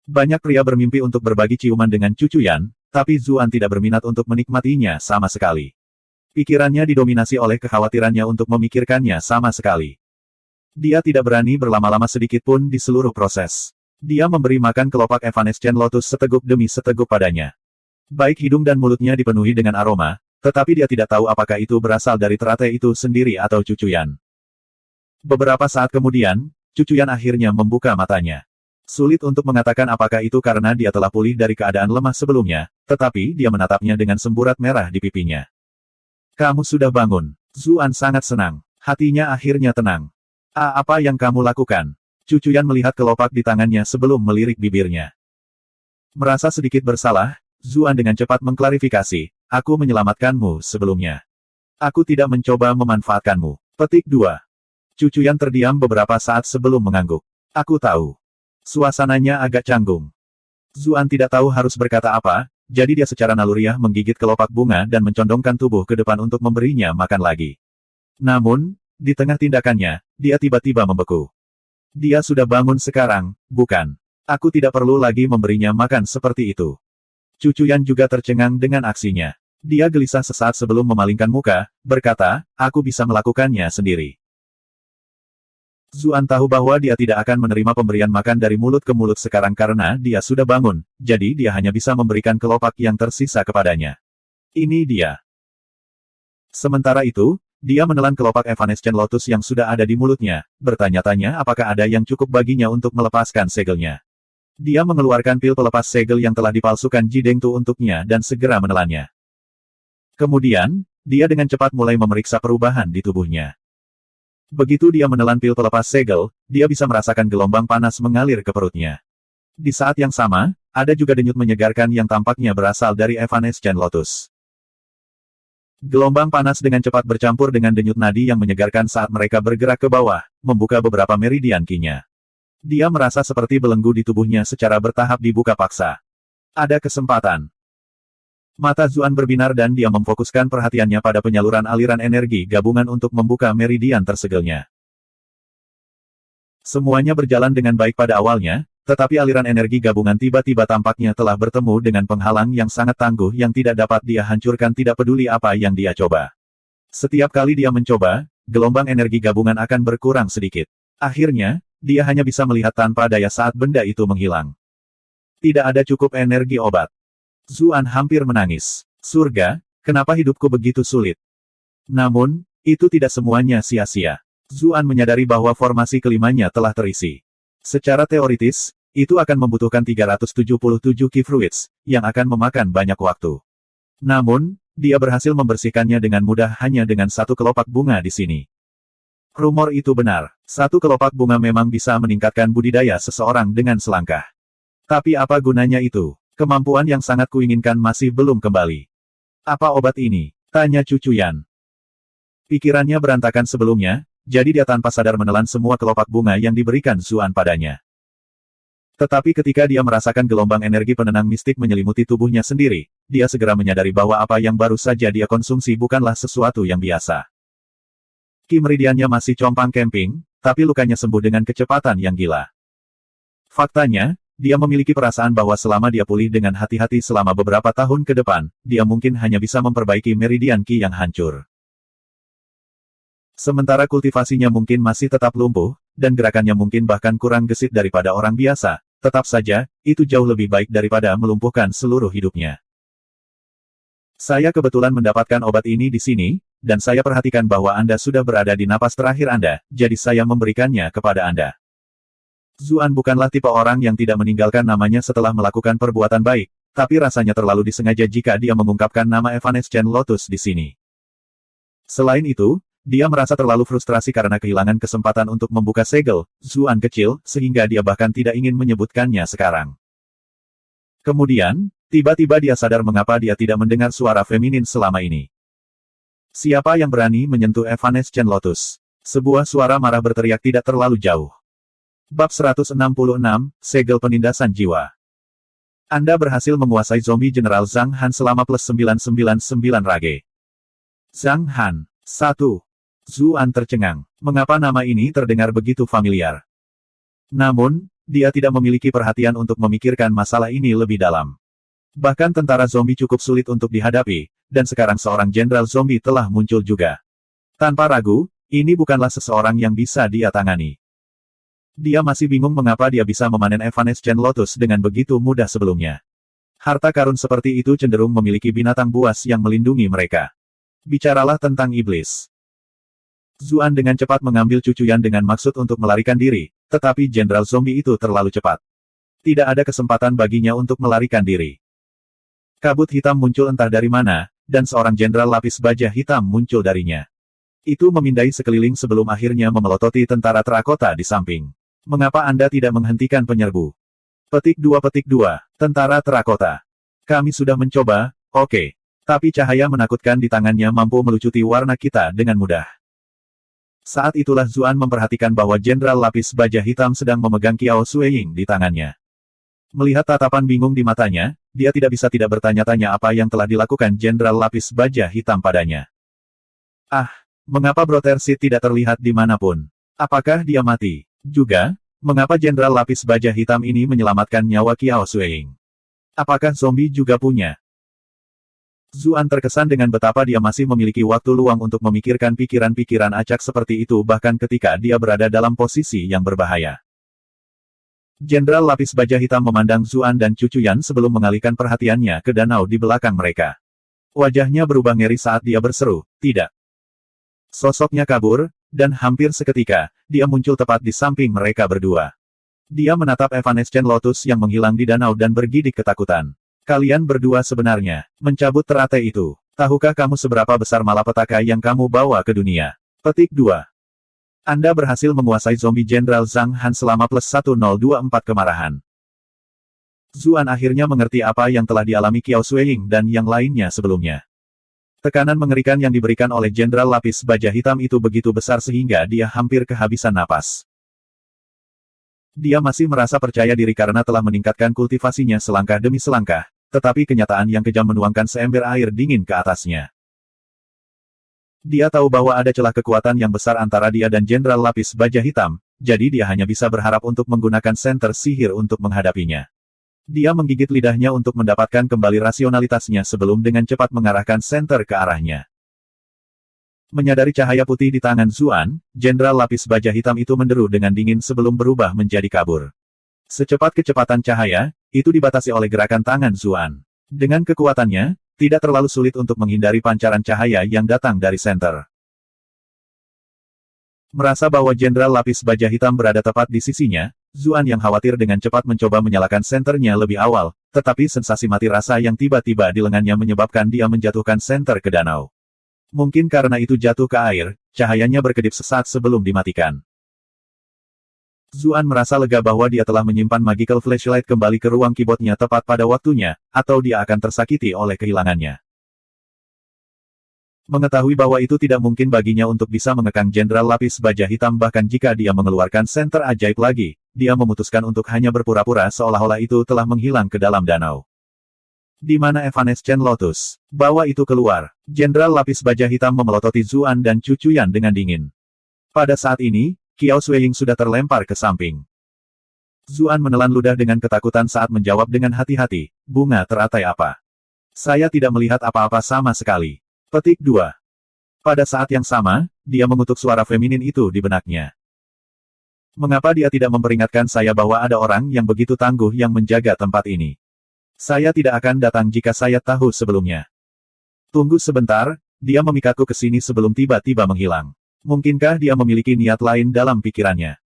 Banyak pria bermimpi untuk berbagi ciuman dengan Cucuyan, tapi Zuan tidak berminat untuk menikmatinya sama sekali. Pikirannya didominasi oleh kekhawatirannya untuk memikirkannya sama sekali. Dia tidak berani berlama-lama sedikit pun di seluruh proses. Dia memberi makan kelopak Evanescent Lotus seteguk demi seteguk padanya. Baik hidung dan mulutnya dipenuhi dengan aroma, tetapi dia tidak tahu apakah itu berasal dari teratai itu sendiri atau Cucuyan. Beberapa saat kemudian, Cucuyan akhirnya membuka matanya. Sulit untuk mengatakan apakah itu karena dia telah pulih dari keadaan lemah sebelumnya, tetapi dia menatapnya dengan semburat merah di pipinya. Kamu sudah bangun. Zuan sangat senang. Hatinya akhirnya tenang. Apa yang kamu lakukan? Cucuyan melihat kelopak di tangannya sebelum melirik bibirnya. Merasa sedikit bersalah, Zuan dengan cepat mengklarifikasi, aku menyelamatkanmu sebelumnya. Aku tidak mencoba memanfaatkanmu. Petik 2. Cucuyan terdiam beberapa saat sebelum mengangguk. Aku tahu. Suasananya agak canggung. Zuan tidak tahu harus berkata apa, jadi dia secara naluriah menggigit kelopak bunga dan mencondongkan tubuh ke depan untuk memberinya makan lagi. Namun, di tengah tindakannya, dia tiba-tiba membeku. Dia sudah bangun sekarang, bukan? Aku tidak perlu lagi memberinya makan seperti itu. Cucuyan juga tercengang dengan aksinya. Dia gelisah sesaat sebelum memalingkan muka, berkata, aku bisa melakukannya sendiri. Zuan tahu bahwa dia tidak akan menerima pemberian makan dari mulut ke mulut sekarang karena dia sudah bangun, jadi dia hanya bisa memberikan kelopak yang tersisa kepadanya. Ini dia. Sementara itu, dia menelan kelopak Evanescent Lotus yang sudah ada di mulutnya, bertanya-tanya apakah ada yang cukup baginya untuk melepaskan segelnya. Dia mengeluarkan pil pelepas segel yang telah dipalsukan Ji Dengtu untuknya dan segera menelannya. Kemudian, dia dengan cepat mulai memeriksa perubahan di tubuhnya. Begitu dia menelan pil pelepas segel, dia bisa merasakan gelombang panas mengalir ke perutnya. Di saat yang sama, ada juga denyut menyegarkan yang tampaknya berasal dari Evanescent Lotus. Gelombang panas dengan cepat bercampur dengan denyut nadi yang menyegarkan saat mereka bergerak ke bawah, membuka beberapa meridian Qi-nya. Dia merasa seperti belenggu di tubuhnya secara bertahap dibuka paksa. Ada kesempatan. Mata Zuan berbinar dan dia memfokuskan perhatiannya pada penyaluran aliran energi gabungan untuk membuka meridian tersegelnya. Semuanya berjalan dengan baik pada awalnya, tetapi aliran energi gabungan tiba-tiba tampaknya telah bertemu dengan penghalang yang sangat tangguh yang tidak dapat dia hancurkan tidak peduli apa yang dia coba. Setiap kali dia mencoba, gelombang energi gabungan akan berkurang sedikit. Akhirnya, dia hanya bisa melihat tanpa daya saat benda itu menghilang. Tidak ada cukup energi obat. Zuan hampir menangis. Surga, kenapa hidupku begitu sulit? Namun, itu tidak semuanya sia-sia. Zuan menyadari bahwa formasi kelimanya telah terisi. Secara teoritis, itu akan membutuhkan 377 Qi Fruits, yang akan memakan banyak waktu. Namun, dia berhasil membersihkannya dengan mudah hanya dengan satu kelopak bunga di sini. Rumor itu benar. Satu kelopak bunga memang bisa meningkatkan budidaya seseorang dengan selangkah. Tapi apa gunanya itu? Kemampuan yang sangat kuinginkan masih belum kembali. Apa obat ini? Tanya Cucuyan. Pikirannya berantakan sebelumnya, jadi dia tanpa sadar menelan semua kelopak bunga yang diberikan Zuan padanya. Tetapi ketika dia merasakan gelombang energi penenang mistik menyelimuti tubuhnya sendiri, dia segera menyadari bahwa apa yang baru saja dia konsumsi bukanlah sesuatu yang biasa. Qi meridiannya masih compang-camping, tapi lukanya sembuh dengan kecepatan yang gila. Faktanya, Dia memiliki perasaan bahwa selama dia pulih dengan hati-hati selama beberapa tahun ke depan, dia mungkin hanya bisa memperbaiki meridian Qi yang hancur. Sementara kultivasinya mungkin masih tetap lumpuh, dan gerakannya mungkin bahkan kurang gesit daripada orang biasa, tetap saja, itu jauh lebih baik daripada melumpuhkan seluruh hidupnya. Saya kebetulan mendapatkan obat ini di sini, dan saya perhatikan bahwa Anda sudah berada di napas terakhir Anda, jadi saya memberikannya kepada Anda. Zuan bukanlah tipe orang yang tidak meninggalkan namanya setelah melakukan perbuatan baik, tapi rasanya terlalu disengaja jika dia mengungkapkan nama Evanescent Lotus di sini. Selain itu, dia merasa terlalu frustrasi karena kehilangan kesempatan untuk membuka segel Zuan kecil, sehingga dia bahkan tidak ingin menyebutkannya sekarang. Kemudian, tiba-tiba dia sadar mengapa dia tidak mendengar suara feminin selama ini. Siapa yang berani menyentuh Evanescent Lotus? Sebuah suara marah berteriak tidak terlalu jauh. Bab 166, Segel Penindasan Jiwa. Anda berhasil menguasai zombie General Zhang Han selama plus 999 rage. Zhang Han. 1. Zuan tercengang. Mengapa nama ini terdengar begitu familiar? Namun, dia tidak memiliki perhatian untuk memikirkan masalah ini lebih dalam. Bahkan tentara zombie cukup sulit untuk dihadapi, dan sekarang seorang jenderal zombie telah muncul juga. Tanpa ragu, ini bukanlah seseorang yang bisa dia tangani. Dia masih bingung mengapa dia bisa memanen Evanescent Lotus dengan begitu mudah sebelumnya. Harta karun seperti itu cenderung memiliki binatang buas yang melindungi mereka. Bicaralah tentang iblis. Zuan dengan cepat mengambil cucuyan dengan maksud untuk melarikan diri, tetapi jenderal zombie itu terlalu cepat. Tidak ada kesempatan baginya untuk melarikan diri. Kabut hitam muncul entah dari mana, dan seorang jenderal lapis baja hitam muncul darinya. Itu memindai sekeliling sebelum akhirnya memelototi tentara terakota di samping. Mengapa Anda tidak menghentikan penyerbu? Petik 2. Tentara terakota. Kami sudah mencoba, oke. Tapi cahaya menakutkan di tangannya mampu melucuti warna kita dengan mudah. Saat itulah Zuan memperhatikan bahwa jenderal lapis baja hitam sedang memegang Kiao Sueying di tangannya. Melihat tatapan bingung di matanya, dia tidak bisa tidak bertanya-tanya apa yang telah dilakukan jenderal lapis baja hitam padanya. Ah, mengapa Brother Sid tidak terlihat dimanapun? Apakah dia mati? Juga, mengapa jenderal lapis baja hitam ini menyelamatkan nyawa Kiao Sueying? Apakah zombie juga punya? Zuan terkesan dengan betapa dia masih memiliki waktu luang untuk memikirkan pikiran-pikiran acak seperti itu bahkan ketika dia berada dalam posisi yang berbahaya. Jenderal lapis baja hitam memandang Zuan dan Cucuyan sebelum mengalihkan perhatiannya ke danau di belakang mereka. Wajahnya berubah ngeri saat dia berseru, tidak. Sosoknya kabur, dan hampir seketika, dia muncul tepat di samping mereka berdua. Dia menatap Evanescent Lotus yang menghilang di danau dan bergidik ketakutan. Kalian berdua sebenarnya mencabut teratai itu. Tahukah kamu seberapa besar malapetaka yang kamu bawa ke dunia? Petik 2. Anda berhasil menguasai zombie Jenderal Zhang Han selama plus 1024 kemarahan. Zuan akhirnya mengerti apa yang telah dialami Kiao Sueying dan yang lainnya sebelumnya. Tekanan mengerikan yang diberikan oleh jenderal lapis baja hitam itu begitu besar sehingga dia hampir kehabisan napas. Dia masih merasa percaya diri karena telah meningkatkan kultivasinya selangkah demi selangkah, tetapi kenyataan yang kejam menuangkan seember air dingin ke atasnya. Dia tahu bahwa ada celah kekuatan yang besar antara dia dan jenderal lapis baja hitam, jadi dia hanya bisa berharap untuk menggunakan senter sihir untuk menghadapinya. Dia menggigit lidahnya untuk mendapatkan kembali rasionalitasnya sebelum dengan cepat mengarahkan senter ke arahnya. Menyadari cahaya putih di tangan Zuan, jenderal lapis baja hitam itu menderu dengan dingin sebelum berubah menjadi kabur. Secepat kecepatan cahaya, itu dibatasi oleh gerakan tangan Zuan. Dengan kekuatannya, tidak terlalu sulit untuk menghindari pancaran cahaya yang datang dari senter. Merasa bahwa jenderal lapis baja hitam berada tepat di sisinya, Zuan yang khawatir dengan cepat mencoba menyalakan senternya lebih awal, tetapi sensasi mati rasa yang tiba-tiba di lengannya menyebabkan dia menjatuhkan senter ke danau. Mungkin karena itu jatuh ke air, cahayanya berkedip sesaat sebelum dimatikan. Zuan merasa lega bahwa dia telah menyimpan magical flashlight kembali ke ruang keyboardnya tepat pada waktunya, atau dia akan tersakiti oleh kehilangannya. Mengetahui bahwa itu tidak mungkin baginya untuk bisa mengekang jenderal lapis baja hitam bahkan jika dia mengeluarkan senter ajaib lagi, dia memutuskan untuk hanya berpura-pura seolah-olah itu telah menghilang ke dalam danau. Di mana Evanescent Lotus? Bawa itu keluar. Jenderal lapis baja hitam memelototi Zuan dan Cucuyan dengan dingin. Pada saat ini, Kiao Sueying sudah terlempar ke samping. Zuan menelan ludah dengan ketakutan saat menjawab dengan hati-hati, bunga teratai apa? Saya tidak melihat apa-apa sama sekali. Petik 2. Pada saat yang sama, dia mengutuk suara feminin itu di benaknya. Mengapa dia tidak memperingatkan saya bahwa ada orang yang begitu tangguh yang menjaga tempat ini? Saya tidak akan datang jika saya tahu sebelumnya. Tunggu sebentar, dia memikatku ke sini sebelum tiba-tiba menghilang. Mungkinkah dia memiliki niat lain dalam pikirannya?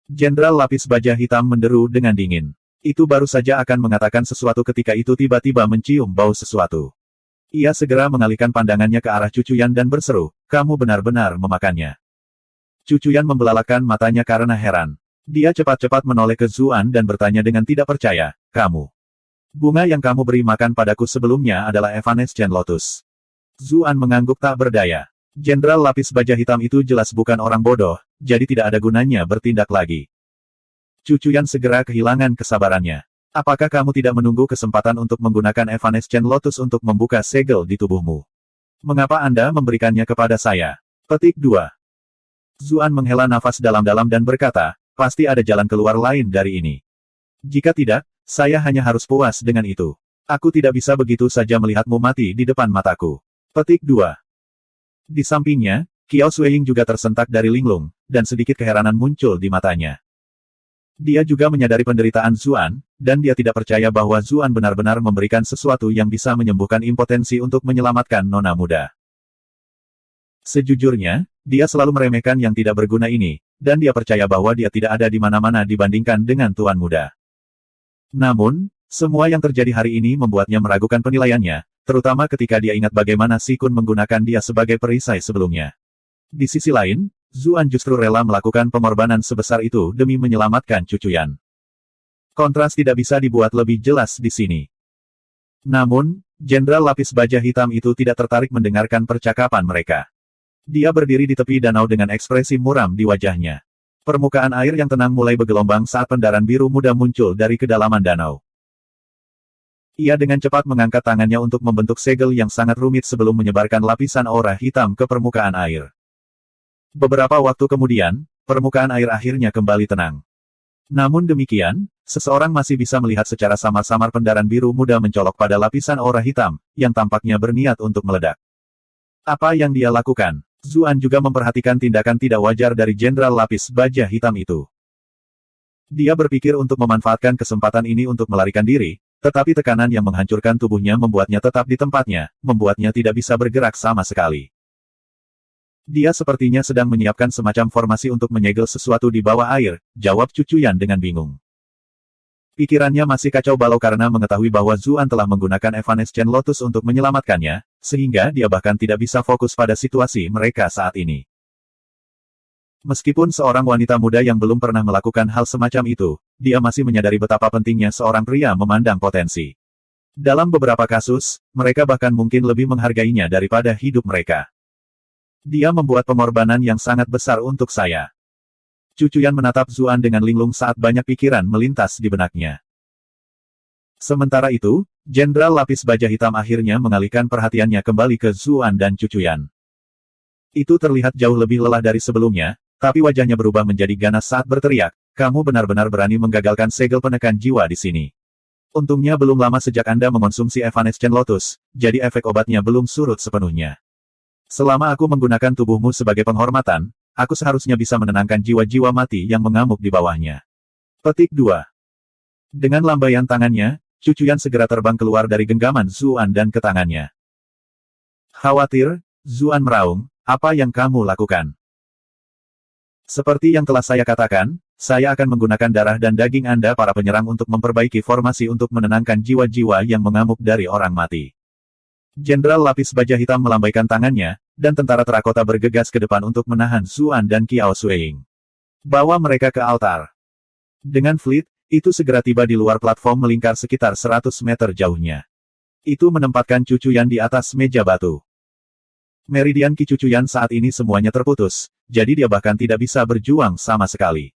Jenderal Lapis Baja Hitam menderu dengan dingin. Itu baru saja akan mengatakan sesuatu ketika itu tiba-tiba mencium bau sesuatu. Ia segera mengalihkan pandangannya ke arah Cucuyan dan berseru, kamu benar-benar memakannya. Cucuyan membelalakan matanya karena heran. Dia cepat-cepat menoleh ke Zuan dan bertanya dengan tidak percaya, kamu. Bunga yang kamu beri makan padaku sebelumnya adalah Evanescent Lotus. Zuan mengangguk tak berdaya. Jenderal Lapis Baja Hitam itu jelas bukan orang bodoh, jadi tidak ada gunanya bertindak lagi. Cucuyan segera kehilangan kesabarannya. Apakah kamu tidak menunggu kesempatan untuk menggunakan Evanescent Lotus untuk membuka segel di tubuhmu? Mengapa Anda memberikannya kepada saya? Petik 2. Zuan menghela nafas dalam-dalam dan berkata, pasti ada jalan keluar lain dari ini. Jika tidak, saya hanya harus puas dengan itu. Aku tidak bisa begitu saja melihatmu mati di depan mataku. Petik 2. Di sampingnya, Qiao Suiying juga tersentak dari linglung, dan sedikit keheranan muncul di matanya. Dia juga menyadari penderitaan Zuan, dan dia tidak percaya bahwa Zuan benar-benar memberikan sesuatu yang bisa menyembuhkan impotensi untuk menyelamatkan nona muda. Sejujurnya, dia selalu meremehkan yang tidak berguna ini, dan dia percaya bahwa dia tidak ada di mana-mana dibandingkan dengan tuan muda. Namun, semua yang terjadi hari ini membuatnya meragukan penilaiannya, terutama ketika dia ingat bagaimana Si Kun menggunakan dia sebagai perisai sebelumnya. Di sisi lain, Zuan justru rela melakukan pengorbanan sebesar itu demi menyelamatkan Cucuyan. Kontras tidak bisa dibuat lebih jelas di sini. Namun, Jenderal Lapis Baja Hitam itu tidak tertarik mendengarkan percakapan mereka. Dia berdiri di tepi danau dengan ekspresi muram di wajahnya. Permukaan air yang tenang mulai bergelombang saat pendaran biru muda muncul dari kedalaman danau. Ia dengan cepat mengangkat tangannya untuk membentuk segel yang sangat rumit sebelum menyebarkan lapisan aura hitam ke permukaan air. Beberapa waktu kemudian, permukaan air akhirnya kembali tenang. Namun demikian, seseorang masih bisa melihat secara samar-samar pendaran biru muda mencolok pada lapisan aura hitam, yang tampaknya berniat untuk meledak. Apa yang dia lakukan? Zuan juga memperhatikan tindakan tidak wajar dari Jenderal Lapis Baja Hitam itu. Dia berpikir untuk memanfaatkan kesempatan ini untuk melarikan diri, tetapi tekanan yang menghancurkan tubuhnya membuatnya tetap di tempatnya, membuatnya tidak bisa bergerak sama sekali. Dia sepertinya sedang menyiapkan semacam formasi untuk menyegel sesuatu di bawah air, jawab Cucuyan dengan bingung. Pikirannya masih kacau balau karena mengetahui bahwa Zuan telah menggunakan Evanescent Lotus untuk menyelamatkannya, sehingga dia bahkan tidak bisa fokus pada situasi mereka saat ini. Meskipun seorang wanita muda yang belum pernah melakukan hal semacam itu, dia masih menyadari betapa pentingnya seorang pria memandang potensi. Dalam beberapa kasus, mereka bahkan mungkin lebih menghargainya daripada hidup mereka. Dia membuat pengorbanan yang sangat besar untuk saya. Cucuyan menatap Zuan dengan linglung saat banyak pikiran melintas di benaknya. Sementara itu, Jenderal Lapis Baja Hitam akhirnya mengalihkan perhatiannya kembali ke Zuan dan Cucuyan. Itu terlihat jauh lebih lelah dari sebelumnya, tapi wajahnya berubah menjadi ganas saat berteriak, kamu benar-benar berani menggagalkan segel penekan jiwa di sini. Untungnya belum lama sejak Anda mengonsumsi Evanescent Lotus, jadi efek obatnya belum surut sepenuhnya. Selama aku menggunakan tubuhmu sebagai penghormatan, aku seharusnya bisa menenangkan jiwa-jiwa mati yang mengamuk di bawahnya. Petik 2. Dengan lambaian tangannya, Cucuyan segera terbang keluar dari genggaman Zuan dan ke tangannya. Khawatir, Zuan meraung, apa yang kamu lakukan? Seperti yang telah saya katakan, saya akan menggunakan darah dan daging Anda para penyerang untuk memperbaiki formasi untuk menenangkan jiwa-jiwa yang mengamuk dari orang mati. Jenderal Lapis Baja Hitam melambaikan tangannya, dan tentara terakota bergegas ke depan untuk menahan Zuan dan Qiao Suiying. Bawa mereka ke altar. Dengan fleet, itu segera tiba di luar platform melingkar sekitar 100 meter jauhnya. Itu menempatkan Cucuyan di atas meja batu. Meridian Qi Cucuyan saat ini semuanya terputus, jadi dia bahkan tidak bisa berjuang sama sekali.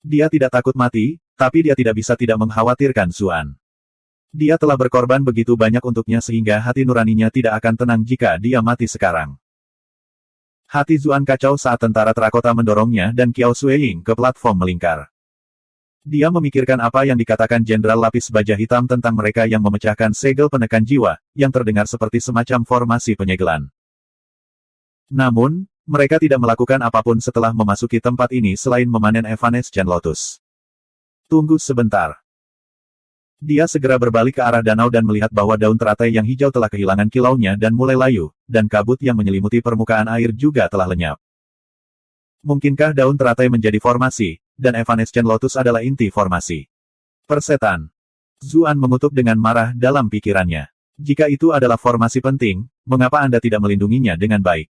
Dia tidak takut mati, tapi dia tidak bisa tidak mengkhawatirkan Zuan. Dia telah berkorban begitu banyak untuknya sehingga hati nuraninya tidak akan tenang jika dia mati sekarang. Hati Zuan kacau saat tentara terakota mendorongnya dan Qiao Suiying ke platform melingkar. Dia memikirkan apa yang dikatakan Jenderal Lapis Baja Hitam tentang mereka yang memecahkan segel penekan jiwa, yang terdengar seperti semacam formasi penyegelan. Namun, mereka tidak melakukan apapun setelah memasuki tempat ini selain memanen Evanescent Lotus. Tunggu sebentar. Dia segera berbalik ke arah danau dan melihat bahwa daun teratai yang hijau telah kehilangan kilaunya dan mulai layu, dan kabut yang menyelimuti permukaan air juga telah lenyap. Mungkinkah daun teratai menjadi formasi, dan Evanescent Lotus adalah inti formasi? Persetan. Zuan mengutuk dengan marah dalam pikirannya. Jika itu adalah formasi penting, mengapa Anda tidak melindunginya dengan baik?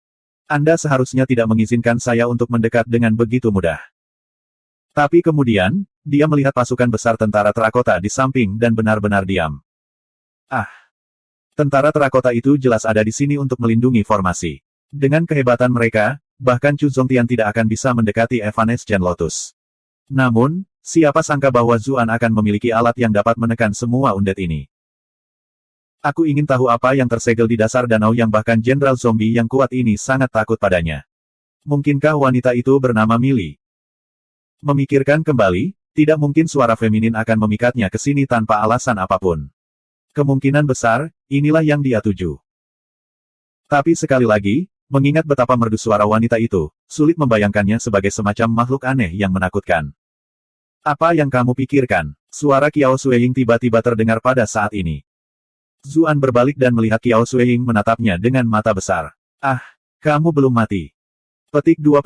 Anda seharusnya tidak mengizinkan saya untuk mendekat dengan begitu mudah. Tapi kemudian, dia melihat pasukan besar tentara terakota di samping dan benar-benar diam. Ah! Tentara terakota itu jelas ada di sini untuk melindungi formasi. Dengan kehebatan mereka, bahkan Chu Zongtian tidak akan bisa mendekati Evanescent Lotus. Namun, siapa sangka bahwa Zuan akan memiliki alat yang dapat menekan semua undead ini. Aku ingin tahu apa yang tersegel di dasar danau yang bahkan Jenderal Zombie yang kuat ini sangat takut padanya. Mungkinkah wanita itu bernama Millie? Memikirkan kembali, tidak mungkin suara feminin akan memikatnya ke sini tanpa alasan apapun. Kemungkinan besar, inilah yang dia tuju. Tapi sekali lagi, mengingat betapa merdu suara wanita itu, sulit membayangkannya sebagai semacam makhluk aneh yang menakutkan. Apa yang kamu pikirkan? Suara Kiao Sueying tiba-tiba terdengar pada saat ini. Zuan berbalik dan melihat Kiao Sueying menatapnya dengan mata besar. Ah, kamu belum mati. Petik 2.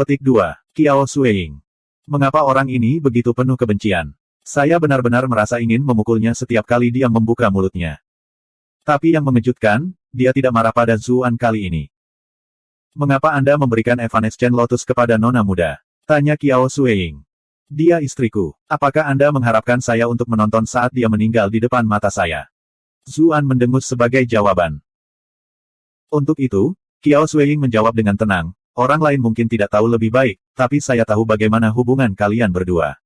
Kiao Sueying. Mengapa orang ini begitu penuh kebencian? Saya benar-benar merasa ingin memukulnya setiap kali dia membuka mulutnya. Tapi yang mengejutkan, dia tidak marah pada Zuan kali ini. Mengapa Anda memberikan Evanescent Lotus kepada nona muda? Tanya Kiao Sueying. Dia istriku. Apakah Anda mengharapkan saya untuk menonton saat dia meninggal di depan mata saya? Zuan mendengus sebagai jawaban. Untuk itu, Kiao Sueying menjawab dengan tenang, orang lain mungkin tidak tahu lebih baik, tapi saya tahu bagaimana hubungan kalian berdua.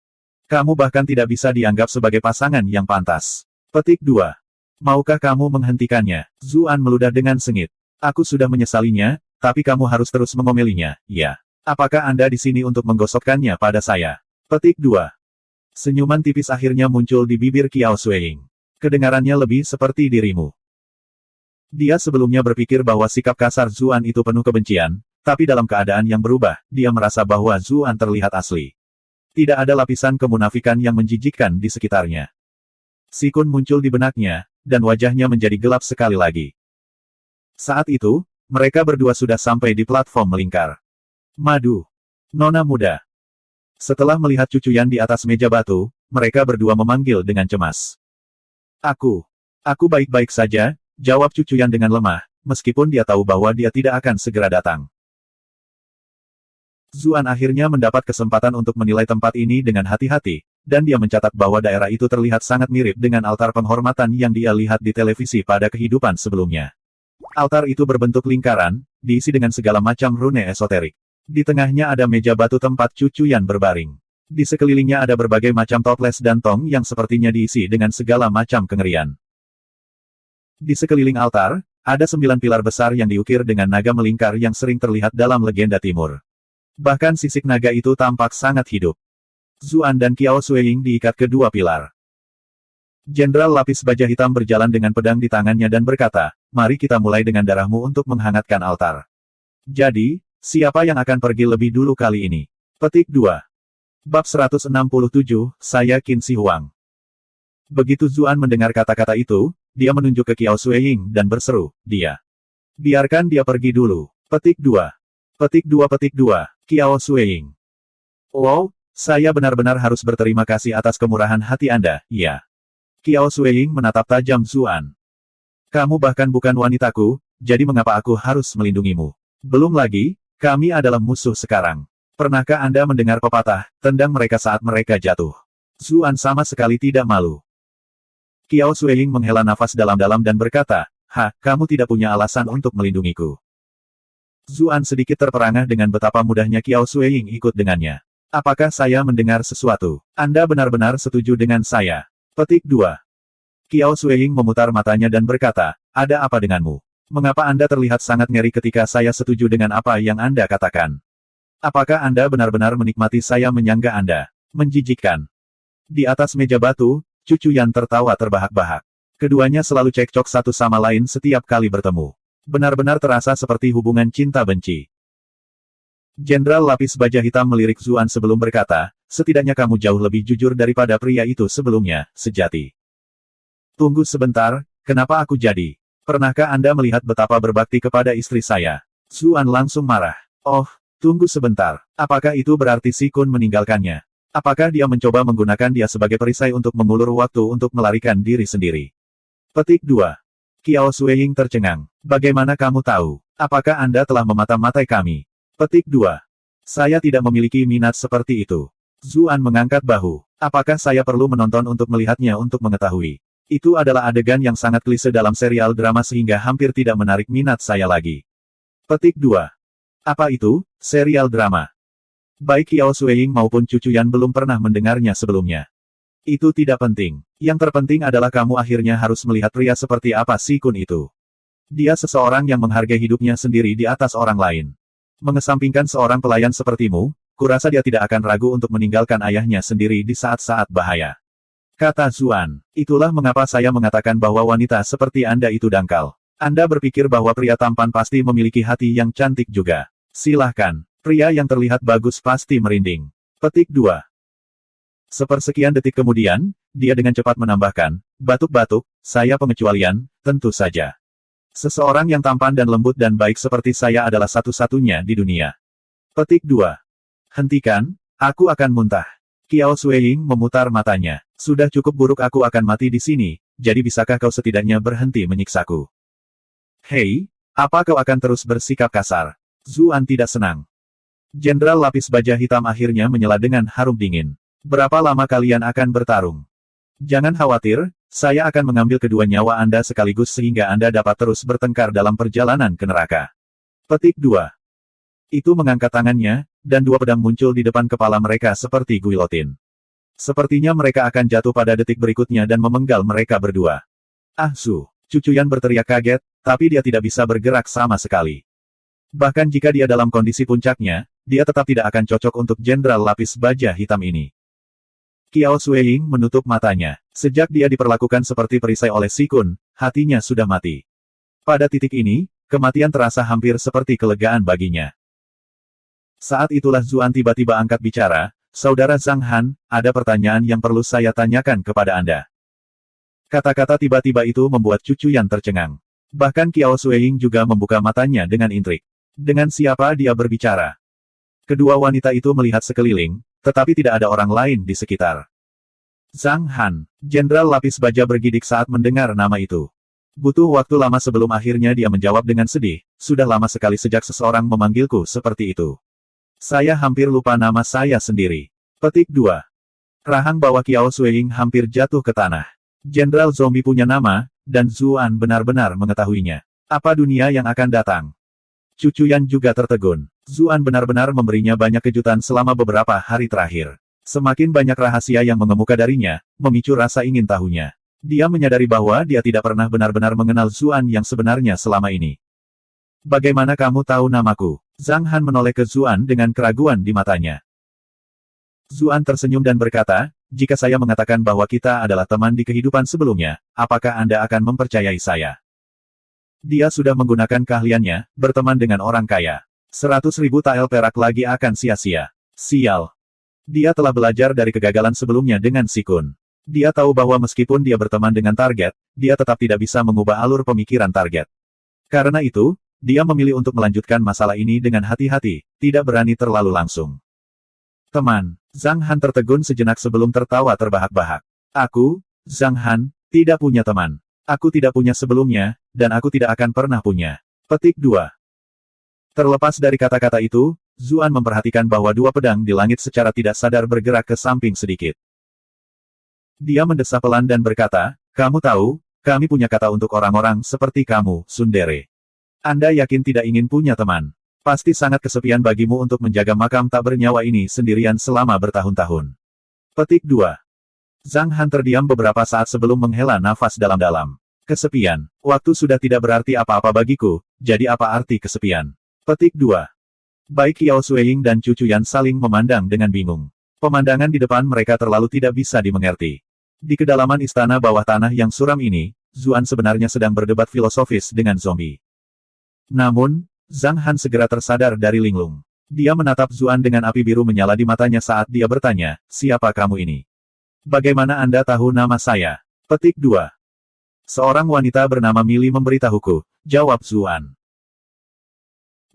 Kamu bahkan tidak bisa dianggap sebagai pasangan yang pantas. Petik 2. Maukah kamu menghentikannya? Zuan meludah dengan sengit. Aku sudah menyesalinya, tapi kamu harus terus mengomelinya, ya. Apakah Anda di sini untuk menggosokkannya pada saya? Petik 2. Senyuman tipis akhirnya muncul di bibir Kiao Sueying. Kedengarannya lebih seperti dirimu. Dia sebelumnya berpikir bahwa sikap kasar Zuan itu penuh kebencian, tapi dalam keadaan yang berubah, dia merasa bahwa Zuan terlihat asli. Tidak ada lapisan kemunafikan yang menjijikkan di sekitarnya. Sikun muncul di benaknya, dan wajahnya menjadi gelap sekali lagi. Saat itu, mereka berdua sudah sampai di platform melingkar. Madu. Nona muda. Setelah melihat cucuyan di atas meja batu, mereka berdua memanggil dengan cemas. Aku baik-baik saja, jawab cucuyan dengan lemah, meskipun dia tahu bahwa dia tidak akan segera datang. Zuan akhirnya mendapat kesempatan untuk menilai tempat ini dengan hati-hati, dan dia mencatat bahwa daerah itu terlihat sangat mirip dengan altar penghormatan yang dia lihat di televisi pada kehidupan sebelumnya. Altar itu berbentuk lingkaran, diisi dengan segala macam rune esoterik. Di tengahnya ada meja batu tempat cucuyan berbaring. Di sekelilingnya ada berbagai macam toples dan tong yang sepertinya diisi dengan segala macam kengerian. Di sekeliling altar, ada 9 pilar besar yang diukir dengan naga melingkar yang sering terlihat dalam legenda timur. Bahkan sisik naga itu tampak sangat hidup. Zuan dan Kiao Sueying diikat kedua pilar. Jenderal Lapis Baja Hitam berjalan dengan pedang di tangannya dan berkata, mari kita mulai dengan darahmu untuk menghangatkan altar. Jadi, siapa yang akan pergi lebih dulu kali ini? Petik 2. Bab 167, saya Qin Shi Huang. Begitu Zuan mendengar kata-kata itu, dia menunjuk ke Kiao Sueying dan berseru, dia. Biarkan dia pergi dulu. Petik 2. Petik 2. Kiao Sueying. Wow, saya benar-benar harus berterima kasih atas kemurahan hati Anda, ya. Kiao Sueying menatap tajam Zuan. Kamu bahkan bukan wanitaku, jadi mengapa aku harus melindungimu? Belum lagi, kami adalah musuh sekarang. Pernahkah Anda mendengar pepatah, tendang mereka saat mereka jatuh? Zuan sama sekali tidak malu. Kiao Sueying menghela nafas dalam-dalam dan berkata, kamu tidak punya alasan untuk melindungiku. Zuan sedikit terperangah dengan betapa mudahnya Kiao Sueying ikut dengannya. Apakah saya mendengar sesuatu? Anda benar-benar setuju dengan saya? Petik 2. Kiao Sueying memutar matanya dan berkata, ada apa denganmu? Mengapa Anda terlihat sangat ngeri ketika saya setuju dengan apa yang Anda katakan? Apakah Anda benar-benar menikmati saya menyangga Anda? Menjijikkan. Di atas meja batu, Cucu Yan tertawa terbahak-bahak. Keduanya selalu cekcok satu sama lain setiap kali bertemu. Benar-benar terasa seperti hubungan cinta-benci. Jenderal Lapis Baja Hitam melirik Zuan sebelum berkata, setidaknya kamu jauh lebih jujur daripada pria itu sebelumnya, sejati. Tunggu sebentar, kenapa aku jadi? Pernahkah Anda melihat betapa berbakti kepada istri saya? Zuan langsung marah. Oh, tunggu sebentar. Apakah itu berarti Si Kun meninggalkannya? Apakah dia mencoba menggunakan dia sebagai perisai untuk mengulur waktu untuk melarikan diri sendiri? Petik 2. Kiao Sueying tercengang. Bagaimana kamu tahu? Apakah Anda telah memata-matai kami? Petik 2. Saya tidak memiliki minat seperti itu. Zuan mengangkat bahu. Apakah saya perlu menonton untuk melihatnya untuk mengetahui? Itu adalah adegan yang sangat klise dalam serial drama sehingga hampir tidak menarik minat saya lagi. Petik 2. Apa itu, serial drama? Baik Kiao Sueying maupun Cucu Yan belum pernah mendengarnya sebelumnya. Itu tidak penting. Yang terpenting adalah kamu akhirnya harus melihat pria seperti apa Si Kun itu. Dia seseorang yang menghargai hidupnya sendiri di atas orang lain. Mengesampingkan seorang pelayan sepertimu, kurasa dia tidak akan ragu untuk meninggalkan ayahnya sendiri di saat-saat bahaya. Kata Zuan, itulah mengapa saya mengatakan bahwa wanita seperti Anda itu dangkal. Anda berpikir bahwa pria tampan pasti memiliki hati yang cantik juga. Silahkan. Pria yang terlihat bagus pasti merinding. Petik 2. Sepersekian detik kemudian, dia dengan cepat menambahkan, batuk-batuk, saya pengecualian, tentu saja. Seseorang yang tampan dan lembut dan baik seperti saya adalah satu-satunya di dunia. Petik 2. Hentikan, aku akan muntah. Kiao Sueying memutar matanya. Sudah cukup buruk aku akan mati di sini, jadi bisakah kau setidaknya berhenti menyiksaku? Hei, apa kau akan terus bersikap kasar? Zuan tidak senang. Jenderal Lapis Baja Hitam akhirnya menyela dengan harum dingin. Berapa lama kalian akan bertarung? Jangan khawatir, saya akan mengambil kedua nyawa Anda sekaligus sehingga Anda dapat terus bertengkar dalam perjalanan ke neraka. Petik 2. Itu mengangkat tangannya, dan dua pedang muncul di depan kepala mereka seperti guilotin. Sepertinya mereka akan jatuh pada detik berikutnya dan memenggal mereka berdua. Ah Su, Cucu Yan berteriak kaget, tapi dia tidak bisa bergerak sama sekali. Bahkan jika dia dalam kondisi puncaknya, dia tetap tidak akan cocok untuk Jenderal Lapis Baja Hitam ini. Kiao Sueying menutup matanya. Sejak dia diperlakukan seperti perisai oleh Si Kun, hatinya sudah mati. Pada titik ini, kematian terasa hampir seperti kelegaan baginya. Saat itulah Zuan tiba-tiba angkat bicara, Saudara Zhang Han, ada pertanyaan yang perlu saya tanyakan kepada Anda. Kata-kata tiba-tiba itu membuat Cucu Yan tercengang. Bahkan Kiao Sueying juga membuka matanya dengan intrik. Dengan siapa dia berbicara? Kedua wanita itu melihat sekeliling, tetapi tidak ada orang lain di sekitar. Zhang Han, Jenderal Lapis Baja bergidik saat mendengar nama itu. Butuh waktu lama sebelum akhirnya dia menjawab dengan sedih, sudah lama sekali sejak seseorang memanggilku seperti itu. Saya hampir lupa nama saya sendiri. Petik 2. Rahang bawah Kiao Sueying hampir jatuh ke tanah. Jenderal Zombie punya nama, dan Zuan benar-benar mengetahuinya. Apa dunia yang akan datang? Cucu Yan juga tertegun. Zuan benar-benar memberinya banyak kejutan selama beberapa hari terakhir. Semakin banyak rahasia yang mengemuka darinya, memicu rasa ingin tahunya. Dia menyadari bahwa dia tidak pernah benar-benar mengenal Zuan yang sebenarnya selama ini. Bagaimana kamu tahu namaku? Zhang Han menoleh ke Zuan dengan keraguan di matanya. Zuan tersenyum dan berkata, jika saya mengatakan bahwa kita adalah teman di kehidupan sebelumnya, apakah Anda akan mempercayai saya? Dia sudah menggunakan keahliannya, berteman dengan orang kaya. 100.000 tael perak lagi akan sia-sia. Sial. Dia telah belajar dari kegagalan sebelumnya dengan Si Kun. Dia tahu bahwa meskipun dia berteman dengan target, dia tetap tidak bisa mengubah alur pemikiran target. Karena itu, dia memilih untuk melanjutkan masalah ini dengan hati-hati, tidak berani terlalu langsung. Teman, Zhang Han tertegun sejenak sebelum tertawa terbahak-bahak. Aku, Zhang Han, tidak punya teman. Aku tidak punya sebelumnya, dan aku tidak akan pernah punya. Petik 2. Terlepas dari kata-kata itu, Zuan memperhatikan bahwa dua pedang di langit secara tidak sadar bergerak ke samping sedikit. Dia mendesah pelan dan berkata, kamu tahu, kami punya kata untuk orang-orang seperti kamu, Sundere. Anda yakin tidak ingin punya teman? Pasti sangat kesepian bagimu untuk menjaga makam tak bernyawa ini sendirian selama bertahun-tahun. Petik 2. Zhang Han terdiam beberapa saat sebelum menghela nafas dalam-dalam. Kesepian. Waktu sudah tidak berarti apa-apa bagiku, jadi apa arti kesepian? Petik 2. Baik Kiao Sueying dan Cucu Yan saling memandang dengan bingung. Pemandangan di depan mereka terlalu tidak bisa dimengerti. Di kedalaman istana bawah tanah yang suram ini, Zuan sebenarnya sedang berdebat filosofis dengan zombie. Namun, Zhang Han segera tersadar dari linglung. Dia menatap Zuan dengan api biru menyala di matanya saat dia bertanya, siapa kamu ini? Bagaimana Anda tahu nama saya? Petik 2. Seorang wanita bernama Millie memberitahuku, jawab Zuan.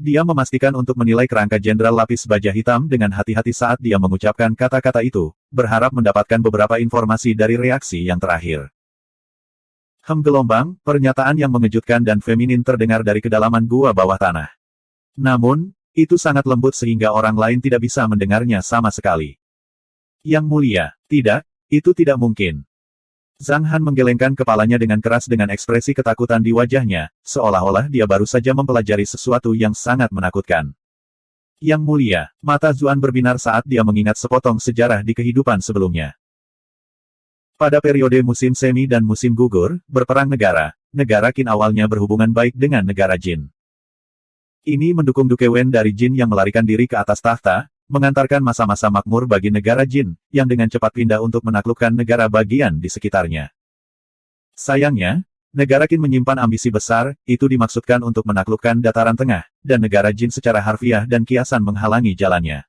Dia memastikan untuk menilai kerangka jenderal lapis baja hitam dengan hati-hati saat dia mengucapkan kata-kata itu, berharap mendapatkan beberapa informasi dari reaksi yang terakhir. Gelombang, pernyataan yang mengejutkan dan feminin terdengar dari kedalaman gua bawah tanah. Namun, itu sangat lembut sehingga orang lain tidak bisa mendengarnya sama sekali. Yang mulia, tidak, itu tidak mungkin. Zhang Han menggelengkan kepalanya dengan keras dengan ekspresi ketakutan di wajahnya, seolah-olah dia baru saja mempelajari sesuatu yang sangat menakutkan. Yang mulia, mata Zuan berbinar saat dia mengingat sepotong sejarah di kehidupan sebelumnya. Pada periode musim semi dan musim gugur, berperang negara Qin awalnya berhubungan baik dengan negara Jin. Ini mendukung Duke Wen dari Jin yang melarikan diri ke atas tahta, mengantarkan masa-masa makmur bagi negara Jin, yang dengan cepat pindah untuk menaklukkan negara bagian di sekitarnya. Sayangnya, negara Qin menyimpan ambisi besar, itu dimaksudkan untuk menaklukkan dataran tengah, dan negara Jin secara harfiah dan kiasan menghalangi jalannya.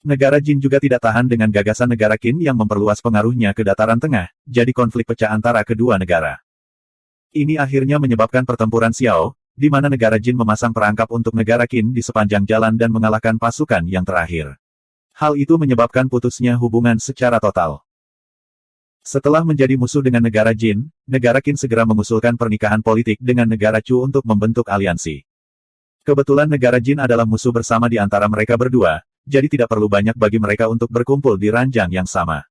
Negara Jin juga tidak tahan dengan gagasan negara Qin yang memperluas pengaruhnya ke dataran tengah, jadi konflik pecah antara kedua negara. Ini akhirnya menyebabkan pertempuran Xiao, di mana negara Jin memasang perangkap untuk negara Qin di sepanjang jalan dan mengalahkan pasukan yang terakhir. Hal itu menyebabkan putusnya hubungan secara total. Setelah menjadi musuh dengan negara Jin, negara Qin segera mengusulkan pernikahan politik dengan negara Chu untuk membentuk aliansi. Kebetulan negara Jin adalah musuh bersama di antara mereka berdua, jadi tidak perlu banyak bagi mereka untuk berkumpul di ranjang yang sama.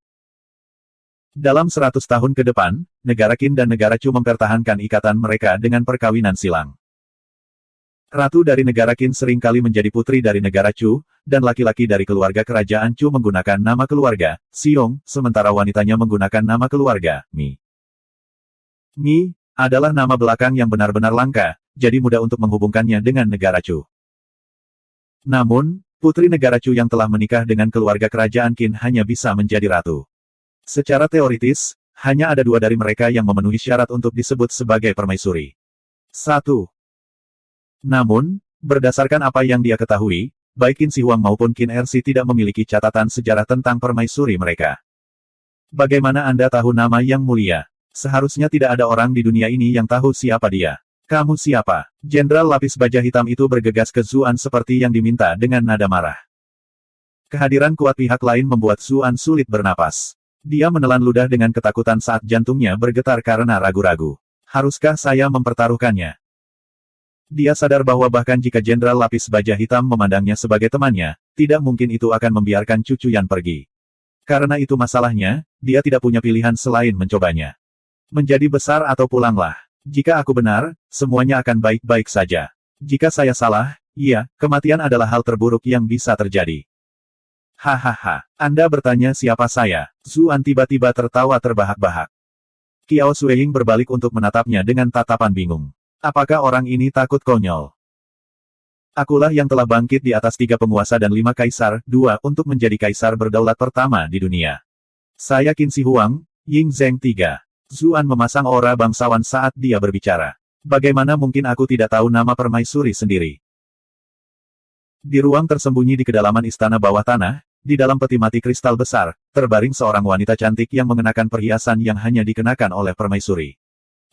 Dalam 100 tahun ke depan, negara Qin dan negara Chu mempertahankan ikatan mereka dengan perkawinan silang. Ratu dari negara Qin seringkali menjadi putri dari negara Chu, dan laki-laki dari keluarga kerajaan Chu menggunakan nama keluarga, Xiong, sementara wanitanya menggunakan nama keluarga, Mi. Mi adalah nama belakang yang benar-benar langka, jadi mudah untuk menghubungkannya dengan negara Chu. Namun, putri negara Chu yang telah menikah dengan keluarga kerajaan Qin hanya bisa menjadi ratu. Secara teoritis, hanya ada 2 dari mereka yang memenuhi syarat untuk disebut sebagai permaisuri. 1. Namun, berdasarkan apa yang dia ketahui, baik Qin Shi Huang maupun Qin Ersi tidak memiliki catatan sejarah tentang permaisuri mereka. Bagaimana Anda tahu nama yang mulia? Seharusnya tidak ada orang di dunia ini yang tahu siapa dia. Kamu siapa? Jenderal lapis baja hitam itu bergegas ke Zuan seperti yang diminta dengan nada marah. Kehadiran kuat pihak lain membuat Zuan sulit bernapas. Dia menelan ludah dengan ketakutan saat jantungnya bergetar karena ragu-ragu. Haruskah saya mempertaruhkannya? Dia sadar bahwa bahkan jika Jenderal Lapis Baja Hitam memandangnya sebagai temannya, tidak mungkin itu akan membiarkan Cu Cuyan pergi. Karena itu masalahnya, dia tidak punya pilihan selain mencobanya. Menjadi besar atau pulanglah. Jika aku benar, semuanya akan baik-baik saja. Jika saya salah, iya, kematian adalah hal terburuk yang bisa terjadi. Hahaha, Anda bertanya siapa saya? Zuan tiba-tiba tertawa terbahak-bahak. Qiao Sueying berbalik untuk menatapnya dengan tatapan bingung. Apakah orang ini takut konyol? Akulah yang telah bangkit di atas 3 penguasa dan 5 kaisar, 2 untuk menjadi kaisar berdaulat pertama di dunia. Saya Qin Shi Huang, Ying Zheng 3. Zuan memasang aura bangsawan saat dia berbicara. Bagaimana mungkin aku tidak tahu nama permaisuri sendiri? Di ruang tersembunyi di kedalaman istana bawah tanah, di dalam peti mati kristal besar, terbaring seorang wanita cantik yang mengenakan perhiasan yang hanya dikenakan oleh permaisuri.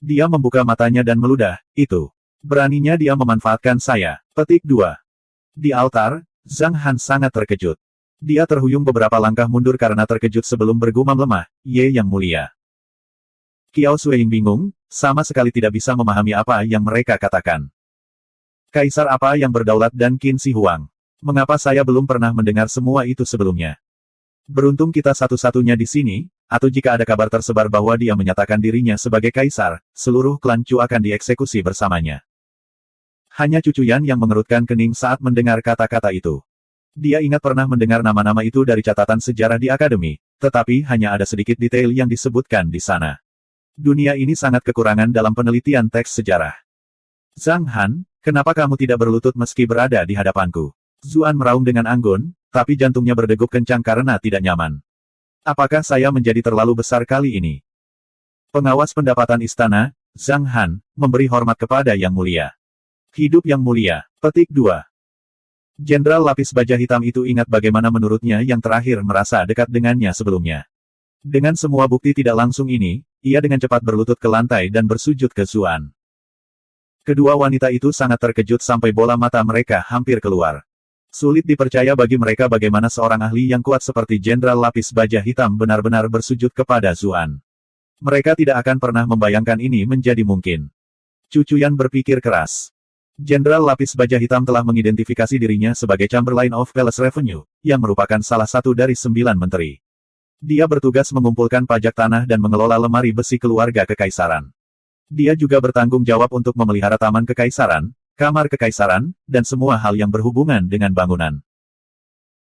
Dia membuka matanya dan meludah, itu. Beraninya dia memanfaatkan saya. Petik 2. Di altar, Zhang Han sangat terkejut. Dia terhuyung beberapa langkah mundur karena terkejut sebelum bergumam lemah, Ye yang mulia. Qiao Sueying bingung, sama sekali tidak bisa memahami apa yang mereka katakan. Kaisar apa yang berdaulat dan Qin Shi Huang? Mengapa saya belum pernah mendengar semua itu sebelumnya? Beruntung kita satu-satunya di sini, atau jika ada kabar tersebar bahwa dia menyatakan dirinya sebagai kaisar, seluruh klan Chu akan dieksekusi bersamanya. Hanya Cu Cuyan yang mengerutkan kening saat mendengar kata-kata itu. Dia ingat pernah mendengar nama-nama itu dari catatan sejarah di akademi, tetapi hanya ada sedikit detail yang disebutkan di sana. Dunia ini sangat kekurangan dalam penelitian teks sejarah. Zhang Han, kenapa kamu tidak berlutut meski berada di hadapanku? Zuan meraung dengan anggun, tapi jantungnya berdegup kencang karena tidak nyaman. Apakah saya menjadi terlalu besar kali ini? Pengawas pendapatan istana, Zhang Han, memberi hormat kepada Yang Mulia. Hidup Yang Mulia. Petik 2. Jenderal lapis baja hitam itu ingat bagaimana menurutnya yang terakhir merasa dekat dengannya sebelumnya. Dengan semua bukti tidak langsung ini, ia dengan cepat berlutut ke lantai dan bersujud ke Zuan. Kedua wanita itu sangat terkejut sampai bola mata mereka hampir keluar. Sulit dipercaya bagi mereka bagaimana seorang ahli yang kuat seperti Jenderal lapis baja hitam benar-benar bersujud kepada Zuan. Mereka tidak akan pernah membayangkan ini menjadi mungkin. Cucuyan berpikir keras. Jenderal lapis baja hitam telah mengidentifikasi dirinya sebagai Chamberlain of Palace Revenue, yang merupakan salah satu dari 9 menteri. Dia bertugas mengumpulkan pajak tanah dan mengelola lemari besi keluarga kekaisaran. Dia juga bertanggung jawab untuk memelihara taman kekaisaran, kamar kekaisaran, dan semua hal yang berhubungan dengan bangunan.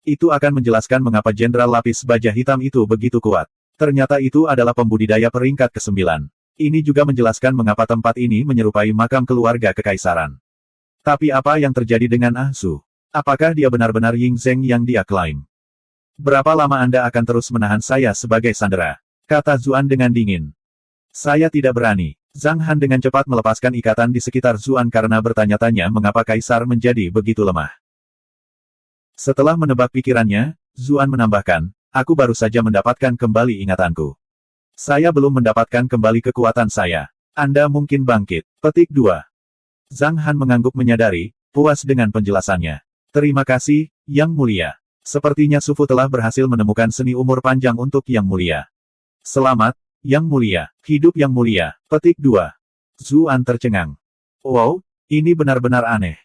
Itu akan menjelaskan mengapa Jenderal lapis baja hitam itu begitu kuat. Ternyata itu adalah pembudidaya peringkat ke-9. Ini juga menjelaskan mengapa tempat ini menyerupai makam keluarga kekaisaran. Tapi apa yang terjadi dengan Ah Su? Apakah dia benar-benar Ying Zheng yang dia klaim? Berapa lama Anda akan terus menahan saya sebagai sandera? Kata Zuan dengan dingin. Saya tidak berani. Zhang Han dengan cepat melepaskan ikatan di sekitar Zuan karena bertanya-tanya mengapa kaisar menjadi begitu lemah. Setelah menebak pikirannya, Zuan menambahkan, aku baru saja mendapatkan kembali ingatanku. Saya belum mendapatkan kembali kekuatan saya. Anda mungkin bangkit. Petik 2. Zhang Han mengangguk menyadari, puas dengan penjelasannya. Terima kasih, Yang Mulia. Sepertinya Sufu telah berhasil menemukan seni umur panjang untuk Yang Mulia. Selamat, Yang Mulia. Hidup Yang Mulia. Petik 2. Zuan tercengang. Wow, ini benar-benar aneh.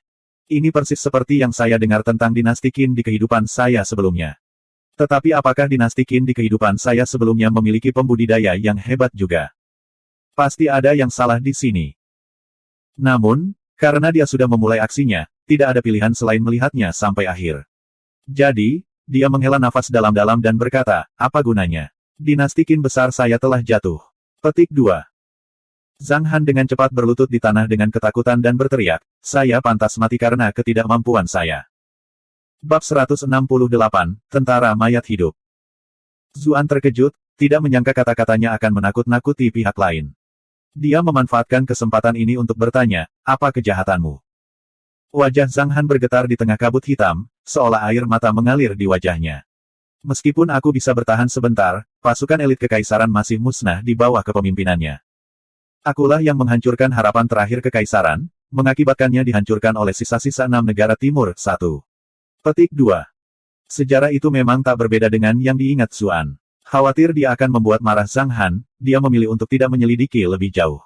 Ini persis seperti yang saya dengar tentang dinasti Qin di kehidupan saya sebelumnya. Tetapi apakah dinasti Qin di kehidupan saya sebelumnya memiliki pembudidaya yang hebat juga? Pasti ada yang salah di sini. Namun, karena dia sudah memulai aksinya, tidak ada pilihan selain melihatnya sampai akhir. Jadi, dia menghela nafas dalam-dalam dan berkata, apa gunanya? Dinasti Qin besar saya telah jatuh. Petik 2. Zhang Han dengan cepat berlutut di tanah dengan ketakutan dan berteriak, saya pantas mati karena ketidakmampuan saya. Bab 168, Tentara Mayat Hidup. Zuan terkejut, tidak menyangka kata-katanya akan menakut-nakuti pihak lain. Dia memanfaatkan kesempatan ini untuk bertanya, apa kejahatanmu? Wajah Zhang Han bergetar di tengah kabut hitam, seolah air mata mengalir di wajahnya. Meskipun aku bisa bertahan sebentar, pasukan elit kekaisaran masih musnah di bawah kepemimpinannya. Akulah yang menghancurkan harapan terakhir kekaisaran, mengakibatkannya dihancurkan oleh sisa-sisa 6 negara timur. 1. Petik 2. Sejarah itu memang tak berbeda dengan yang diingat Zuan. Khawatir dia akan membuat marah Zhang Han, dia memilih untuk tidak menyelidiki lebih jauh.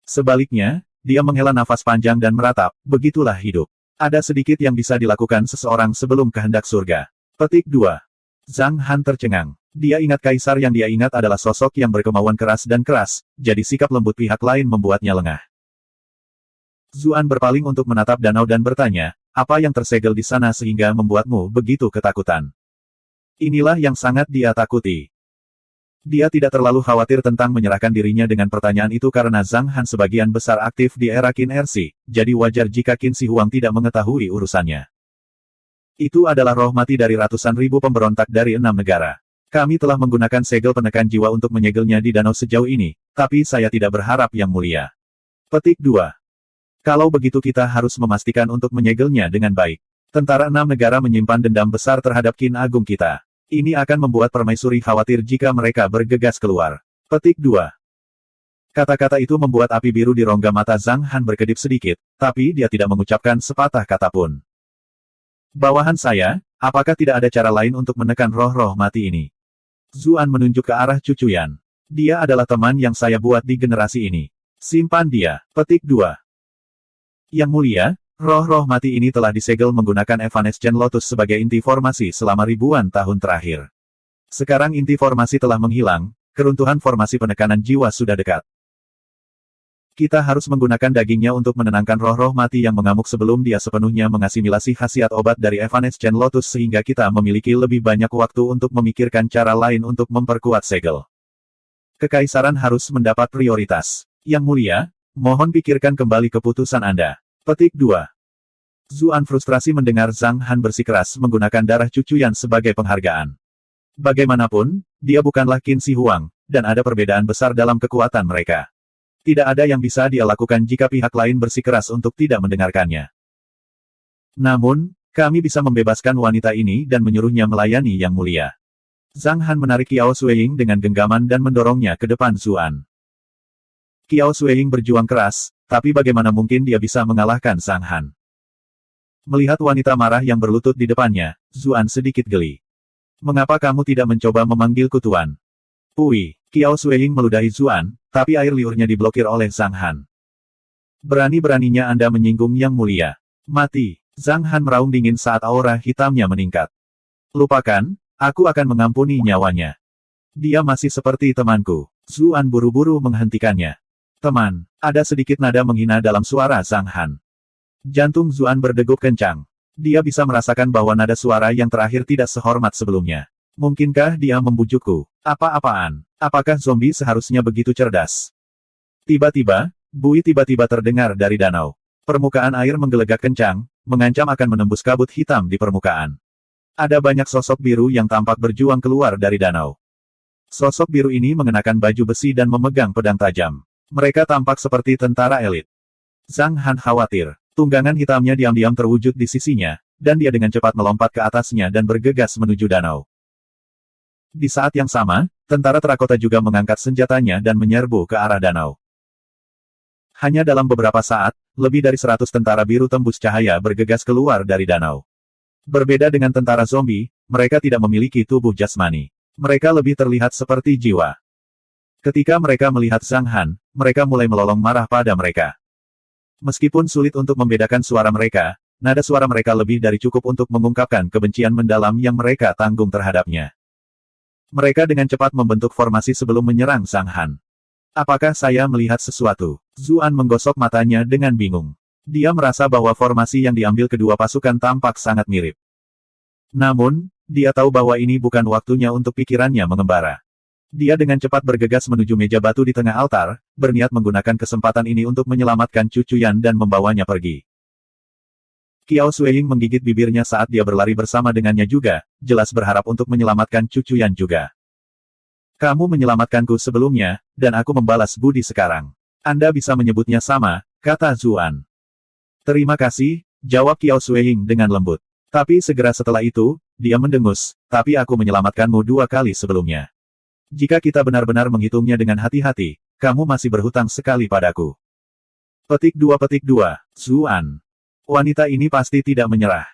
Sebaliknya, dia menghela nafas panjang dan meratap, begitulah hidup. Ada sedikit yang bisa dilakukan seseorang sebelum kehendak surga. Petik 2. Zhang Han tercengang. Dia ingat kaisar yang dia ingat adalah sosok yang berkemauan keras dan keras, jadi sikap lembut pihak lain membuatnya lengah. Zuan berpaling untuk menatap danau dan bertanya, apa yang tersegel di sana sehingga membuatmu begitu ketakutan? Inilah yang sangat dia takuti. Dia tidak terlalu khawatir tentang menyerahkan dirinya dengan pertanyaan itu karena Zhang Han sebagian besar aktif di era Qin RC, jadi wajar jika Qin Shi Huang tidak mengetahui urusannya. Itu adalah roh mati dari ratusan ribu pemberontak dari 6 negara. Kami telah menggunakan segel penekan jiwa untuk menyegelnya di danau sejauh ini, tapi saya tidak berharap yang mulia. Petik 2. Kalau begitu kita harus memastikan untuk menyegelnya dengan baik. Tentara 6 negara menyimpan dendam besar terhadap Qin Agung kita. Ini akan membuat permaisuri khawatir jika mereka bergegas keluar. Petik 2. Kata-kata itu membuat api biru di rongga mata Zhang Han berkedip sedikit, tapi dia tidak mengucapkan sepatah kata pun. Bawahan saya, apakah tidak ada cara lain untuk menekan roh-roh mati ini? Zuan menunjuk ke arah Cucuyan. Dia adalah teman yang saya buat di generasi ini. Simpan dia. Petik 2. Yang mulia, roh-roh mati ini telah disegel menggunakan Evanescent Lotus sebagai inti formasi selama ribuan tahun terakhir. Sekarang inti formasi telah menghilang, keruntuhan formasi penekanan jiwa sudah dekat. Kita harus menggunakan dagingnya untuk menenangkan roh-roh mati yang mengamuk sebelum dia sepenuhnya mengasimilasi khasiat obat dari Evanescent Lotus sehingga kita memiliki lebih banyak waktu untuk memikirkan cara lain untuk memperkuat segel. Kekaisaran harus mendapat prioritas. Yang mulia, mohon pikirkan kembali keputusan Anda. Petik 2. Zuan frustrasi mendengar Zhang Han bersikeras menggunakan darah Cucuyan sebagai penghargaan. Bagaimanapun, dia bukanlah Qin Shi Huang, dan ada perbedaan besar dalam kekuatan mereka. Tidak ada yang bisa dia lakukan jika pihak lain bersikeras untuk tidak mendengarkannya. Namun, kami bisa membebaskan wanita ini dan menyuruhnya melayani Yang Mulia. Zhang Han menarik Qiao Suiying dengan genggaman dan mendorongnya ke depan Zuan. Qiao Suiying berjuang keras, tapi bagaimana mungkin dia bisa mengalahkan Zhang Han? Melihat wanita marah yang berlutut di depannya, Zuan sedikit geli. Mengapa kamu tidak mencoba memanggilku Tuan? Pui, Qiao Suiying meludahi Zuan, tapi air liurnya diblokir oleh Zhang Han. Berani-beraninya Anda menyinggung Yang Mulia. Mati, Zhang Han meraung dingin saat aura hitamnya meningkat. Lupakan, aku akan mengampuni nyawanya. Dia masih seperti temanku. Zuan buru-buru menghentikannya. Teman, ada sedikit nada menghina dalam suara Zhang Han. Jantung Zuan berdegup kencang. Dia bisa merasakan bahwa nada suara yang terakhir tidak sehormat sebelumnya. Mungkinkah dia membujukku? Apa-apaan? Apakah zombie seharusnya begitu cerdas? Tiba-tiba, buih tiba-tiba terdengar dari danau. Permukaan air menggelegak kencang, mengancam akan menembus kabut hitam di permukaan. Ada banyak sosok biru yang tampak berjuang keluar dari danau. Sosok biru ini mengenakan baju besi dan memegang pedang tajam. Mereka tampak seperti tentara elit. Zhang Han khawatir. Tunggangan hitamnya diam-diam terwujud di sisinya, dan dia dengan cepat melompat ke atasnya dan bergegas menuju danau. Di saat yang sama, tentara terakota juga mengangkat senjatanya dan menyerbu ke arah danau. Hanya dalam beberapa saat, lebih dari 100 tentara biru tembus cahaya bergegas keluar dari danau. Berbeda dengan tentara zombie, mereka tidak memiliki tubuh jasmani. Mereka lebih terlihat seperti jiwa. Ketika mereka melihat Zhang Han, mereka mulai melolong marah pada mereka. Meskipun sulit untuk membedakan suara mereka, nada suara mereka lebih dari cukup untuk mengungkapkan kebencian mendalam yang mereka tanggung terhadapnya. Mereka dengan cepat membentuk formasi sebelum menyerang Zhang Han. Apakah saya melihat sesuatu? Zuan menggosok matanya dengan bingung. Dia merasa bahwa formasi yang diambil kedua pasukan tampak sangat mirip. Namun, dia tahu bahwa ini bukan waktunya untuk pikirannya mengembara. Dia dengan cepat bergegas menuju meja batu di tengah altar, berniat menggunakan kesempatan ini untuk menyelamatkan Cucuyan dan membawanya pergi. Qiao Suiying menggigit bibirnya saat dia berlari bersama dengannya juga, jelas berharap untuk menyelamatkan Cucuyan juga. Kamu menyelamatkanku sebelumnya, dan aku membalas budi sekarang. Anda bisa menyebutnya sama, kata Zuan. Terima kasih, jawab Qiao Suiying dengan lembut. Tapi segera setelah itu, dia mendengus, tapi aku menyelamatkanmu 2 kali sebelumnya. Jika kita benar-benar menghitungnya dengan hati-hati, kamu masih berhutang sekali padaku. Petik 2 Zuan. Wanita ini pasti tidak menyerah.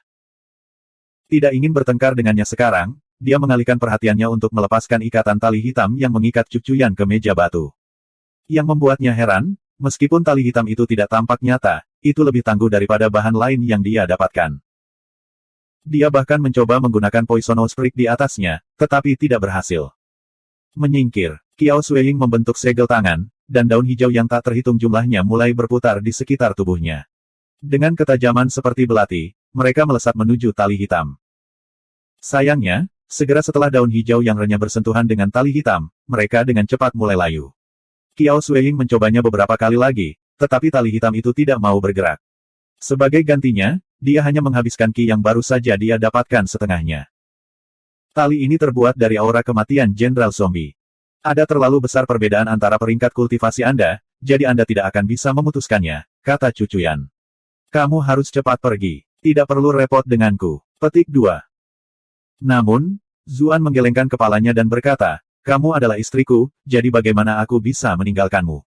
Tidak ingin bertengkar dengannya sekarang, dia mengalihkan perhatiannya untuk melepaskan ikatan tali hitam yang mengikat Cucuyan ke meja batu. Yang membuatnya heran, meskipun tali hitam itu tidak tampak nyata, itu lebih tangguh daripada bahan lain yang dia dapatkan. Dia bahkan mencoba menggunakan Poisonous Prick di atasnya, tetapi tidak berhasil. Menyingkir, Qiao Suiying membentuk segel tangan, dan daun hijau yang tak terhitung jumlahnya mulai berputar di sekitar tubuhnya. Dengan ketajaman seperti belati, mereka melesat menuju tali hitam. Sayangnya, segera setelah daun hijau yang renyah bersentuhan dengan tali hitam, mereka dengan cepat mulai layu. Qiao Suiying mencobanya beberapa kali lagi, tetapi tali hitam itu tidak mau bergerak. Sebagai gantinya, dia hanya menghabiskan ki yang baru saja dia dapatkan setengahnya. Tali ini terbuat dari aura kematian Jenderal Zombie. Ada terlalu besar perbedaan antara peringkat kultivasi Anda, jadi Anda tidak akan bisa memutuskannya, kata Cucuyan. Kamu harus cepat pergi. Tidak perlu repot denganku. Petik 2. Namun, Zuan menggelengkan kepalanya dan berkata, kamu adalah istriku, jadi bagaimana aku bisa meninggalkanmu?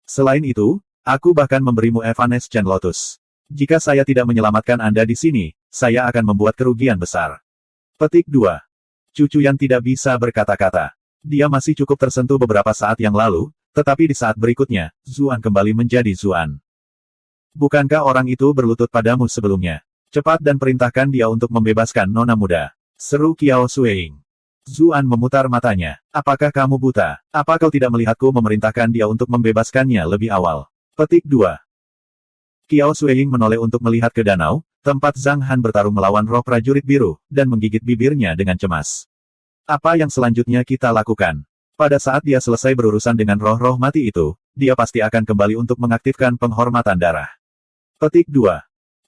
Selain itu, aku bahkan memberimu Evanescent Lotus. Jika saya tidak menyelamatkan Anda di sini, saya akan membuat kerugian besar. Petik 2. Cucuyan tidak bisa berkata-kata. Dia masih cukup tersentuh beberapa saat yang lalu, tetapi di saat berikutnya, Zuan kembali menjadi Zuan. Bukankah orang itu berlutut padamu sebelumnya? Cepat dan perintahkan dia untuk membebaskan nona muda. Seru Qiao Suiying. Zuan memutar matanya. Apakah kamu buta? Apa kau tidak melihatku memerintahkan dia untuk membebaskannya lebih awal? Petik 2. Qiao Suiying menoleh untuk melihat ke danau, tempat Zhang Han bertarung melawan roh prajurit biru, dan menggigit bibirnya dengan cemas. Apa yang selanjutnya kita lakukan? Pada saat dia selesai berurusan dengan roh-roh mati itu, dia pasti akan kembali untuk mengaktifkan penghormatan darah. Petik 2.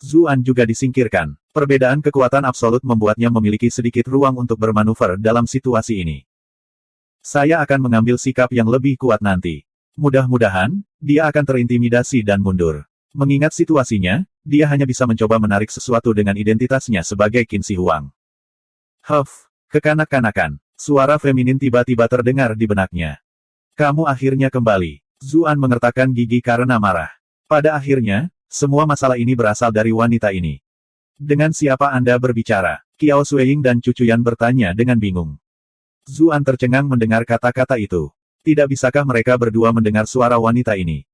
Zuan juga disingkirkan. Perbedaan kekuatan absolut membuatnya memiliki sedikit ruang untuk bermanuver dalam situasi ini. Saya akan mengambil sikap yang lebih kuat nanti. Mudah-mudahan, dia akan terintimidasi dan mundur. Mengingat situasinya, dia hanya bisa mencoba menarik sesuatu dengan identitasnya sebagai Qin Shi Huang. Huff, kekanak-kanakan. Suara feminin tiba-tiba terdengar di benaknya. Kamu akhirnya kembali. Zuan mengertakkan gigi karena marah. Pada akhirnya, semua masalah ini berasal dari wanita ini. Dengan siapa Anda berbicara? Qiao Suiying dan Cucuyan bertanya dengan bingung. Zuan tercengang mendengar kata-kata itu. Tidak bisakah mereka berdua mendengar suara wanita ini?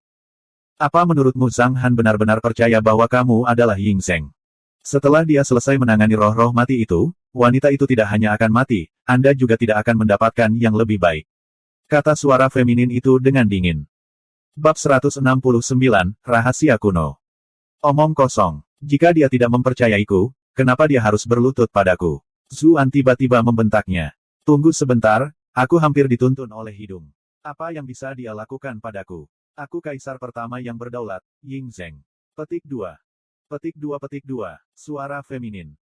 Apa menurutmu Zhang Han benar-benar percaya bahwa kamu adalah Ying Zheng? Setelah dia selesai menangani roh-roh mati itu, wanita itu tidak hanya akan mati, Anda juga tidak akan mendapatkan yang lebih baik. Kata suara feminin itu dengan dingin. Bab 169, Rahasia Kuno. Omong kosong. Jika dia tidak mempercayaiku, kenapa dia harus berlutut padaku? Zuan tiba-tiba membentaknya. Tunggu sebentar, aku hampir dituntun oleh hidung. Apa yang bisa dia lakukan padaku? Aku kaisar pertama yang berdaulat, Ying Zheng. Petik 2. Petik 2 petik 2. Suara feminin.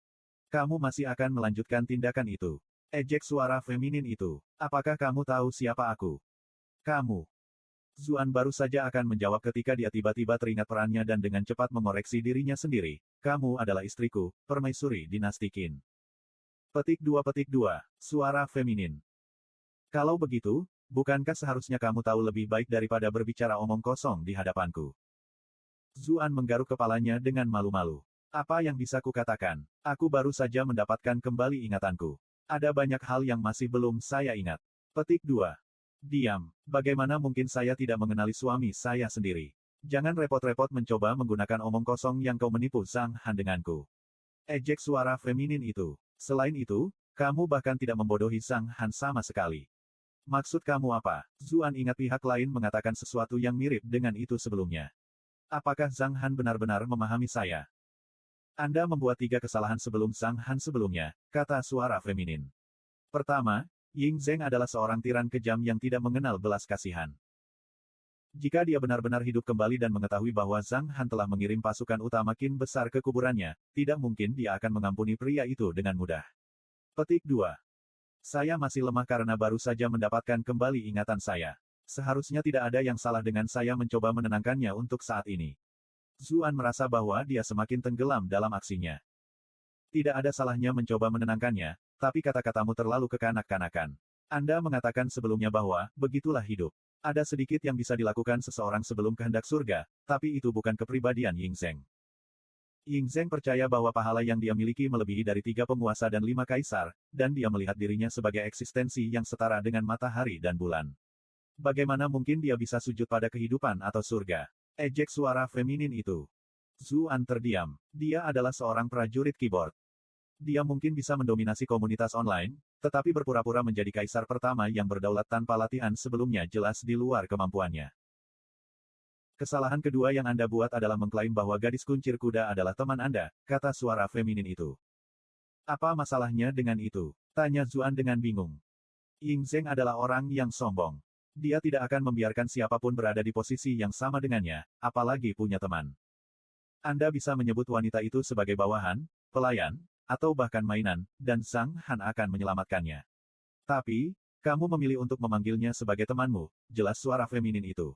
Kamu masih akan melanjutkan tindakan itu. Ejek suara feminin itu. Apakah kamu tahu siapa aku? Kamu. Zuan baru saja akan menjawab ketika dia tiba-tiba teringat perannya dan dengan cepat mengoreksi dirinya sendiri. Kamu adalah istriku, permaisuri dinasti Qin. Petik 2 petik 2. Suara feminin. Kalau begitu, bukankah seharusnya kamu tahu lebih baik daripada berbicara omong kosong di hadapanku? Zuan menggaruk kepalanya dengan malu-malu. Apa yang bisa kukatakan? Aku baru saja mendapatkan kembali ingatanku. Ada banyak hal yang masih belum saya ingat. Petik 2. Diam. Bagaimana mungkin saya tidak mengenali suami saya sendiri? Jangan repot-repot mencoba menggunakan omong kosong yang kau menipu Zhang Han denganku. Ejek suara feminin itu. Selain itu, kamu bahkan tidak membodohi Zhang Han sama sekali. Maksud kamu apa? Zuan ingat pihak lain mengatakan sesuatu yang mirip dengan itu sebelumnya. Apakah Zhang Han benar-benar memahami saya? Anda membuat 3 kesalahan sebelum Zhang Han sebelumnya, kata suara feminin. Pertama, Ying Zheng adalah seorang tiran kejam yang tidak mengenal belas kasihan. Jika dia benar-benar hidup kembali dan mengetahui bahwa Zhang Han telah mengirim pasukan utama Qin besar ke kuburannya, tidak mungkin dia akan mengampuni pria itu dengan mudah. Petik 2. Saya masih lemah karena baru saja mendapatkan kembali ingatan saya. Seharusnya tidak ada yang salah dengan saya mencoba menenangkannya untuk saat ini. Zuan merasa bahwa dia semakin tenggelam dalam aksinya. Tidak ada salahnya mencoba menenangkannya, tapi kata-katamu terlalu kekanak-kanakan. Anda mengatakan sebelumnya bahwa, begitulah hidup. Ada sedikit yang bisa dilakukan seseorang sebelum kehendak surga, tapi itu bukan kepribadian Ying Zheng. Ying Zheng percaya bahwa pahala yang dia miliki melebihi dari 3 penguasa dan 5 kaisar, dan dia melihat dirinya sebagai eksistensi yang setara dengan matahari dan bulan. Bagaimana mungkin dia bisa sujud pada kehidupan atau surga? Ejek suara feminin itu. Zuan terdiam. Dia adalah seorang prajurit keyboard. Dia mungkin bisa mendominasi komunitas online, tetapi berpura-pura menjadi kaisar pertama yang berdaulat tanpa latihan sebelumnya jelas di luar kemampuannya. Kesalahan kedua yang Anda buat adalah mengklaim bahwa gadis kuncir kuda adalah teman Anda, kata suara feminin itu. Apa masalahnya dengan itu? Tanya Zuan dengan bingung. Ying Zheng adalah orang yang sombong. Dia tidak akan membiarkan siapapun berada di posisi yang sama dengannya, apalagi punya teman. Anda bisa menyebut wanita itu sebagai bawahan, pelayan, atau bahkan mainan, dan Zhang Han akan menyelamatkannya. Tapi, kamu memilih untuk memanggilnya sebagai temanmu, jelas suara feminin itu.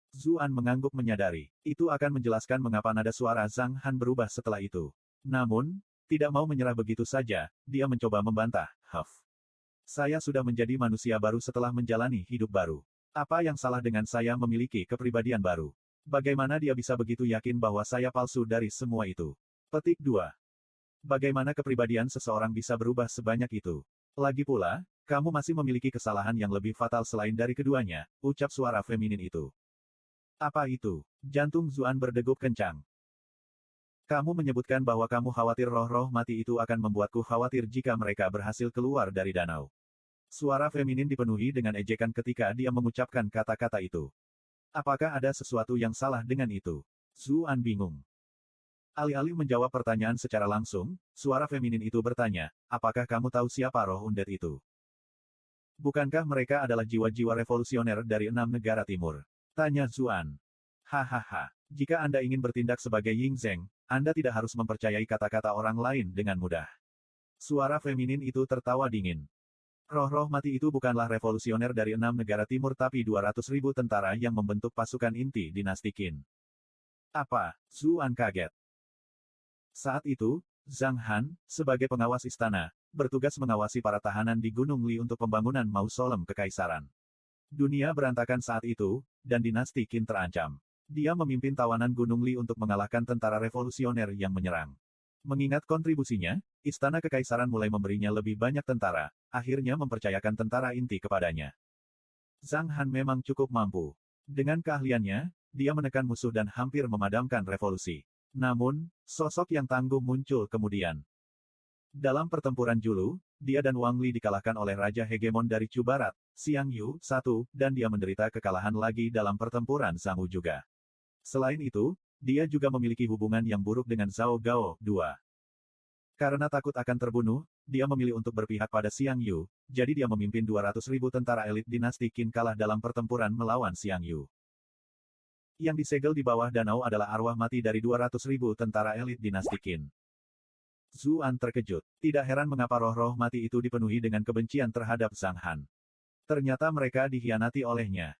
Zuan mengangguk menyadari. Itu akan menjelaskan mengapa nada suara Zhang Han berubah setelah itu. Namun, tidak mau menyerah begitu saja, dia mencoba membantah, Huff. Saya sudah menjadi manusia baru setelah menjalani hidup baru. Apa yang salah dengan saya memiliki kepribadian baru? Bagaimana dia bisa begitu yakin bahwa saya palsu dari semua itu? Petik 2. Bagaimana kepribadian seseorang bisa berubah sebanyak itu? Lagi pula, kamu masih memiliki kesalahan yang lebih fatal selain dari keduanya, ucap suara feminin itu. Apa itu? Jantung Zuan berdegup kencang. Kamu menyebutkan bahwa kamu khawatir roh-roh mati itu akan membuatku khawatir jika mereka berhasil keluar dari danau. Suara feminin dipenuhi dengan ejekan ketika dia mengucapkan kata-kata itu. Apakah ada sesuatu yang salah dengan itu? Zuan bingung. Alih-alih menjawab pertanyaan secara langsung, suara feminin itu bertanya, apakah kamu tahu siapa roh undead itu? Bukankah mereka adalah jiwa-jiwa revolusioner dari 6 negara timur? Tanya Zuan. Hahaha. Jika Anda ingin bertindak sebagai Ying Zheng, Anda tidak harus mempercayai kata-kata orang lain dengan mudah. Suara feminin itu tertawa dingin. Roh-roh mati itu bukanlah revolusioner dari 6 negara timur tapi 200.000 tentara yang membentuk pasukan inti dinasti Qin. Apa? Zuan kaget. Saat itu, Zhang Han, sebagai pengawas istana, bertugas mengawasi para tahanan di Gunung Li untuk pembangunan mausolem kekaisaran. Dunia berantakan saat itu, dan dinasti Qin terancam. Dia memimpin tawanan Gunung Li untuk mengalahkan tentara revolusioner yang menyerang. Mengingat kontribusinya, istana kekaisaran mulai memberinya lebih banyak tentara, akhirnya mempercayakan tentara inti kepadanya. Zhang Han memang cukup mampu. Dengan keahliannya, dia menekan musuh dan hampir memadamkan revolusi. Namun, sosok yang tangguh muncul kemudian. Dalam pertempuran Julu, dia dan Wang Li dikalahkan oleh Raja Hegemon dari Chu Barat, Xiang Yu, 1, dan dia menderita kekalahan lagi dalam pertempuran Zhangwu juga. Selain itu, dia juga memiliki hubungan yang buruk dengan Zhao Gao, 2. Karena takut akan terbunuh, dia memilih untuk berpihak pada Xiang Yu, jadi dia memimpin 200.000 tentara elit dinasti Qin kalah dalam pertempuran melawan Xiang Yu. Yang disegel di bawah danau adalah arwah mati dari 200.000 tentara elit dinasti Qin. Zuan terkejut. Tidak heran mengapa roh-roh mati itu dipenuhi dengan kebencian terhadap Zhang Han. Ternyata mereka dikhianati olehnya.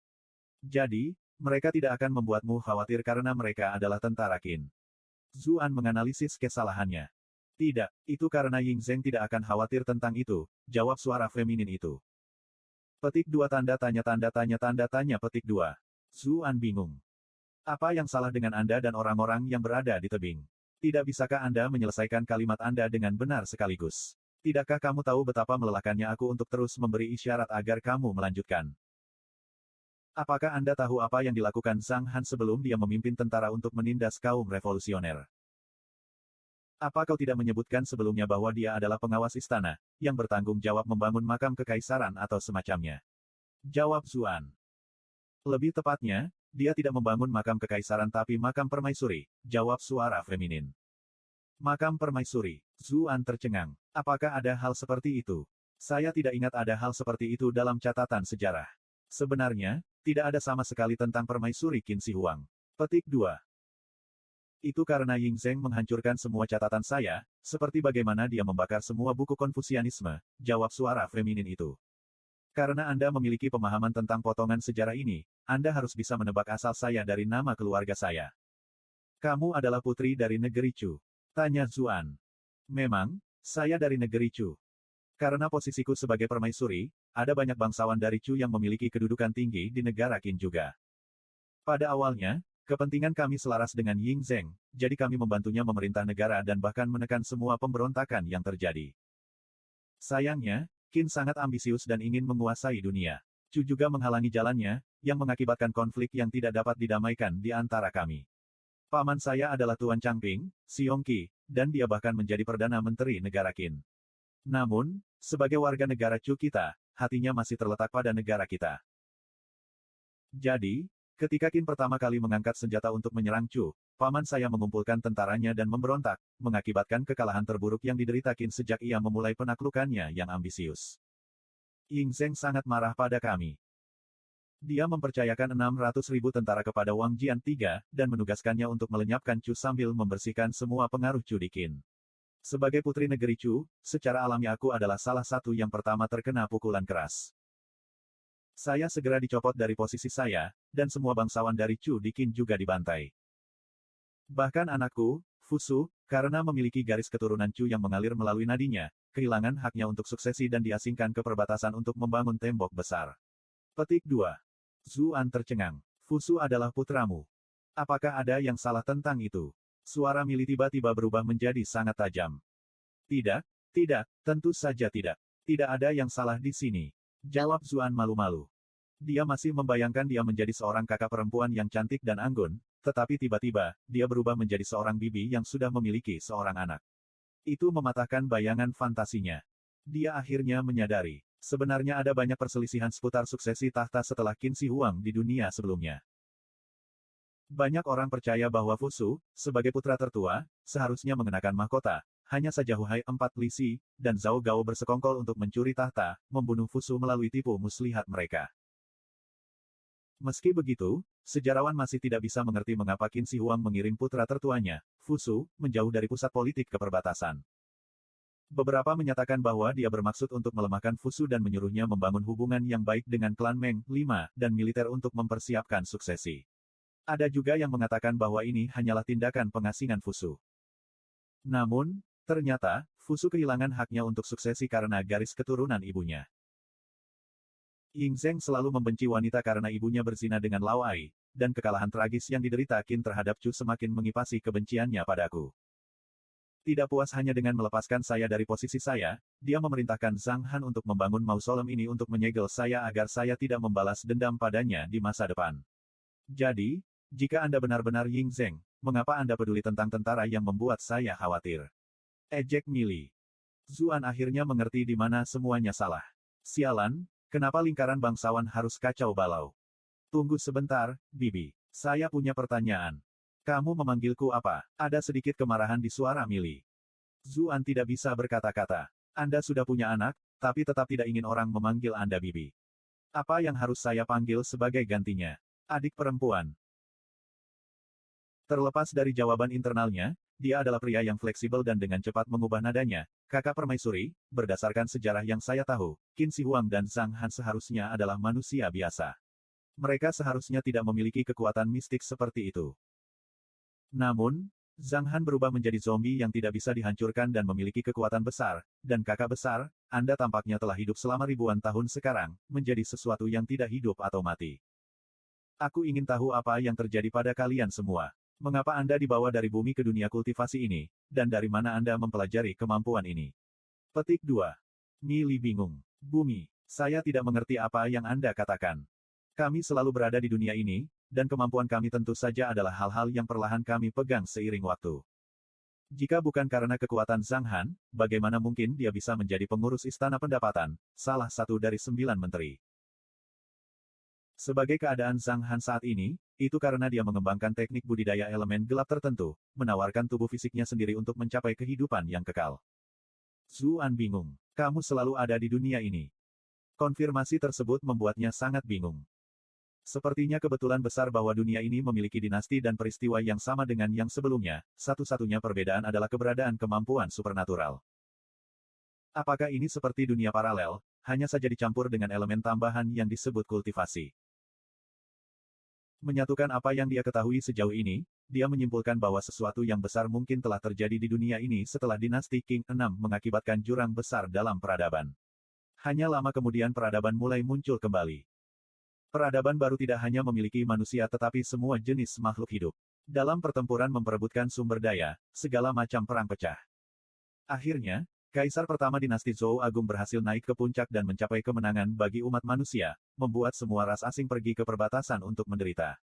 Jadi, mereka tidak akan membuatmu khawatir karena mereka adalah tentara Qin. Zuan menganalisis kesalahannya. Tidak, itu karena Ying Zheng tidak akan khawatir tentang itu, jawab suara feminin itu. Petik 2 tanda tanya petik 2. Zuan bingung. Apa yang salah dengan Anda dan orang-orang yang berada di tebing? Tidak bisakah Anda menyelesaikan kalimat Anda dengan benar sekaligus? Tidakkah kamu tahu betapa melelahkannya aku untuk terus memberi isyarat agar kamu melanjutkan? Apakah Anda tahu apa yang dilakukan Zhang Han sebelum dia memimpin tentara untuk menindas kaum revolusioner? Apa kau tidak menyebutkan sebelumnya bahwa dia adalah pengawas istana, yang bertanggung jawab membangun makam kekaisaran atau semacamnya? Jawab Zuan. Lebih tepatnya, dia tidak membangun makam kekaisaran tapi makam permaisuri, jawab suara feminin. Makam permaisuri. Zuan tercengang. Apakah ada hal seperti itu? Saya tidak ingat ada hal seperti itu dalam catatan sejarah. Sebenarnya, tidak ada sama sekali tentang permaisuri Qin Shi Huang. Petik 2. Itu karena Ying Zheng menghancurkan semua catatan saya, seperti bagaimana dia membakar semua buku Konfusianisme, jawab suara feminin itu. Karena Anda memiliki pemahaman tentang potongan sejarah ini, Anda harus bisa menebak asal saya dari nama keluarga saya. Kamu adalah putri dari negeri Chu. Tanya Zuan. Memang, saya dari negeri Chu. Karena posisiku sebagai permaisuri, ada banyak bangsawan dari Chu yang memiliki kedudukan tinggi di negara Qin juga. Pada awalnya, kepentingan kami selaras dengan Ying Zheng, jadi kami membantunya memerintah negara dan bahkan menekan semua pemberontakan yang terjadi. Sayangnya, Qin sangat ambisius dan ingin menguasai dunia. Chu juga menghalangi jalannya, yang mengakibatkan konflik yang tidak dapat didamaikan di antara kami. Paman saya adalah Tuan Changping, Xiong Qi, dan dia bahkan menjadi Perdana Menteri negara Qin. Namun, sebagai warga negara Chu kita, hatinya masih terletak pada negara kita. Jadi, ketika Qin pertama kali mengangkat senjata untuk menyerang Chu, paman saya mengumpulkan tentaranya dan memberontak, mengakibatkan kekalahan terburuk yang diderita Qin sejak ia memulai penaklukannya yang ambisius. Ying Zheng sangat marah pada kami. Dia mempercayakan 600.000 tentara kepada Wang Jian III, dan menugaskannya untuk melenyapkan Chu sambil membersihkan semua pengaruh Chu di Qin. Sebagai putri negeri Chu, secara alami aku adalah salah satu yang pertama terkena pukulan keras. Saya segera dicopot dari posisi saya, dan semua bangsawan dari Chu di Qin juga dibantai. Bahkan anakku, Fusu, karena memiliki garis keturunan Chu yang mengalir melalui nadinya, kehilangan haknya untuk suksesi dan diasingkan ke perbatasan untuk membangun tembok besar. Petik 2. Zuan tercengang. Fusu adalah putramu. Apakah ada yang salah tentang itu? Suara Mili tiba-tiba berubah menjadi sangat tajam. Tidak, tentu saja tidak. Tidak ada yang salah di sini. Jawab Zuan malu-malu. Dia masih membayangkan dia menjadi seorang kakak perempuan yang cantik dan anggun, tetapi tiba-tiba, dia berubah menjadi seorang bibi yang sudah memiliki seorang anak. Itu mematahkan bayangan fantasinya. Dia akhirnya menyadari, sebenarnya ada banyak perselisihan seputar suksesi tahta setelah Qin Shi Huang di dunia sebelumnya. Banyak orang percaya bahwa Fusu, sebagai putra tertua, seharusnya mengenakan mahkota, hanya saja Huhai Empat Lisi, dan Zhao Gao bersekongkol untuk mencuri tahta, membunuh Fusu melalui tipu muslihat mereka. Meski begitu, sejarawan masih tidak bisa mengerti mengapa Qin Shi Huang mengirim putra tertuanya, Fusu, menjauh dari pusat politik ke perbatasan. Beberapa menyatakan bahwa dia bermaksud untuk melemahkan Fusu dan menyuruhnya membangun hubungan yang baik dengan klan Meng, 5, dan militer untuk mempersiapkan suksesi. Ada juga yang mengatakan bahwa ini hanyalah tindakan pengasingan Fusu. Namun, ternyata, Fusu kehilangan haknya untuk suksesi karena garis keturunan ibunya. Ying Zheng selalu membenci wanita karena ibunya berzina dengan Lao Ai, dan kekalahan tragis yang diderita Qin terhadap Chu semakin mengipasi kebenciannya padaku. Tidak puas hanya dengan melepaskan saya dari posisi saya, dia memerintahkan Zhang Han untuk membangun mausolem ini untuk menyegel saya agar saya tidak membalas dendam padanya di masa depan. Jadi, jika Anda benar-benar Ying Zheng, mengapa Anda peduli tentang tentara yang membuat saya khawatir? Ejek Mili. Zuan akhirnya mengerti di mana semuanya salah. Sialan, kenapa lingkaran bangsawan harus kacau balau? Tunggu sebentar, Bibi. Saya punya pertanyaan. Kamu memanggilku apa? Ada sedikit kemarahan di suara Mili. Zuan tidak bisa berkata-kata. Anda sudah punya anak, tapi tetap tidak ingin orang memanggil Anda Bibi. Apa yang harus saya panggil sebagai gantinya? Adik perempuan. Terlepas dari jawaban internalnya, dia adalah pria yang fleksibel dan dengan cepat mengubah nadanya. Kakak permaisuri, berdasarkan sejarah yang saya tahu, Qin Shi Huang dan Zhang Han seharusnya adalah manusia biasa. Mereka seharusnya tidak memiliki kekuatan mistik seperti itu. Namun, Zhang Han berubah menjadi zombie yang tidak bisa dihancurkan dan memiliki kekuatan besar, dan kakak besar, Anda tampaknya telah hidup selama ribuan tahun sekarang, menjadi sesuatu yang tidak hidup atau mati. Aku ingin tahu apa yang terjadi pada kalian semua. Mengapa Anda dibawa dari bumi ke dunia kultivasi ini, dan dari mana Anda mempelajari kemampuan ini? Petik 2. Mili bingung. Bumi, saya tidak mengerti apa yang Anda katakan. Kami selalu berada di dunia ini, dan kemampuan kami tentu saja adalah hal-hal yang perlahan kami pegang seiring waktu. Jika bukan karena kekuatan Zhang Han, bagaimana mungkin dia bisa menjadi pengurus Istana Pendapatan, salah satu dari 9 menteri? Sebagai keadaan Zhang Han saat ini, itu karena dia mengembangkan teknik budidaya elemen gelap tertentu, menawarkan tubuh fisiknya sendiri untuk mencapai kehidupan yang kekal. Zuan bingung. Kamu selalu ada di dunia ini. Konfirmasi tersebut membuatnya sangat bingung. Sepertinya kebetulan besar bahwa dunia ini memiliki dinasti dan peristiwa yang sama dengan yang sebelumnya, satu-satunya perbedaan adalah keberadaan kemampuan supernatural. Apakah ini seperti dunia paralel, hanya saja dicampur dengan elemen tambahan yang disebut kultivasi? Menyatukan apa yang dia ketahui sejauh ini, dia menyimpulkan bahwa sesuatu yang besar mungkin telah terjadi di dunia ini setelah dinasti Qing 6 mengakibatkan jurang besar dalam peradaban. Hanya lama kemudian peradaban mulai muncul kembali. Peradaban baru tidak hanya memiliki manusia tetapi semua jenis makhluk hidup. Dalam pertempuran memperebutkan sumber daya, segala macam perang pecah. Akhirnya, Kaisar pertama dinasti Zhou Agung berhasil naik ke puncak dan mencapai kemenangan bagi umat manusia, membuat semua ras asing pergi ke perbatasan untuk menderita.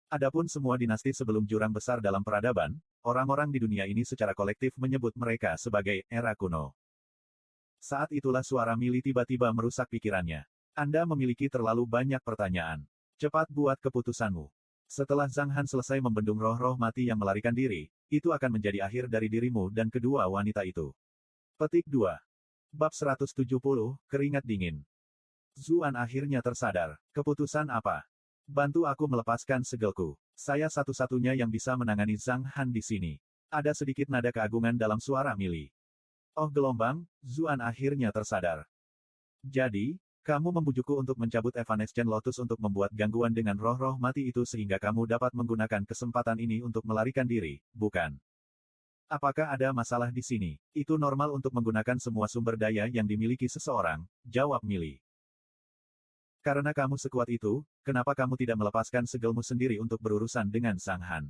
Adapun semua dinasti sebelum jurang besar dalam peradaban, orang-orang di dunia ini secara kolektif menyebut mereka sebagai era kuno. Saat itulah suara Mili tiba-tiba merusak pikirannya. Anda memiliki terlalu banyak pertanyaan. Cepat buat keputusanmu. Setelah Zhang Han selesai membendung roh-roh mati yang melarikan diri, itu akan menjadi akhir dari dirimu dan kedua wanita itu. Petik 2. Bab 170, Keringat Dingin. Zuan akhirnya tersadar. Keputusan apa? Bantu aku melepaskan segelku. Saya satu-satunya yang bisa menangani Zhang Han di sini. Ada sedikit nada keagungan dalam suara Mili. Oh gelombang, Zuan akhirnya tersadar. Jadi, kamu membujukku untuk mencabut Evanescent Lotus untuk membuat gangguan dengan roh-roh mati itu sehingga kamu dapat menggunakan kesempatan ini untuk melarikan diri, bukan? Apakah ada masalah di sini? Itu normal untuk menggunakan semua sumber daya yang dimiliki seseorang, jawab Mili. Karena kamu sekuat itu, kenapa kamu tidak melepaskan segelmu sendiri untuk berurusan dengan Zhang Han?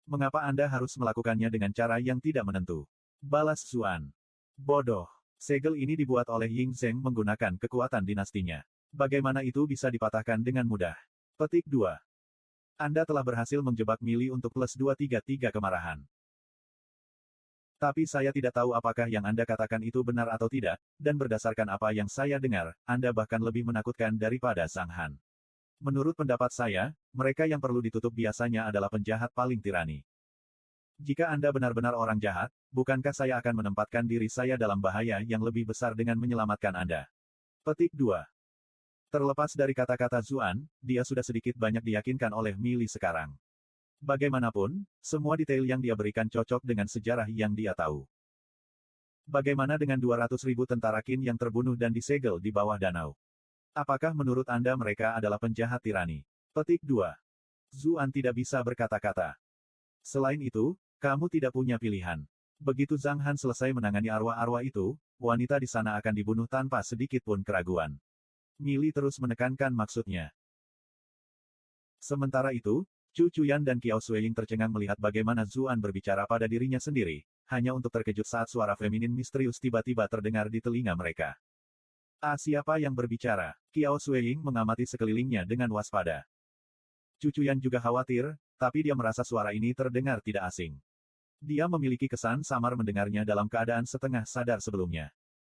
Mengapa Anda harus melakukannya dengan cara yang tidak menentu? Balas Zuan. Bodoh. Segel ini dibuat oleh Ying Zheng menggunakan kekuatan dinastinya. Bagaimana itu bisa dipatahkan dengan mudah? Petik 2. Anda telah berhasil menjebak Mili untuk plus 233 kemarahan. Tapi saya tidak tahu apakah yang Anda katakan itu benar atau tidak, dan berdasarkan apa yang saya dengar, Anda bahkan lebih menakutkan daripada Zhang Han. Menurut pendapat saya, mereka yang perlu ditutup biasanya adalah penjahat paling tirani. Jika Anda benar-benar orang jahat, bukankah saya akan menempatkan diri saya dalam bahaya yang lebih besar dengan menyelamatkan Anda? Petik 2. Terlepas dari kata-kata Zuan, dia sudah sedikit banyak diyakinkan oleh Mili sekarang. Bagaimanapun, semua detail yang dia berikan cocok dengan sejarah yang dia tahu. Bagaimana dengan 200.000 tentara Qin yang terbunuh dan disegel di bawah danau? Apakah menurut Anda mereka adalah penjahat tirani? Petik 2. Zuan tidak bisa berkata-kata. Selain itu, kamu tidak punya pilihan. Begitu Zhang Han selesai menangani arwah-arwah itu, wanita di sana akan dibunuh tanpa sedikit pun keraguan. Mili terus menekankan maksudnya. Sementara itu, Chu Chuyan dan Qiao Suiying tercengang melihat bagaimana Zuan berbicara pada dirinya sendiri, hanya untuk terkejut saat suara feminin misterius tiba-tiba terdengar di telinga mereka. Siapa yang berbicara? Qiao Suiying mengamati sekelilingnya dengan waspada. Chu Chuyan juga khawatir, tapi dia merasa suara ini terdengar tidak asing. Dia memiliki kesan samar mendengarnya dalam keadaan setengah sadar sebelumnya.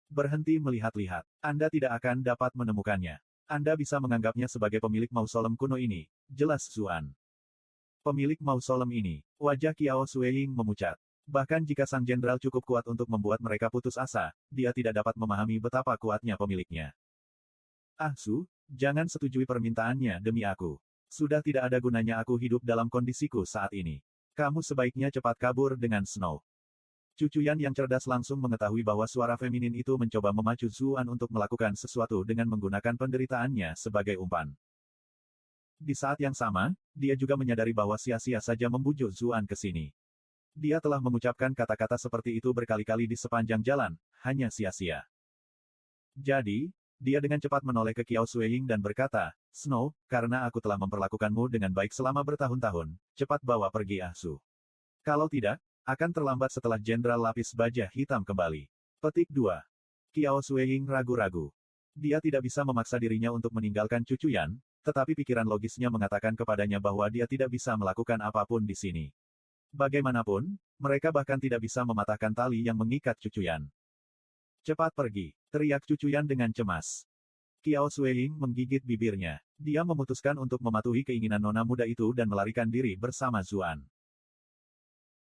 Berhenti melihat-lihat. Anda tidak akan dapat menemukannya. Anda bisa menganggapnya sebagai pemilik mausolem kuno ini, jelas Zuan. Pemilik mausolem ini. Wajah Qiao Suiying memucat. Bahkan jika sang jenderal cukup kuat untuk membuat mereka putus asa, dia tidak dapat memahami betapa kuatnya pemiliknya. Su, jangan setujui permintaannya demi aku. Sudah tidak ada gunanya aku hidup dalam kondisiku saat ini. Kamu sebaiknya cepat kabur dengan Snow. Chu Chuyan yang cerdas langsung mengetahui bahwa suara feminin itu mencoba memacu Zuan untuk melakukan sesuatu dengan menggunakan penderitaannya sebagai umpan. Di saat yang sama, dia juga menyadari bahwa sia-sia saja membujuk Zuan ke sini. Dia telah mengucapkan kata-kata seperti itu berkali-kali di sepanjang jalan, hanya sia-sia. Jadi, dia dengan cepat menoleh ke Qiao Suiying dan berkata, Snow, karena aku telah memperlakukanmu dengan baik selama bertahun-tahun, cepat bawa pergi Su. Kalau tidak, akan terlambat setelah Jenderal Lapis Baja Hitam kembali. Petik 2. Qiao Suiying ragu-ragu. Dia tidak bisa memaksa dirinya untuk meninggalkan Chu Chuyan, tetapi pikiran logisnya mengatakan kepadanya bahwa dia tidak bisa melakukan apapun di sini. Bagaimanapun, mereka bahkan tidak bisa mematahkan tali yang mengikat Chu Chuyan. Cepat pergi, teriak Chu Chuyan dengan cemas. Qiao Suiying menggigit bibirnya. Dia memutuskan untuk mematuhi keinginan nona muda itu dan melarikan diri bersama Zuan.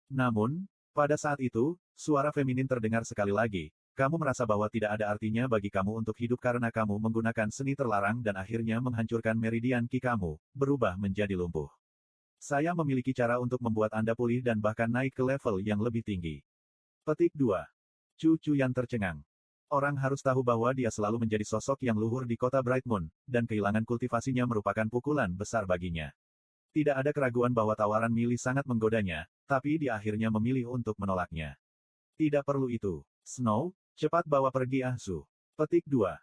Namun, pada saat itu, suara feminin terdengar sekali lagi, kamu merasa bahwa tidak ada artinya bagi kamu untuk hidup karena kamu menggunakan seni terlarang dan akhirnya menghancurkan meridian Qi kamu, berubah menjadi lumpuh. Saya memiliki cara untuk membuat Anda pulih dan bahkan naik ke level yang lebih tinggi. Petik 2. Chu Chuyan tercengang. Orang harus tahu bahwa dia selalu menjadi sosok yang luhur di kota Bright Moon, dan kehilangan kultivasinya merupakan pukulan besar baginya. Tidak ada keraguan bahwa tawaran Mili sangat menggodanya, tapi dia akhirnya memilih untuk menolaknya. Tidak perlu itu. Snow, cepat bawa pergi Su. Petik 2.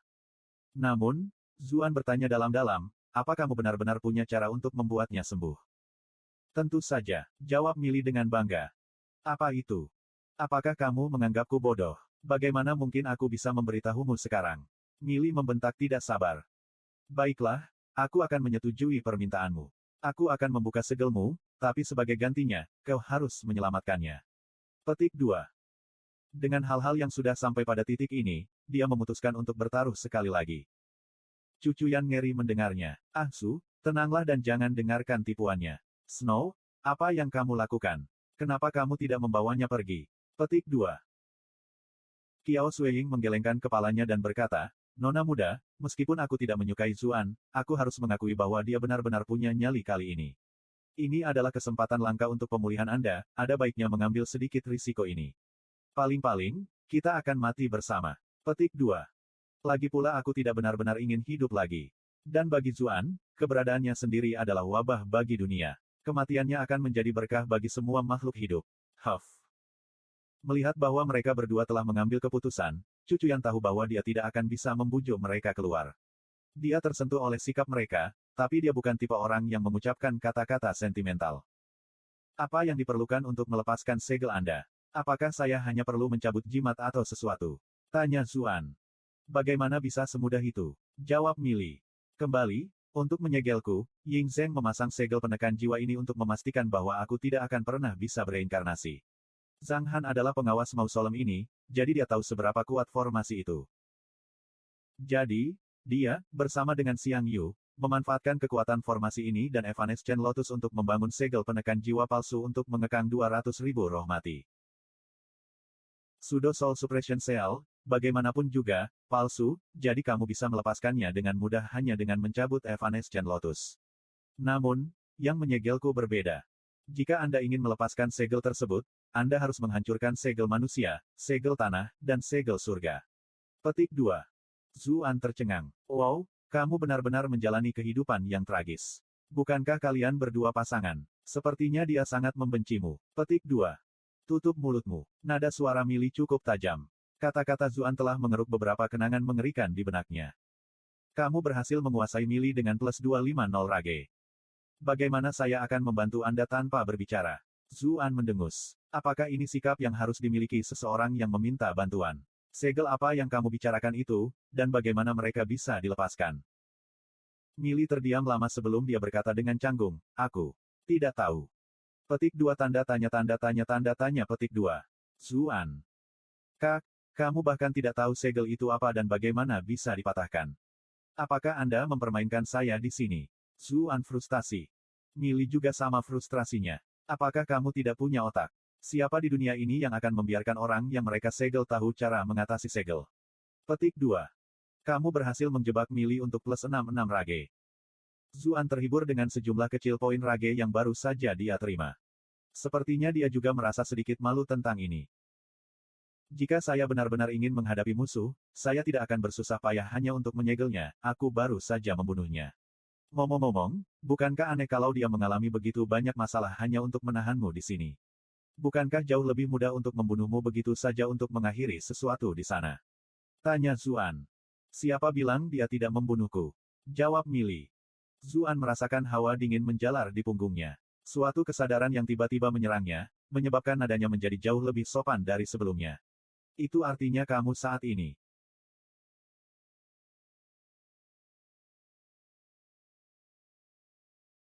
Namun, Zuan bertanya dalam-dalam, apa kamu benar-benar punya cara untuk membuatnya sembuh? Tentu saja, jawab Mili dengan bangga. Apa itu? Apakah kamu menganggapku bodoh? Bagaimana mungkin aku bisa memberitahumu sekarang? Mili membentak tidak sabar. Baiklah, aku akan menyetujui permintaanmu. Aku akan membuka segelmu, tapi sebagai gantinya, kau harus menyelamatkannya. Petik 2. Dengan hal-hal yang sudah sampai pada titik ini, dia memutuskan untuk bertaruh sekali lagi. Chu Chuyan ngeri mendengarnya. Su, tenanglah dan jangan dengarkan tipuannya. Snow, apa yang kamu lakukan? Kenapa kamu tidak membawanya pergi? Petik 2. Qiao Suiying menggelengkan kepalanya dan berkata, Nona muda, meskipun aku tidak menyukai Zuan, aku harus mengakui bahwa dia benar-benar punya nyali kali ini. Ini adalah kesempatan langka untuk pemulihan Anda, ada baiknya mengambil sedikit risiko ini. Paling-paling, kita akan mati bersama. Petik 2. Lagi pula aku tidak benar-benar ingin hidup lagi. Dan bagi Zuan, keberadaannya sendiri adalah wabah bagi dunia. Kematiannya akan menjadi berkah bagi semua makhluk hidup. Huff. Melihat bahwa mereka berdua telah mengambil keputusan, Chu Chuyan tahu bahwa dia tidak akan bisa membujuk mereka keluar. Dia tersentuh oleh sikap mereka, tapi dia bukan tipe orang yang mengucapkan kata-kata sentimental. Apa yang diperlukan untuk melepaskan segel Anda? Apakah saya hanya perlu mencabut jimat atau sesuatu? Tanya Zuan. Bagaimana bisa semudah itu? Jawab Mili. Kembali, untuk menyegelku, Ying Zheng memasang segel penekan jiwa ini untuk memastikan bahwa aku tidak akan pernah bisa bereinkarnasi. Zhang Han adalah pengawas mausolem ini, jadi dia tahu seberapa kuat formasi itu. Jadi, dia, bersama dengan Xiang Yu, memanfaatkan kekuatan formasi ini dan Evanescent Lotus untuk membangun segel penekan jiwa palsu untuk mengekang 200.000 roh mati. Pseudo Soul Suppression Cell, Bagaimanapun juga, palsu, jadi kamu bisa melepaskannya dengan mudah hanya dengan mencabut Evanescent Lotus. Namun, yang menyegelku berbeda. Jika Anda ingin melepaskan segel tersebut, Anda harus menghancurkan segel manusia, segel tanah, dan segel surga. Petik 2. Zuan tercengang. Wow, kamu benar-benar menjalani kehidupan yang tragis. Bukankah kalian berdua pasangan? Sepertinya dia sangat membencimu. Petik 2. Tutup mulutmu. Nada suara Mili cukup tajam. Kata-kata Zuan telah mengeruk beberapa kenangan mengerikan di benaknya. Kamu berhasil menguasai Mili dengan plus 250 rage. Bagaimana saya akan membantu Anda tanpa berbicara? Zuan mendengus. Apakah ini sikap yang harus dimiliki seseorang yang meminta bantuan? Segel apa yang kamu bicarakan itu, dan bagaimana mereka bisa dilepaskan? Mili terdiam lama sebelum dia berkata dengan canggung, aku tidak tahu. Petik 2 tanda tanya petik 2. Zuan. Kamu bahkan tidak tahu segel itu apa dan bagaimana bisa dipatahkan. Apakah Anda mempermainkan saya di sini? Zuan frustasi. Mili juga sama frustrasinya. Apakah kamu tidak punya otak? Siapa di dunia ini yang akan membiarkan orang yang mereka segel tahu cara mengatasi segel? Petik 2. Kamu berhasil menjebak Mili untuk plus 66 rage. Zuan terhibur dengan sejumlah kecil poin rage yang baru saja dia terima. Sepertinya dia juga merasa sedikit malu tentang ini. Jika saya benar-benar ingin menghadapi musuh, saya tidak akan bersusah payah hanya untuk menyegelnya, aku baru saja membunuhnya. Ngomong-ngomong, bukankah aneh kalau dia mengalami begitu banyak masalah hanya untuk menahanmu di sini? Bukankah jauh lebih mudah untuk membunuhmu begitu saja untuk mengakhiri sesuatu di sana? Tanya Zuan. Siapa bilang dia tidak membunuhku? Jawab Mili. Zuan merasakan hawa dingin menjalar di punggungnya. Suatu kesadaran yang tiba-tiba menyerangnya, menyebabkan nadanya menjadi jauh lebih sopan dari sebelumnya. Itu artinya kamu saat ini